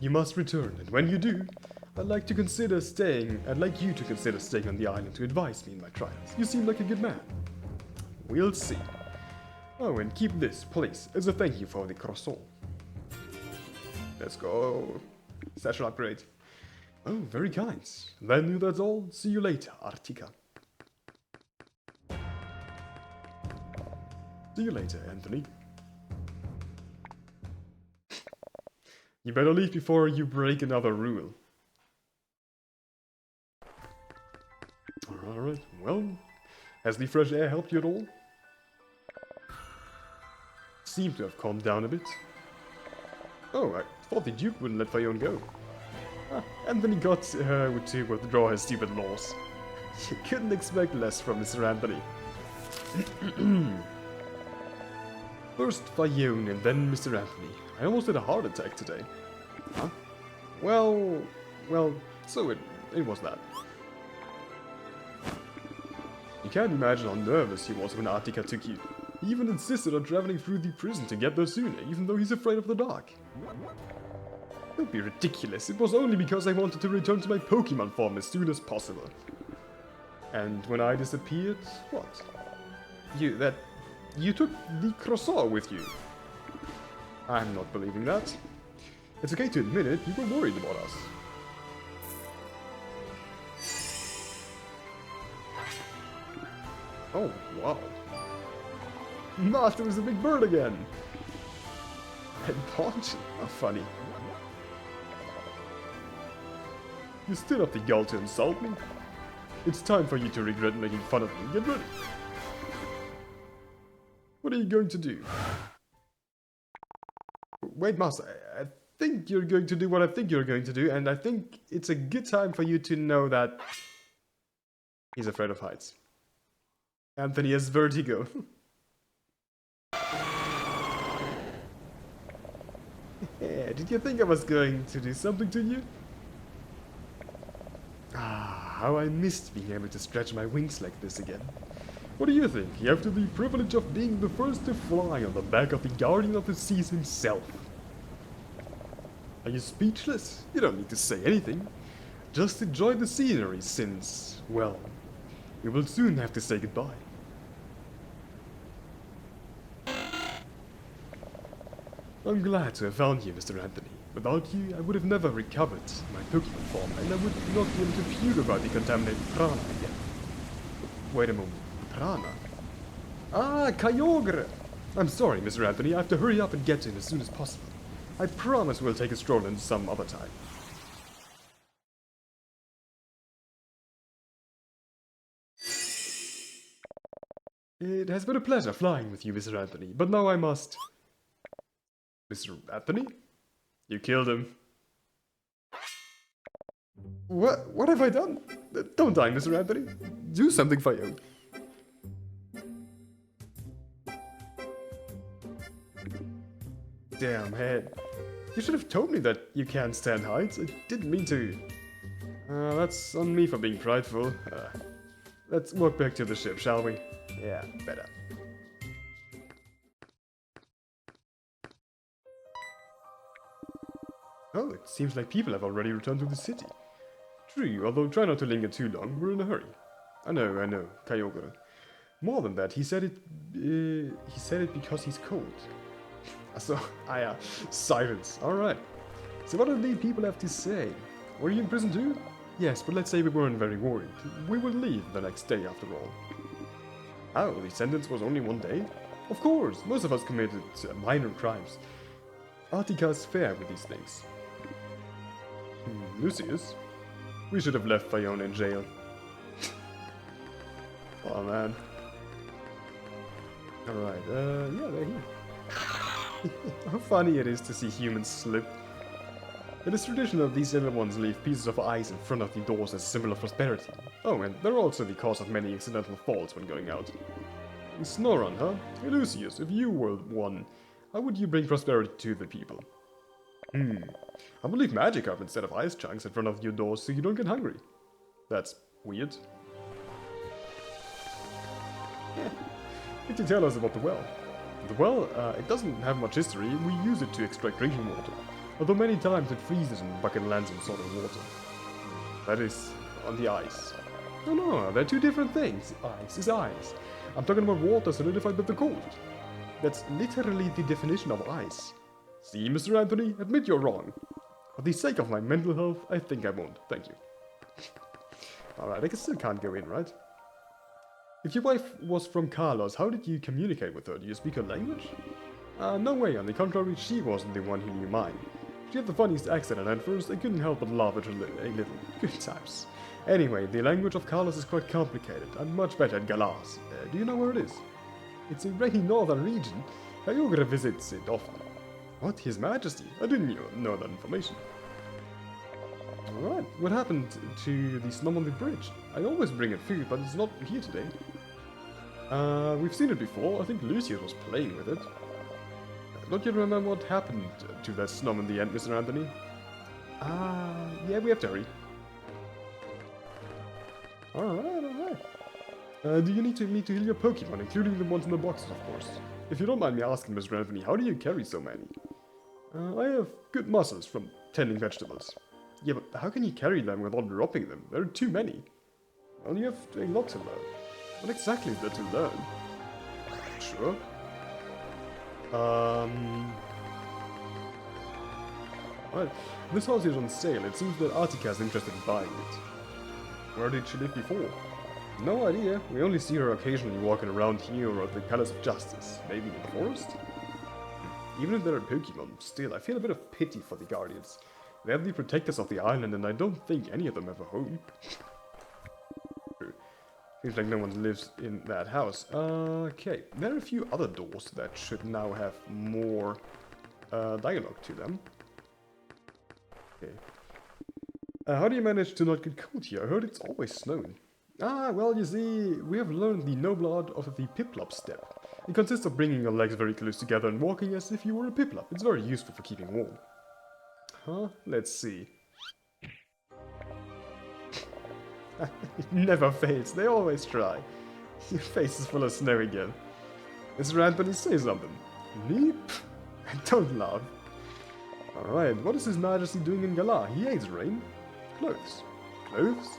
You must return, and when you do, I'd like you to consider staying on the island to advise me in my trials. You seem like a good man. We'll see. Oh, and keep this, please, as a thank you for the croissant. Let's go. Satchel upgrade. Oh, very kind. Then that's all. See you later, Artika. See you later, Anthony. You better leave before you break another rule. Alright, well, has the fresh air helped you at all? Seemed to have calmed down a bit. Oh, I thought the Duke wouldn't let Fiona go. Anthony got her to withdraw his stupid laws. You couldn't expect less from Mr. Anthony. First Fiona and then Mr. Anthony. I almost had a heart attack today. Huh? Well, so it was that. You can't imagine how nervous he was when Artika took you. He even insisted on traveling through the prison to get there sooner, even though he's afraid of the dark. Don't be ridiculous, it was only because I wanted to return to my Pokemon form as soon as possible. And when I disappeared, what? You took the croissant with you. I'm not believing that. It's okay to admit it, you were worried about us. Oh, wow. Master is a big bird again! And Punch? How funny. You still have the gall to insult me? It's time for you to regret making fun of me. Get ready. What are you going to do? Wait, Master, I think you're going to do what I think you're going to do, and I think it's a good time for you to know that he's afraid of heights. Anthony has vertigo. Yeah, did you think I was going to do something to you? Ah, how I missed being able to stretch my wings like this again. What do you think? You have the privilege of being the first to fly on the back of the Guardian of the Seas himself. Are you speechless? You don't need to say anything. Just enjoy the scenery since, well, we will soon have to say goodbye. I'm glad to have found you, Mr. Anthony. Without you, I would have never recovered my Pokemon form, and I would not be able to fugue about the contaminated prana again. Wait a moment. Prana? Ah, Kyogre! I'm sorry, Mr. Anthony. I have to hurry up and get to him as soon as possible. I promise we'll take a stroll in some other time. It has been a pleasure flying with you, Mr. Anthony, but now I must... Mr. Anthony? You killed him. What have I done? Don't die, Mr. Anthony. Do something for you. Damn head. You should have told me that you can't stand heights. I didn't mean to. That's on me for being prideful. Let's walk back to the ship, shall we? Yeah, better. Oh, it seems like people have already returned to the city. True, although try not to linger too long, we're in a hurry. I know, Kyogre. More than that, he said it because he's cold. So, silence, alright. So what did the people have to say? Were you in prison too? Yes, but let's say we weren't very worried. We would leave the next day after all. Oh, the sentence was only 1 day? Of course, most of us committed minor crimes. Artika's fair with these things. Lucius? We should have left Fiona in jail. Oh man. Alright, yeah, they're here. How funny it is to see humans slip. It is traditional that these little ones leave pieces of ice in front of the doors as a symbol of prosperity. Oh, and they're also the cause of many accidental falls when going out. Snoran, huh? Hey, Lucius, if you were one, how would you bring prosperity to the people? I would leave magic up instead of ice chunks in front of your doors so you don't get hungry. That's weird. Yeah. Could you tell us about the well? The well, it doesn't have much history. We use it to extract drinking water. Although many times it freezes and bucket lands in solid water. That is, on the ice. No, they're two different things. Ice is ice. I'm talking about water solidified with the cold. That's literally the definition of ice. See, Mr. Anthony, admit you're wrong. For the sake of my mental health, I think I won't. Thank you. Alright, I still can't go in, right? If your wife was from Carlos, how did you communicate with her? Do you speak her language? No way, on the contrary, she wasn't the one who knew mine. She had the funniest accent, and at first I couldn't help but laugh at her a little. Good times. Anyway, the language of Carlos is quite complicated. I'm much better at Galas. Do you know where it is? It's a very northern region. Kyogre visits it often. What? His Majesty? I didn't know that information. Alright, what happened to the snow on the bridge? I always bring it food, but it's not here today. We've seen it before. I think Lucius was playing with it. Don't you remember what happened to that snow in the end, Mr. Anthony? Yeah, we have to hurry. Alright. Do you need me to heal your Pokemon, including the ones in the boxes, of course? If you don't mind me asking, Mr. Anthony, how do you carry so many? I have good muscles from tending vegetables. Yeah, but how can you carry them without dropping them? There are too many. Well, you have a lot to learn. What exactly is there to learn? Sure. Well, this house is on sale. It seems that Artika is interested in buying it. Where did she live before? No idea. We only see her occasionally walking around here or at the Palace of Justice. Maybe in the forest? Even if there are Pokemon, still, I feel a bit of pity for the Guardians. They are the protectors of the island, and I don't think any of them have a home. Seems like no one lives in that house. Okay, there are a few other doors that should now have more dialogue to them. Okay. How do you manage to not get cold here? I heard it's always snowing. Well, you see, we have learned the noble art of the Piplup step. It consists of bringing your legs very close together and walking as if you were a Piplup. It's very useful for keeping warm. Huh? Let's see. It never fails, they always try. Your face is full of snow again. Mr. Anthony, say something. Neep? Don't laugh. Alright, what is His Majesty doing in Galar? He hates rain. Clothes. Clothes?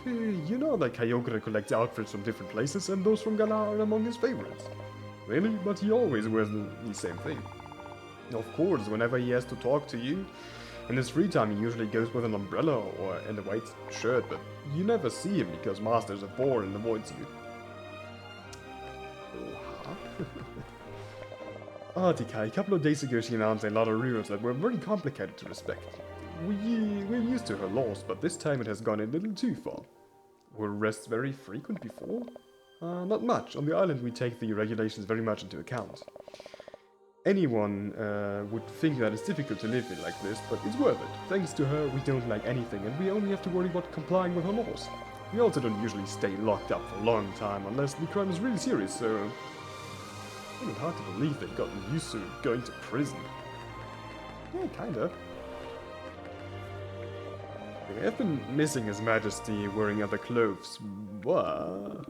You know that Kyogre collects outfits from different places, and those from Galar are among his favorites. Really? But he always wears the same thing. Of course, whenever he has to talk to you. In his free time he usually goes with an umbrella or in a white shirt, but you never see him because Master's a bore and avoids you. Artika, a couple of days ago she announced a lot of rules that were very complicated to respect. We're used to her laws, but this time it has gone a little too far. Were arrests very frequent before? Not much. On the island we take the regulations very much into account. Anyone would think that it's difficult to live in like this, but it's worth it. Thanks to her, we don't lack anything, and we only have to worry about complying with her laws. We also don't usually stay locked up for a long time unless the crime is really serious, so... It's hard to believe they've gotten used to going to prison. Yeah, kinda. I've been missing His Majesty wearing other clothes. What?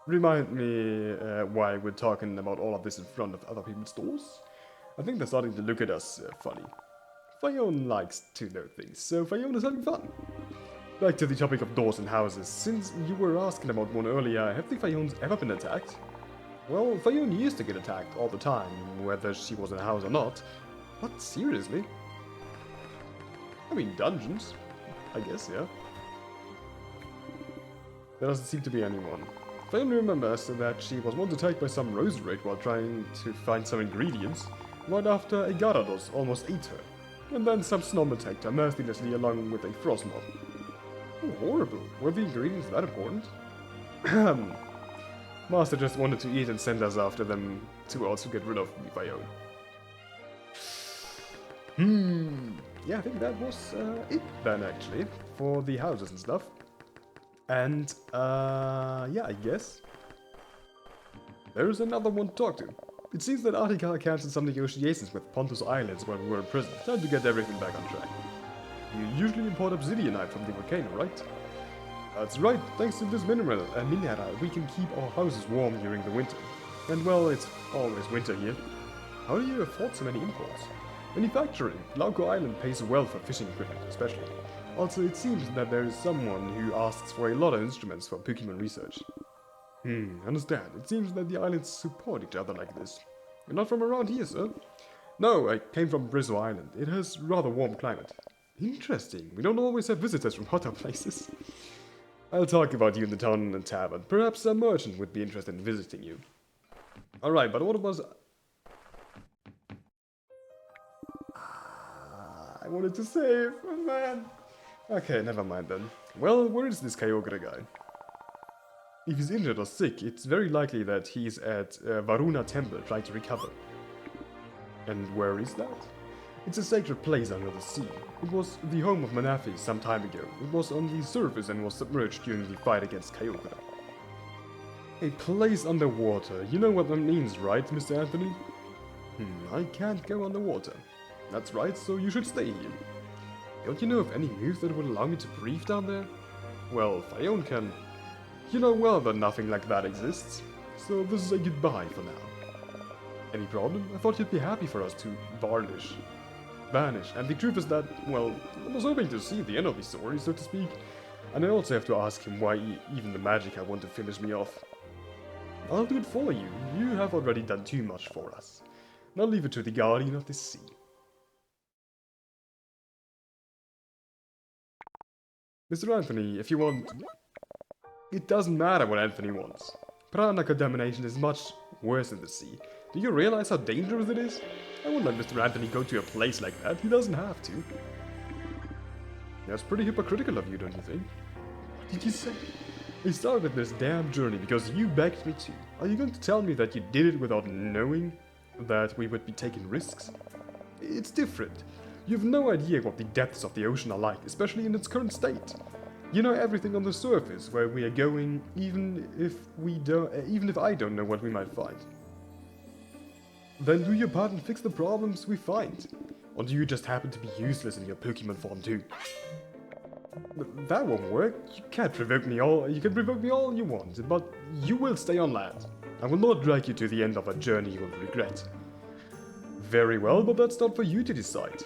Remind me why we're talking about all of this in front of other people's doors? I think they're starting to look at us funny. Fiona likes to know things, so Fiona's having fun. Back to the topic of doors and houses. Since you were asking about one earlier, have the Fionas ever been attacked? Well, Fiona used to get attacked all the time, whether she was in a house or not. What, seriously? I mean, dungeons. I guess, yeah. There doesn't seem to be anyone. Fiona remembers that she was once attacked by some roserate while trying to find some ingredients, right after a Gyarados almost ate her. And then some Snom attacked her mercilessly along with a Frostmob. Oh, horrible. Were the ingredients that important? Master just wanted to eat and send us after them to also get rid of Fiona. Yeah, I think that was it then, actually, for the houses and stuff. And, yeah, I guess there's another one to talk to. It seems that Attica canceled some negotiations with Pontus Islands when we were in prison. Time to get everything back on track. You usually import obsidianite from the volcano, right? That's right. Thanks to this mineral, we can keep our houses warm during the winter. And well, it's always winter here. How do you afford so many imports? Manufacturing. Lauco Island pays well for fishing equipment, especially. Also, it seems that there is someone who asks for a lot of instruments for Pokemon research. Understand. It seems that the islands support each other like this. You're not from around here, sir? No, I came from Brizzo Island. It has rather warm climate. Interesting. We don't always have visitors from hotter places. I'll talk about you in the town and tavern. Perhaps a merchant would be interested in visiting you. Alright, but what was... I wanted to save, man. Okay, never mind then. Well, where is this Kyogre guy? If he's injured or sick, it's very likely that he's at Varuna Temple trying to recover. And where is that? It's a sacred place under the sea. It was the home of Manaphy some time ago. It was on the surface and was submerged during the fight against Kyogre. A place underwater. You know what that means, right, Mr. Anthony? I can't go underwater. That's right, so you should stay here. Don't you know of any moves that would allow me to breathe down there? Well, Fion can. You know well that nothing like that exists. So this is a goodbye for now. Any problem? I thought you'd be happy for us to vanish. And the truth is that, well, I was hoping to see the end of the story, so to speak. And I also have to ask him why even the magic I want to finish me off. I'll do it for you. You have already done too much for us. Now leave it to the guardian of the sea. Mr. Anthony, if you want... It doesn't matter what Anthony wants. Piranha contamination is much worse in the sea. Do you realize how dangerous it is? I won't let Mr. Anthony go to a place like that. He doesn't have to. That's pretty hypocritical of you, don't you think? What did you say? I started this damn journey because you begged me to. Are you going to tell me that you did it without knowing that we would be taking risks? It's different. You have no idea what the depths of the ocean are like, especially in its current state. You know everything on the surface, where we are going, even if I don't know what we might find. Then do your part and fix the problems we find. Or do you just happen to be useless in your Pokemon form too? That won't work. You can provoke me all you want, but you will stay on land. I will not drag you to the end of a journey you will regret. Very well, but that's not for you to decide.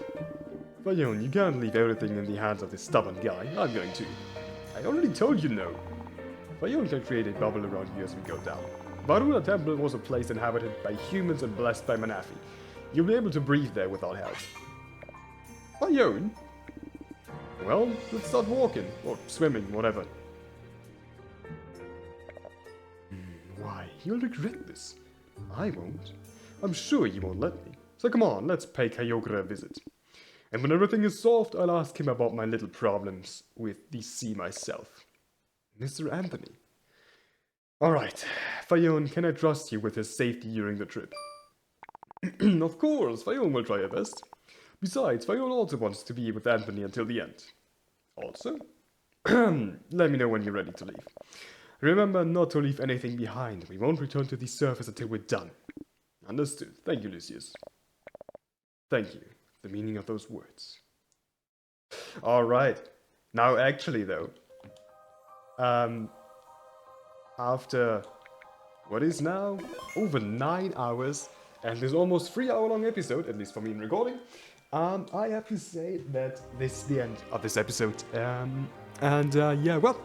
Fion, you can't leave everything in the hands of this stubborn guy. I'm going to. I already told you no. Fion can create a bubble around you as we go down. Varuna Temple was a place inhabited by humans and blessed by Manaphy. You'll be able to breathe there without help. Fion? Well, let's start walking, or swimming, whatever. Why? You'll regret this. I won't. I'm sure you won't let me. So come on, let's pay Kyogre a visit. And when everything is solved, I'll ask him about my little problems with the sea myself. Mr. Anthony. Alright, Fion, can I trust you with his safety during the trip? Of course, Fion will try her best. Besides, Fion also wants to be with Anthony until the end. Also? Let me know when you're ready to leave. Remember not to leave anything behind. We won't return to the surface until we're done. Understood. Thank you, Lucius. Thank you. The meaning of those words. Alright. Now actually though. After what is now over 9 hours and this almost 3-hour long episode, at least for me in recording, I have to say that this is the end of this episode. Yeah, well,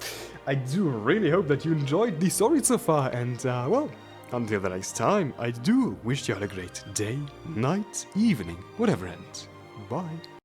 I do really hope that you enjoyed the story so far, and well, until the next time, I do wish you all a great day, night, evening, whatever ends. Bye.